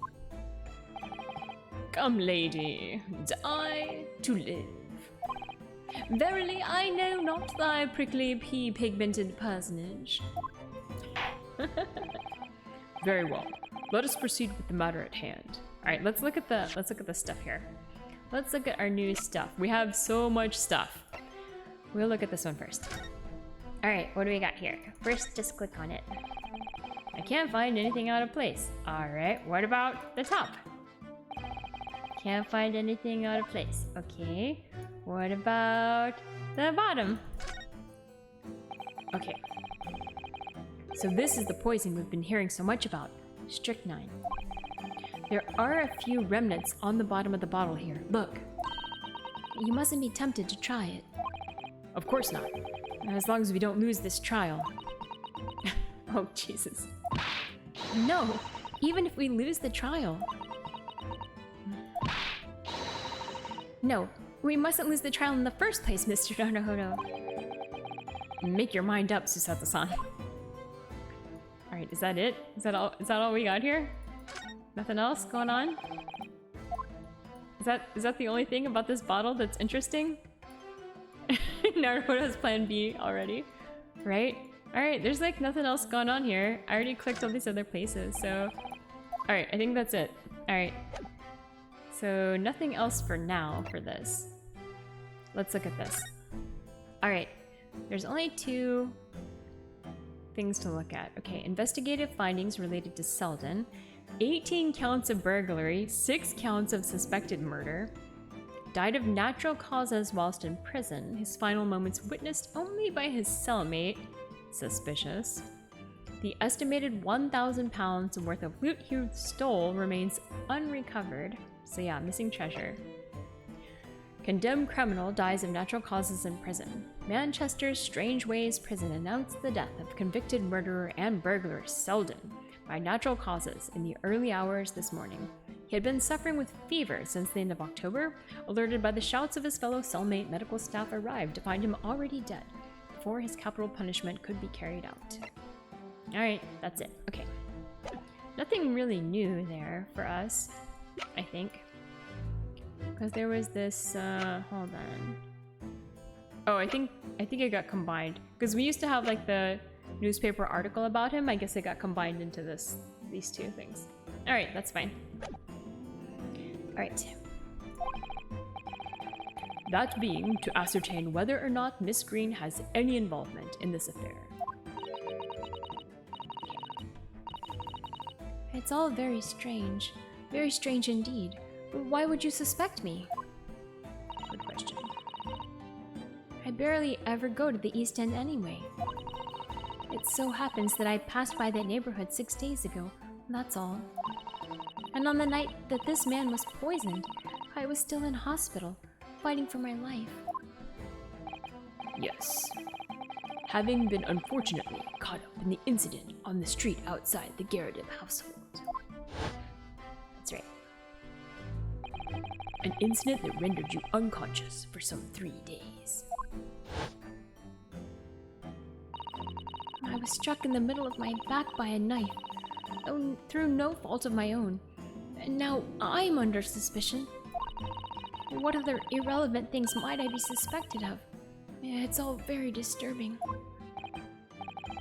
Come, lady, die to live. Verily, I know not thy prickly pea-pigmented personage. Very well. Let us proceed with the matter at hand. All right, let's look at the stuff here. Let's look at our new stuff. We have so much stuff. We'll look at this one first. All right, what do we got here? First, just click on it. I can't find anything out of place. All right, what about the top? Can't find anything out of place. Okay, what about the bottom? Okay. So this is the poison we've been hearing so much about, strychnine. There are a few remnants on the bottom of the bottle here. Look. You mustn't be tempted to try it. Of course not. As long as we don't lose this trial. Oh, Jesus. No, even if we lose the trial. No, we mustn't lose the trial in the first place, Mr. Naruhodo. Make your mind up, Susato-san. Alright, is that it? Is that all we got here? Nothing else going on? Is that the only thing about this bottle that's interesting? Naruhodo's plan B already, right? Alright, there's like nothing else going on here. I already clicked all these other places, so... Alright, I think that's it. Alright. So, nothing else for now for this. Let's look at this. Alright, there's only 2 things to look at. Okay, investigative findings related to Selden. 18 counts of burglary, 6 counts of suspected murder. Died of natural causes whilst in prison. His final moments witnessed only by his cellmate. Suspicious. The estimated 1,000 pounds worth of loot he stole remains unrecovered. So yeah, missing treasure. Condemned criminal dies of natural causes in prison. Manchester's Strange Ways prison announced the death of convicted murderer and burglar Selden by natural causes in the early hours this morning. He had been suffering with fever since the end of October. Alerted by the shouts of his fellow cellmate, medical staff arrived to find him already dead before his capital punishment could be carried out. Alright, that's it. Okay. Nothing really new there for us, I think. Because there was this, hold on. Oh, I think it got combined. Because we used to have like the newspaper article about him. I guess it got combined into these 2 things. Alright, that's fine. Alright. That being to ascertain whether or not Miss Green has any involvement in this affair. It's all very strange. Very strange indeed. Why would you suspect me? Good question. I barely ever go to the East End anyway. It so happens that I passed by that neighborhood 6 days ago, that's all. And on the night that this man was poisoned, I was still in hospital, fighting for my life. Yes. Having been unfortunately caught up in the incident on the street outside the Garrett household. That's right. An incident that rendered you unconscious for some 3 days. I was struck in the middle of my back by a knife, through no fault of my own. And now I'm under suspicion. What other irrelevant things might I be suspected of? It's all very disturbing.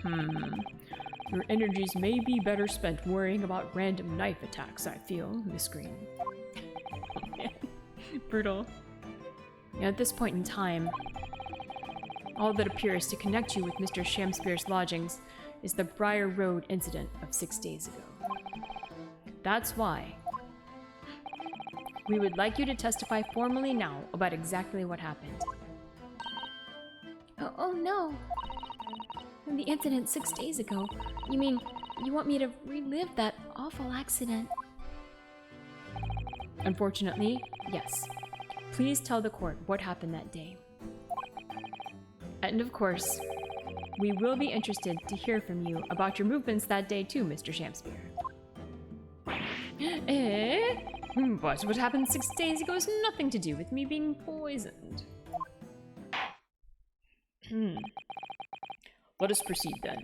Your energies may be better spent worrying about random knife attacks, I feel, Miss Green. Brutal. At this point in time, all that appears to connect you with Mr. Shamspeare's lodgings is the Briar Road incident of 6 days ago. That's why we would like you to testify formally now about exactly what happened. Oh no! The incident 6 days ago. You mean, you want me to relive that awful accident? Unfortunately, yes. Please tell the court what happened that day. And of course, we will be interested to hear from you about your movements that day too, Mr. Shamspeare. But what happened 6 days ago has nothing to do with me being poisoned. Let us proceed then.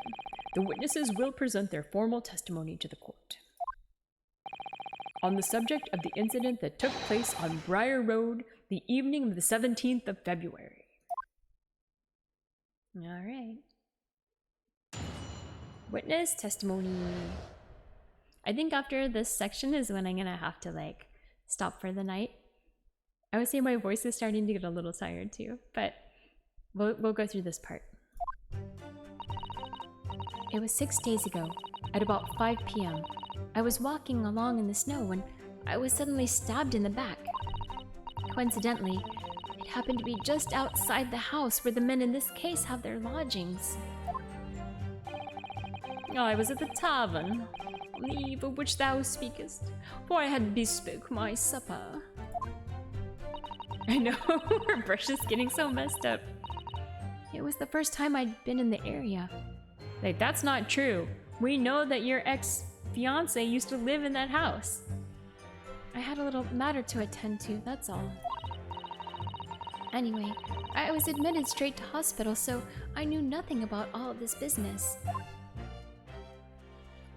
The witnesses will present their formal testimony to the court. On the subject of the incident that took place on Briar Road the evening of the 17th of February. Witness testimony. I think after this section is when I'm gonna have to like stop for the night. I would say my voice is starting to get a little tired too, but we'll go through this part. It was 6 days ago, at about 5 p.m. I was walking along in the snow when I was suddenly stabbed in the back. Coincidentally, it happened to be just outside the house where the men in this case have their lodgings. I was at the tavern, on the eve of which thou speakest, for I had bespoke my supper. I know, her brush is getting so messed up. It was the first time I'd been in the area. Like, that's not true. We know that your ex-fiance used to live in that house. I had a little matter to attend to, that's all. Anyway, I was admitted straight to hospital, so I knew nothing about all of this business.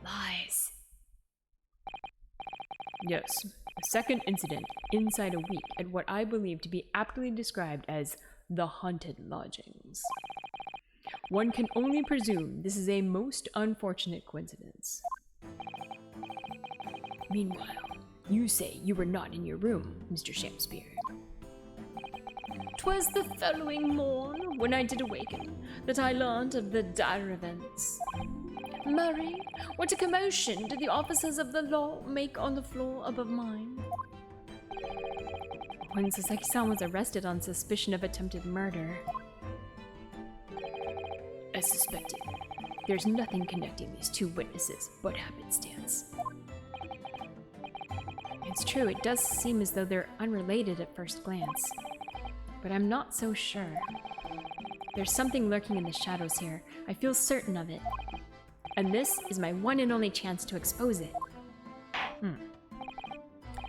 Lies. Yes, a second incident inside a week at what I believe to be aptly described as the haunted lodgings. One can only presume this is a most unfortunate coincidence. Meanwhile, you say you were not in your room, Mr. Shakespeare. 'Twas the following morn, when I did awaken, that I learned of the dire events. Murray, what a commotion did the officers of the law make on the floor above mine? When Sasaki-san was arrested on suspicion of attempted murder. As suspected, there's nothing connecting these two witnesses but happenstance. It's true, it does seem as though they're unrelated at first glance. But I'm not so sure. There's something lurking in the shadows here. I feel certain of it. And this is my one and only chance to expose it.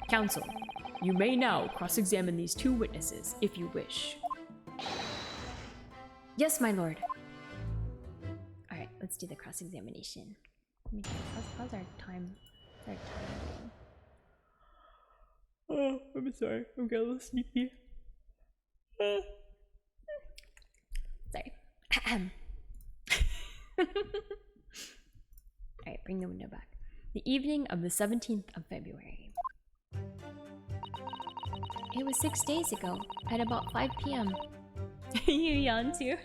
Counsel, you may now cross-examine these two witnesses if you wish. Yes, my lord. Alright, let's do the cross-examination. How's our time? How's our time Oh, I'm sorry. I'm getting a little sleepy. Sorry. Alright, bring the window back. The evening of the 17th of February. It was 6 days ago, at about 5 p.m. You yawn too?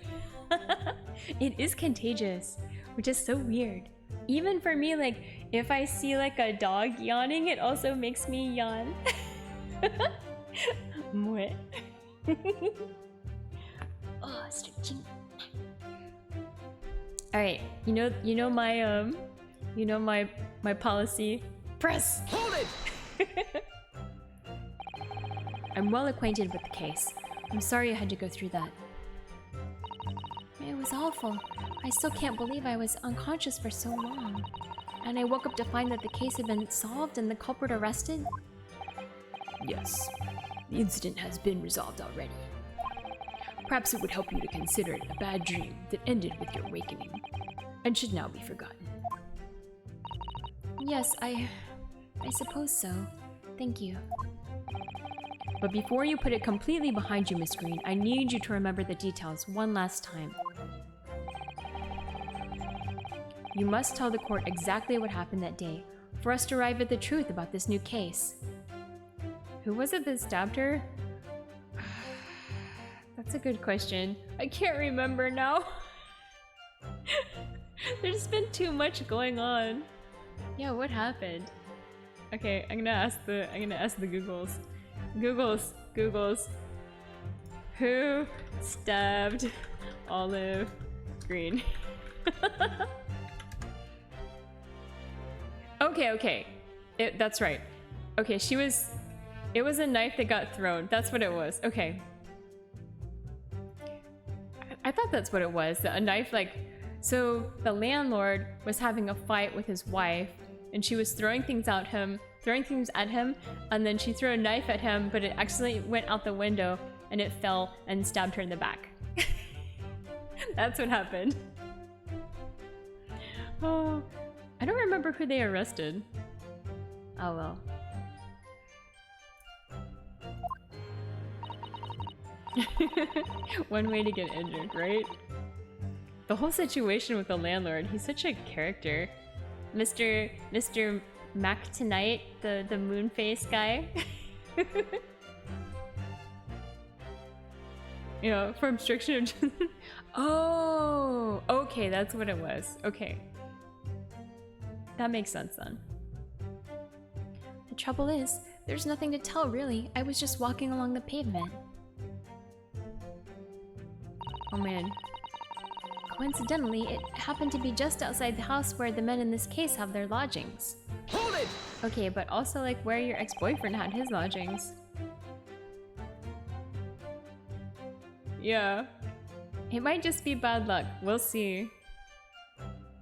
It is contagious, which is so weird. Even for me, like, if I see like a dog yawning, it also makes me yawn. Mwah. Oh, stretching. All right, you know my policy. Press. Hold it! I'm well acquainted with the case. I'm sorry I had to go through that. It was awful. I still can't believe I was unconscious for so long. And I woke up to find that the case had been solved and the culprit arrested. Yes, the incident has been resolved already. Perhaps it would help you to consider it a bad dream that ended with your awakening, and should now be forgotten. Yes, I suppose so. Thank you. But before you put it completely behind you, Miss Green, I need you to remember the details one last time. You must tell the court exactly what happened that day, for us to arrive at the truth about this new case. Who was it that stabbed her? That's a good question. I can't remember now. There's been too much going on. Yeah, what happened? Okay, I'm gonna ask the Googles. Googles. Who stabbed Olive Green? Okay. That's right. Okay, it was a knife that got thrown. That's what it was. Okay. I thought that's what it was. A knife, like, so the landlord was having a fight with his wife and she was throwing things at him, and then she threw a knife at him, but it accidentally went out the window and it fell and stabbed her in the back. That's what happened. Oh, I don't remember who they arrested. Oh well. One way to get injured, right? The whole situation with the landlord, he's such a character. Mr. Mac Tonight, the moon face guy. You know, from Obstruction of Justice. Oh, okay, that's what it was. Okay. That makes sense then. The trouble is, there's nothing to tell really. I was just walking along the pavement. Oh man. Coincidentally, it happened to be just outside the house where the men in this case have their lodgings. Hold it! Okay, but also like where your ex-boyfriend had his lodgings. Yeah. It might just be bad luck. We'll see.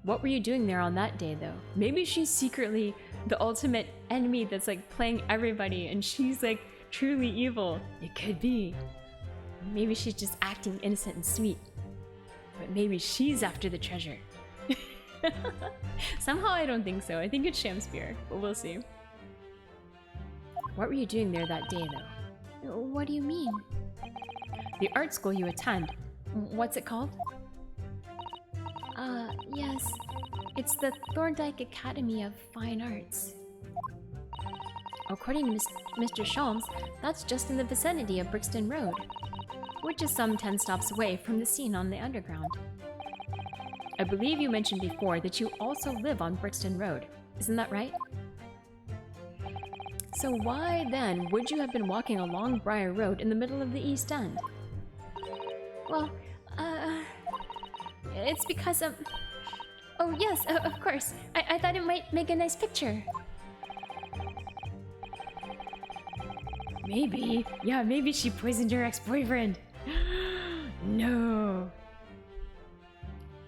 What were you doing there on that day, though? Maybe she's secretly the ultimate enemy that's like playing everybody and she's like truly evil. It could be. Maybe she's just acting innocent and sweet. But maybe she's after the treasure. Somehow I don't think so. I think it's Shamspear, but we'll see. What were you doing there that day, though? What do you mean? The art school you attend. What's it called? Yes. It's the Thorndike Academy of Fine Arts. According to Mr. Sholmes, that's just in the vicinity of Brixton Road, which is some 10 stops away from the scene on the Underground. I believe you mentioned before that you also live on Brixton Road. Isn't that right? So why then would you have been walking along Briar Road in the middle of the East End? Well, it's because of... Oh yes, of course. I thought it might make a nice picture. Maybe. Yeah, maybe she poisoned her ex-boyfriend. No.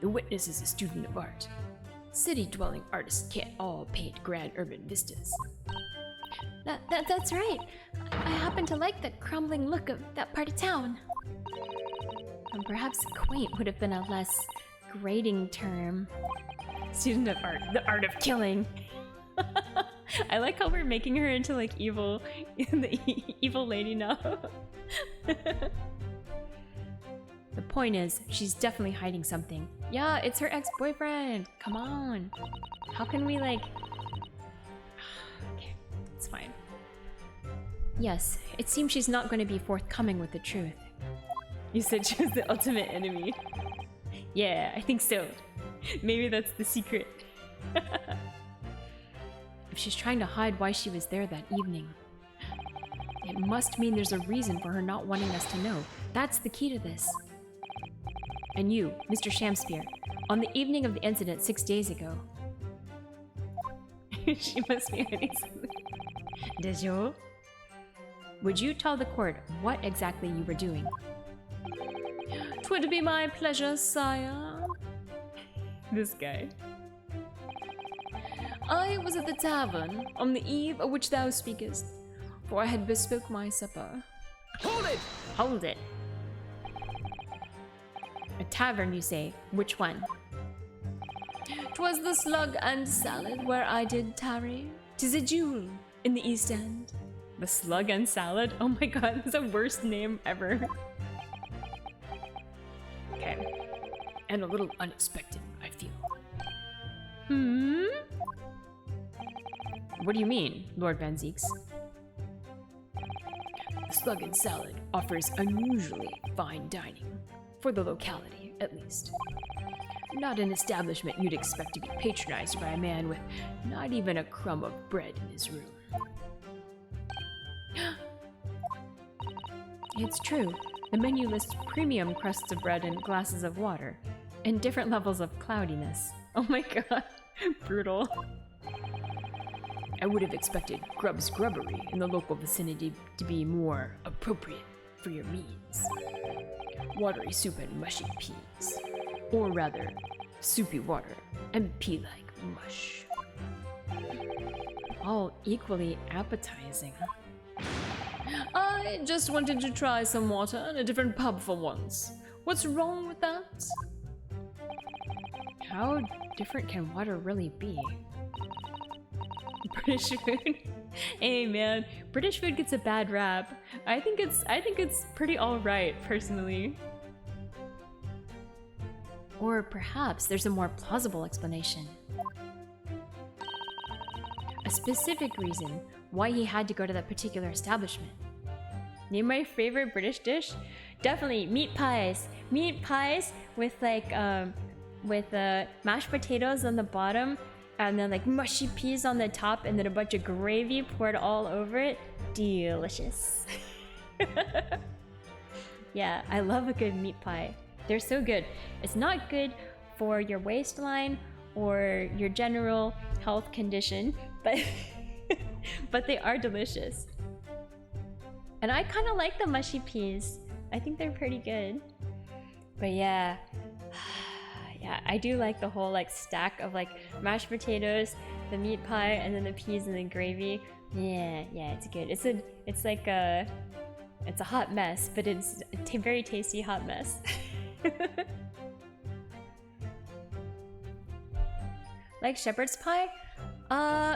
The witness is a student of art. City-dwelling artists can't all paint grand urban vistas. That's right. I happen to like the crumbling look of that part of town. And perhaps quaint would have been a less grating term. Student of art, the art of killing. I like how we're making her into like evil, the evil lady now. The point is, she's definitely hiding something. Yeah, it's her ex-boyfriend. Come on. How can we like... Okay, it's fine. Yes, it seems she's not going to be forthcoming with the truth. You said she was the ultimate enemy. Yeah, I think so. Maybe that's the secret. If she's trying to hide why she was there that evening, it must mean there's a reason for her not wanting us to know. That's the key to this. And you, Mr. Shamspear, on the evening of the incident 6 days ago. She must be hiding something. Does you? Would you tell the court what exactly you were doing? 'Twould be my pleasure, sire. This guy. I was at the tavern on the eve of which thou speakest, for I had bespoke my supper. Hold it! Hold it. A tavern, you say? Which one? 'Twas the Slug and Salad where I did tarry. 'Tis a jewel in the East End. The Slug and Salad? Oh my god, that's the worst name ever. Okay. And a little unexpected, I feel. Hmm? What do you mean, Lord Van Zeeks? The Slug and Salad offers unusually fine dining, for the locality, at least. Not an establishment you'd expect to be patronized by a man with not even a crumb of bread in his room. It's true. The menu lists premium crusts of bread and glasses of water, and different levels of cloudiness. Oh my god, brutal. I would have expected Grub's Grubbery in the local vicinity to be more appropriate for your means. Watery soup and mushy peas. Or rather, soupy water and pea-like mush. All equally appetizing. I just wanted to try some water in a different pub for once. What's wrong with that? How different can water really be? British food? Hey man, British food gets a bad rap. I think it's pretty alright, personally. Or perhaps there's a more plausible explanation. A specific reason why he had to go to that particular establishment. Name my favorite British dish? Definitely meat pies. Meat pies with like mashed potatoes on the bottom and then like mushy peas on the top and then a bunch of gravy poured all over it. Delicious. Yeah, I love a good meat pie. They're so good. It's not good for your waistline or your general health condition, but but they are delicious. And I kind of like the mushy peas. I think they're pretty good. But yeah, yeah, I do like the whole like stack of like mashed potatoes, the meat pie, and then the peas and the gravy. Yeah, it's good. It's a hot mess, but it's a very tasty hot mess. Like shepherd's pie?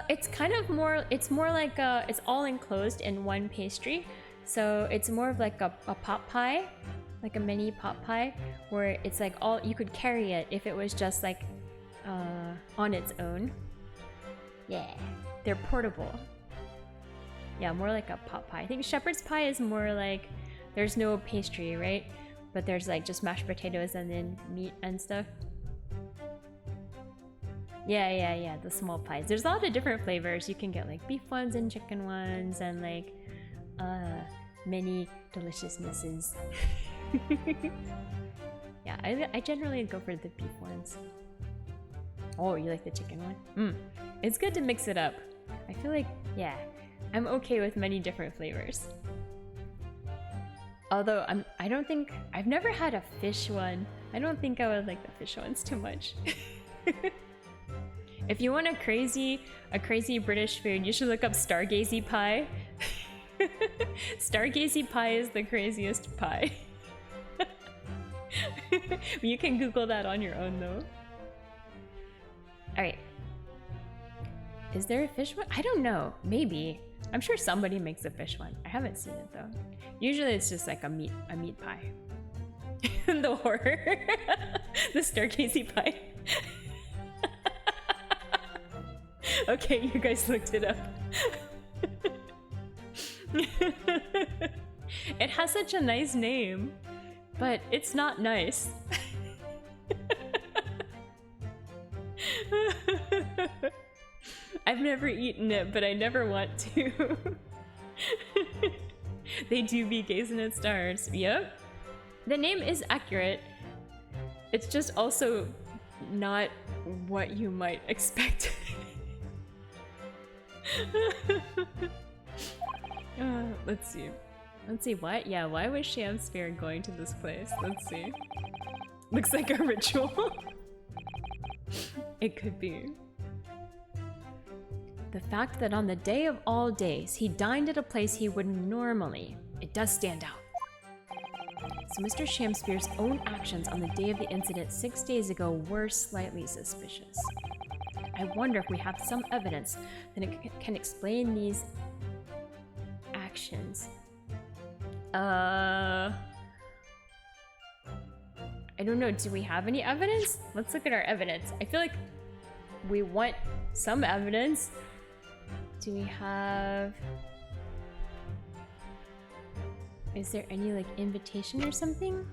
It's kind of more, it's more like it's all enclosed in one pastry. So it's more of like a pot pie, like a mini pot pie, where it's like all, you could carry it if it was just like on its own. Yeah, they're portable. Yeah, more like a pot pie. I think shepherd's pie is more like, there's no pastry, right? But there's like just mashed potatoes and then meat and stuff. Yeah, the small pies. There's a lot of different flavors. You can get like beef ones and chicken ones and like many deliciousnesses. Yeah, I generally go for the beef ones. Oh, you like the chicken one? It's good to mix it up. I feel like, yeah, I'm okay with many different flavors. Although I don't think, I've never had a fish one. I don't think I would like the fish ones too much. If you want a crazy British food, you should look up Stargazy pie. Stargazy pie is the craziest pie. You can Google that on your own though. Alright. Is there a fish one? I don't know. Maybe. I'm sure somebody makes a fish one. I haven't seen it though. Usually it's just like a meat pie. The horror. The Stargazy pie. Okay, you guys looked it up. It has such a nice name, but it's not nice. I've never eaten it, but I never want to. They do be gazing at stars. Yep. The name is accurate. It's just also not what you might expect. Let's see. Let's see, what? Yeah, why was Shamsphere going to this place? Let's see. Looks like a ritual. It could be. The fact that on the day of all days, he dined at a place he wouldn't normally, it does stand out. So Mr. Shamspeare's own actions on the day of the incident 6 days ago were slightly suspicious. I wonder if we have some evidence that it can explain these actions. I don't know, do we have any evidence? Let's look at our evidence. I feel like we want some evidence. Do we have... Is there any like invitation or something?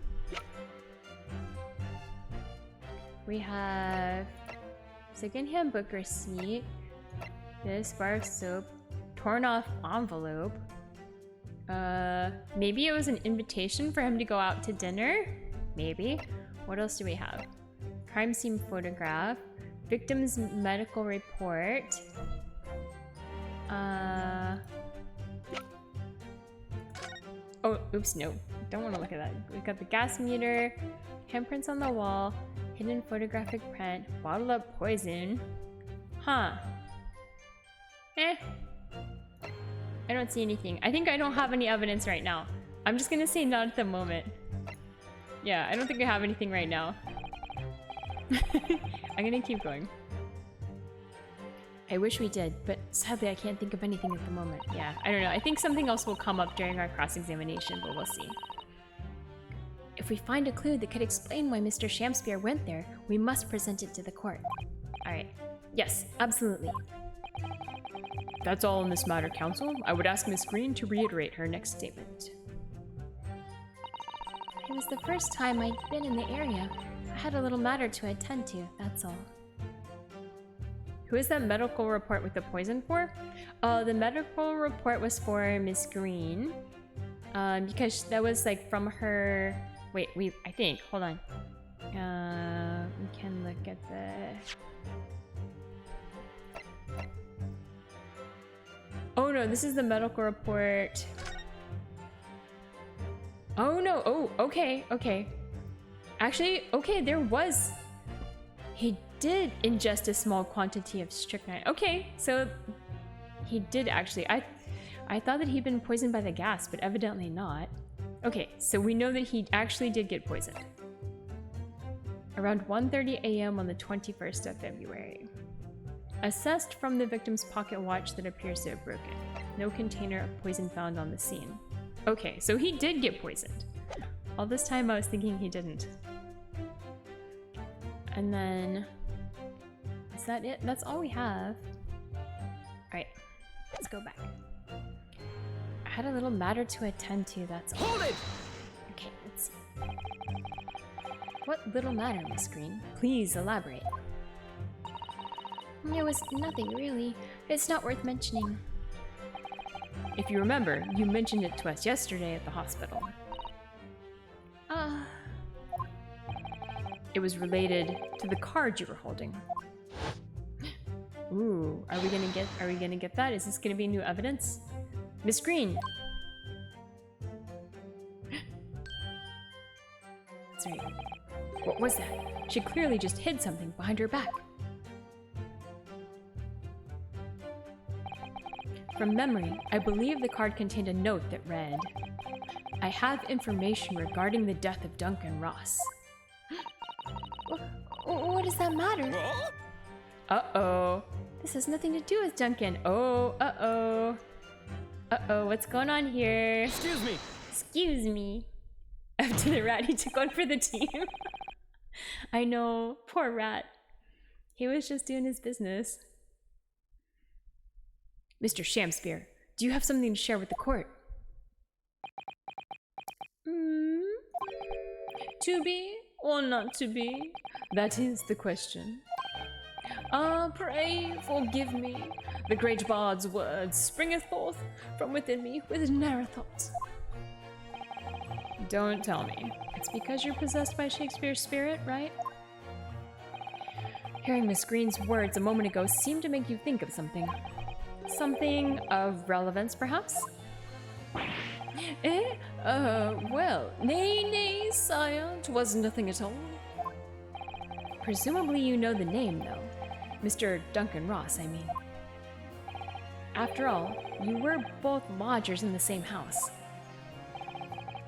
We have secondhand book receipt, this bar of soap, torn off envelope. Maybe it was an invitation for him to go out to dinner? Maybe. What else do we have? Crime scene photograph, victim's medical report. Oh, oops, no. Don't want to look at that. We've got the gas meter, handprints on the wall, hidden photographic print, bottled up poison. Huh. I don't see anything. I think I don't have any evidence right now. I'm just gonna say not at the moment. Yeah, I don't think I have anything right now. I'm gonna keep going. I wish we did, but sadly I can't think of anything at the moment. Yeah, I don't know. I think something else will come up during our cross-examination, but we'll see. If we find a clue that could explain why Mr. Shamspear went there, we must present it to the court. Alright. Yes, absolutely. That's all in this matter, Counsel. I would ask Miss Green to reiterate her next statement. It was the first time I'd been in the area. I had a little matter to attend to, that's all. Who is that medical report with the poison for? The medical report was for Miss Green. Because that was like from her... Wait, I think. Hold on. We can look at the... Oh no, this is the medical report. Oh no, oh, okay. Actually, okay, there was... He did ingest a small quantity of strychnine. Okay, so he did actually. I thought that he'd been poisoned by the gas, but evidently not. Okay, so we know that he actually did get poisoned. Around 1:30 a.m. on the 21st of February. Assessed from the victim's pocket watch that appears to have broken. No container of poison found on the scene. Okay, so he did get poisoned. All this time I was thinking he didn't. And then... Is that it? That's all we have. Alright, let's go back. I had a little matter to attend to, that's all. Hold it! Okay, let's see. What little matter, Miss Green? Please elaborate. It was nothing, really. It's not worth mentioning. If you remember, you mentioned it to us yesterday at the hospital. It was related to the card you were holding. Ooh, are we gonna get that? Is this gonna be new evidence? Miss Green! That's right. What was that? She clearly just hid something behind her back. From memory, I believe the card contained a note that read, I have information regarding the death of Duncan Ross. What does that matter? Uh-oh. This has nothing to do with Duncan. Oh, uh-oh. Uh-oh, what's going on here? Excuse me. Excuse me. After the rat, he took one for the team. I know, poor rat. He was just doing his business. Mr. Shamspear, do you have something to share with the court? To be or not to be? That is the question. Pray forgive me. The great bard's words springeth forth from within me with narrow thoughts. Don't tell me. It's because you're possessed by Shakespeare's spirit, right? Hearing Miss Green's words a moment ago seemed to make you think of something. Something of relevance, perhaps? Well, nay, sire, 'twas nothing at all. Presumably you know the name, though. Mr. Duncan Ross, I mean. After all, you were both lodgers in the same house.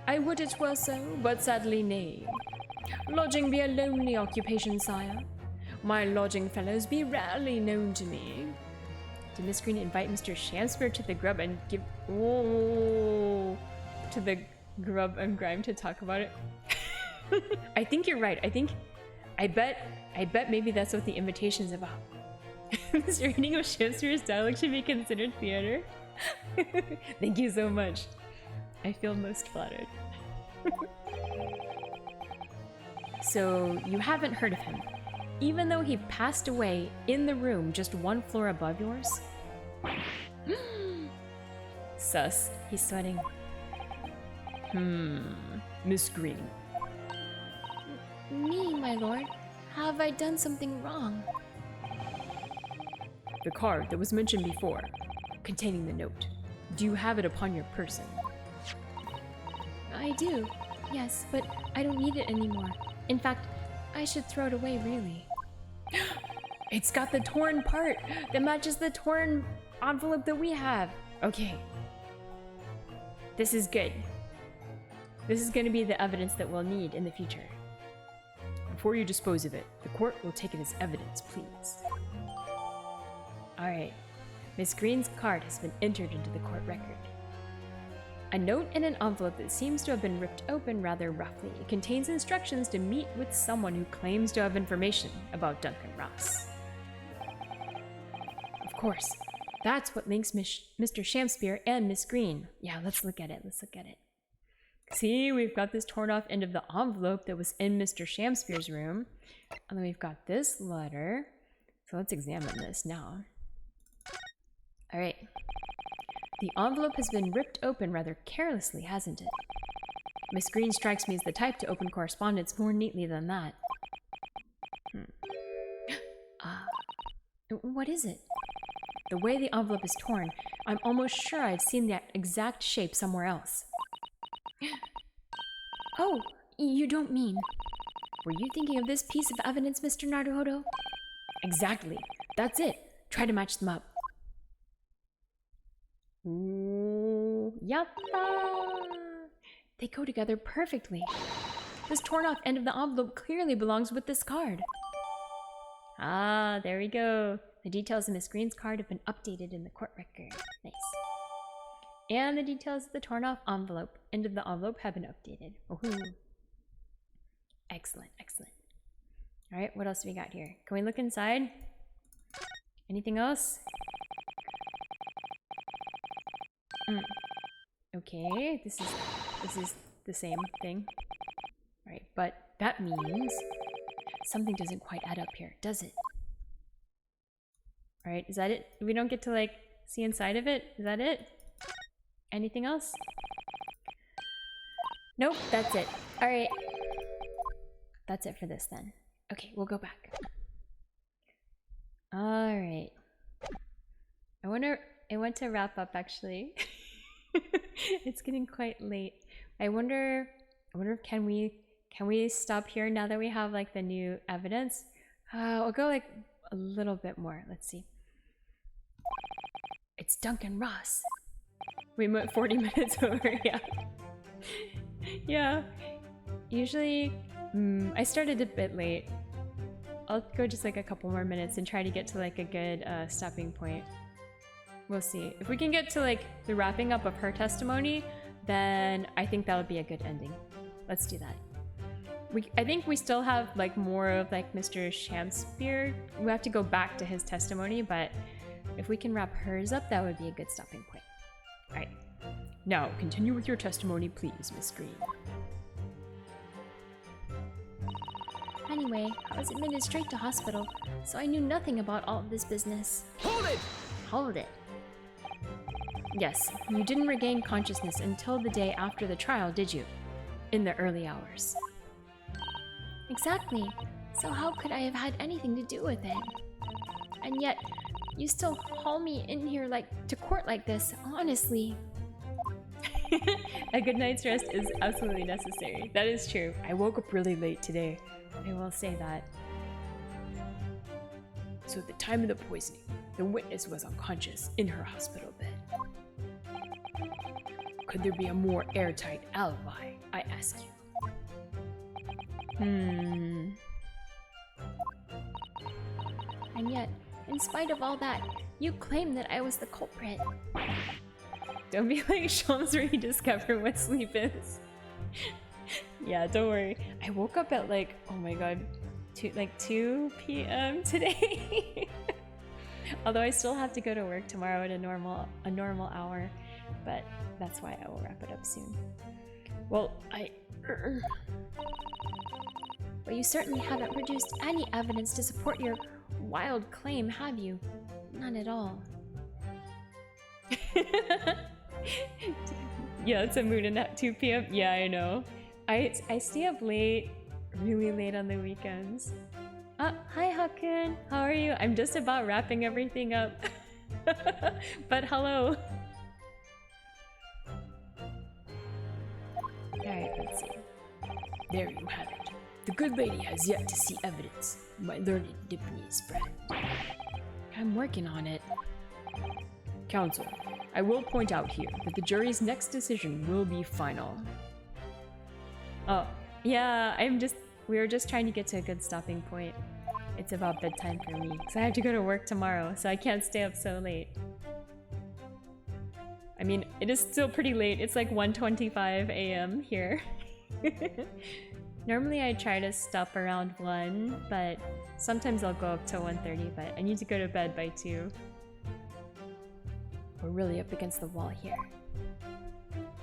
I would it were so, but sadly nay. Lodging be a lonely occupation, sire. My lodging fellows be rarely known to me. Did Miss Green invite Mr. Shamspear to the grub and give... Whoa! To the grub and grime to talk about it? I think you're right. I bet maybe that's what the invitation's about. This reading of Shakespeare's dialogue should be considered theater. Thank you so much. I feel most flattered. So, you haven't heard of him, even though he passed away in the room just one floor above yours? Sus. He's sweating. Miss Green. Me, my lord? Have I done something wrong? The card that was mentioned before, containing the note. Do you have it upon your person? I do, yes, but I don't need it anymore. In fact, I should throw it away, really. It's got the torn part that matches the torn envelope that we have. Okay. This is good. This is going to be the evidence that we'll need in the future. Before you dispose of it, the court will take it as evidence, please. Alright. Miss Green's card has been entered into the court record. A note in an envelope that seems to have been ripped open rather roughly. It contains instructions to meet with someone who claims to have information about Duncan Ross. Of course, that's what links Mr. Shamspeare and Miss Green. Yeah, let's look at it. Let's look at it. See, we've got this torn off end of the envelope that was in Mr. Shamspeare's room. And then we've got this letter. So let's examine this now. All right. The envelope has been ripped open rather carelessly, hasn't it? Miss Green strikes me as the type to open correspondence more neatly than that. What is it? The way the envelope is torn, I'm almost sure I've seen that exact shape somewhere else. Oh, you don't mean... Were you thinking of this piece of evidence, Mr. Naruhodo? Exactly. That's it. Try to match them up. Ooh, yatta! They go together perfectly. This torn off end of the envelope clearly belongs with this card. Ah, there we go. The details of Miss Green's card have been updated in the court record. Nice. And the details of the torn off envelope, end of the envelope, have been updated. Woohoo. Excellent, excellent. All right, what else do we got here? Can we look inside? Anything else? Okay, this is the same thing. All right, but that means something doesn't quite add up here, does it? All right, is that it? We don't get to like see inside of it? Is that it? Anything else? Nope, that's it. All right. That's it for this then. Okay, we'll go back. All right. I want to wrap up actually. It's getting quite late. I wonder if can we stop here now that we have like the new evidence? I'll go like a little bit more. Let's see. It's Duncan Ross. We went 40 minutes over, yeah. Yeah. Usually, I started a bit late. I'll go just like a couple more minutes and try to get to like a good stopping point. We'll see. If we can get to like the wrapping up of her testimony, then I think that would be a good ending. Let's do that. I think we still have like more of like Mr. Shamspeare. We have to go back to his testimony, but if we can wrap hers up, that would be a good stopping point. All right. Now, continue with your testimony, please, Miss Green. Anyway, I was admitted straight to hospital, so I knew nothing about all of this business. Hold it! Hold it. Yes, you didn't regain consciousness until the day after the trial, did you? In the early hours. Exactly. So how could I have had anything to do with it? And yet, you still haul me in here like to court like this, honestly. A good night's rest is absolutely necessary. That is true. I woke up really late today. I will say that. So at the time of the poisoning, the witness was unconscious in her hospital bed. Could there be a more airtight alibi, I ask you? And yet, in spite of all that, you claim that I was the culprit. Don't be like Shams where you discover what sleep is. Yeah, don't worry. I woke up at like, oh my god, 2 p.m. today. Although I still have to go to work tomorrow at a normal hour, but that's why I will wrap it up soon. Well, But you certainly haven't produced any evidence to support your wild claim, have you? None at all. Yeah, it's a mood and at 2 p.m. Yeah, I know. I stay up late, really late on the weekends. Hi Hakun, how are you? I'm just about wrapping everything up. But hello. Alright, let's see. There you have it. The good lady has yet to see evidence, my learned Japanese friend. I'm working on it. Counsel, I will point out here that the jury's next decision will be final. Oh, yeah, we were just trying to get to a good stopping point. It's about bedtime for me, because I have to go to work tomorrow, so I can't stay up so late. I mean, it is still pretty late. It's like 1:25 a.m. here. Normally I try to stop around 1, but sometimes I'll go up to 1:30, but I need to go to bed by 2. We're really up against the wall here.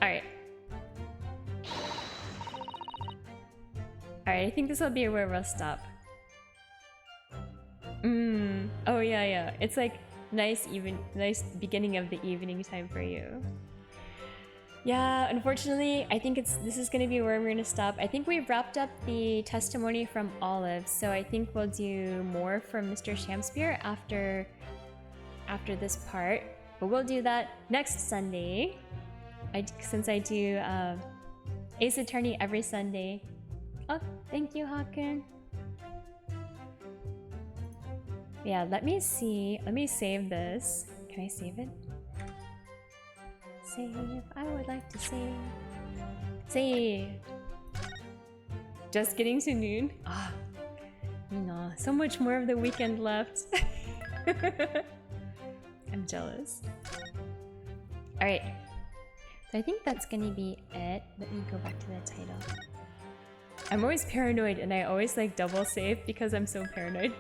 Alright. Alright, I think this will be where we'll stop. Oh yeah. It's like nice beginning of the evening time for you. Yeah, unfortunately, I think this is gonna be where we're gonna stop. I think we've wrapped up the testimony from Olive, so I think we'll do more from Mr. Shamspear after this part. But we'll do that next Sunday. Since I do Ace Attorney every Sunday. Oh, thank you, Haken. Yeah, let me see. Let me save this. Can I save it? Save. I would like to save. Save. Just getting to noon. Ah, no, so much more of the weekend left. I'm jealous. Alright. So I think that's gonna be it. Let me go back to the title. I'm always paranoid and I always like double save because I'm so paranoid.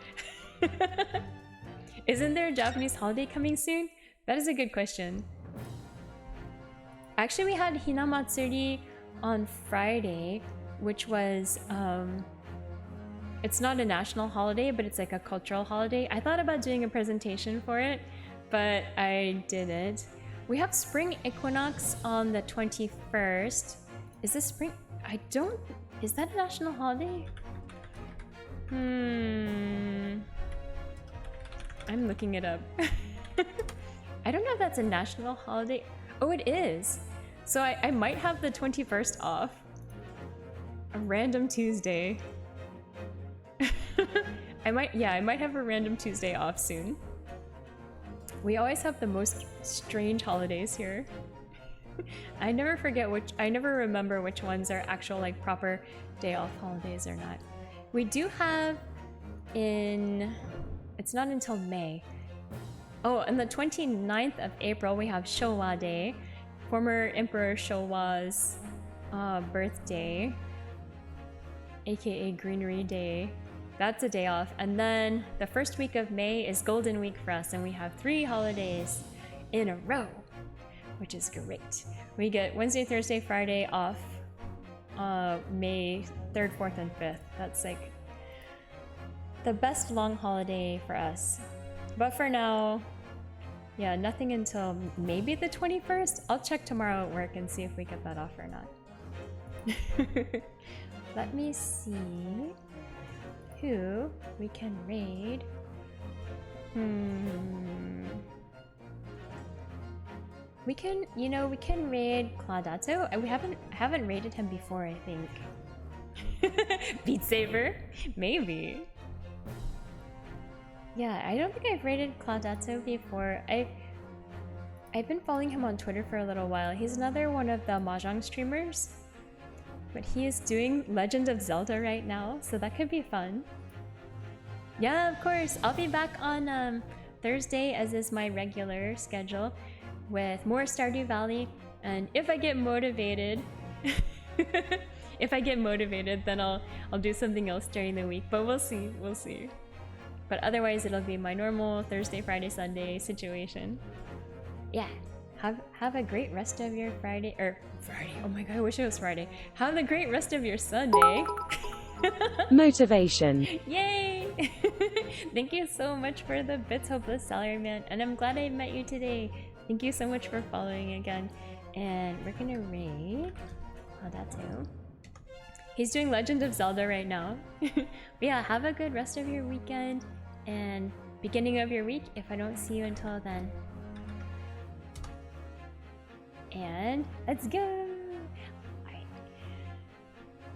Isn't there a Japanese holiday coming soon? That is a good question. Actually, we had Hinamatsuri on Friday, which was it's not a national holiday, but it's like a cultural holiday. I thought about doing a presentation for it, but I didn't. We have spring equinox on the 21st. Is this spring? Is that a national holiday? I'm looking it up. I don't know if that's a national holiday. Oh, it is. So I might have the 21st off. A random Tuesday. I might have a random Tuesday off soon. We always have the most strange holidays here. I never remember which ones are actual like proper day off holidays or not. We do have it's not until May. Oh, on the 29th of April we have Showa Day, former Emperor Showa's birthday, aka Greenery Day. That's a day off. And then the first week of May is Golden Week for us, and we have 3 holidays in a row, which is great. We get Wednesday, Thursday, Friday off May 3rd, 4th, and 5th. That's like the best long holiday for us. But for now, yeah, nothing until maybe the 21st. I'll check tomorrow at work and see if we get that off or not. Let me see who we can raid. We can raid Claudato. We haven't raided him before, I think. Beat Saber? Maybe. Yeah, I don't think I've raided Claudato before. I've been following him on Twitter for a little while. He's another one of the Mahjong streamers. But he is doing Legend of Zelda right now, so that could be fun. Yeah, of course. I'll be back on Thursday, as is my regular schedule, with more Stardew Valley. And if I get motivated, then I'll do something else during the week. But we'll see. But otherwise, it'll be my normal Thursday, Friday, Sunday situation. Yeah. Have a great rest of your Friday. Oh my god, I wish it was Friday. Have a great rest of your Sunday. Motivation. Yay! Thank you so much for the bits, Hopeless Salaryman. And I'm glad I met you today. Thank you so much for following again. And we're gonna raid Claudato. He's doing Legend of Zelda right now. But yeah, have a good rest of your weekend and beginning of your week if I don't see you until then. And let's go! Alright.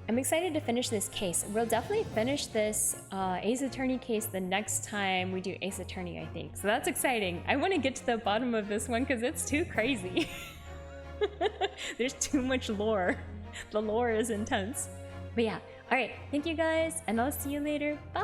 I'm excited to finish this case. We'll definitely finish this Ace Attorney case the next time we do Ace Attorney, I think. So that's exciting. I want to get to the bottom of this one because it's too crazy. There's too much lore. The lore is intense. But yeah, alright. Thank you guys, and I'll see you later. Bye!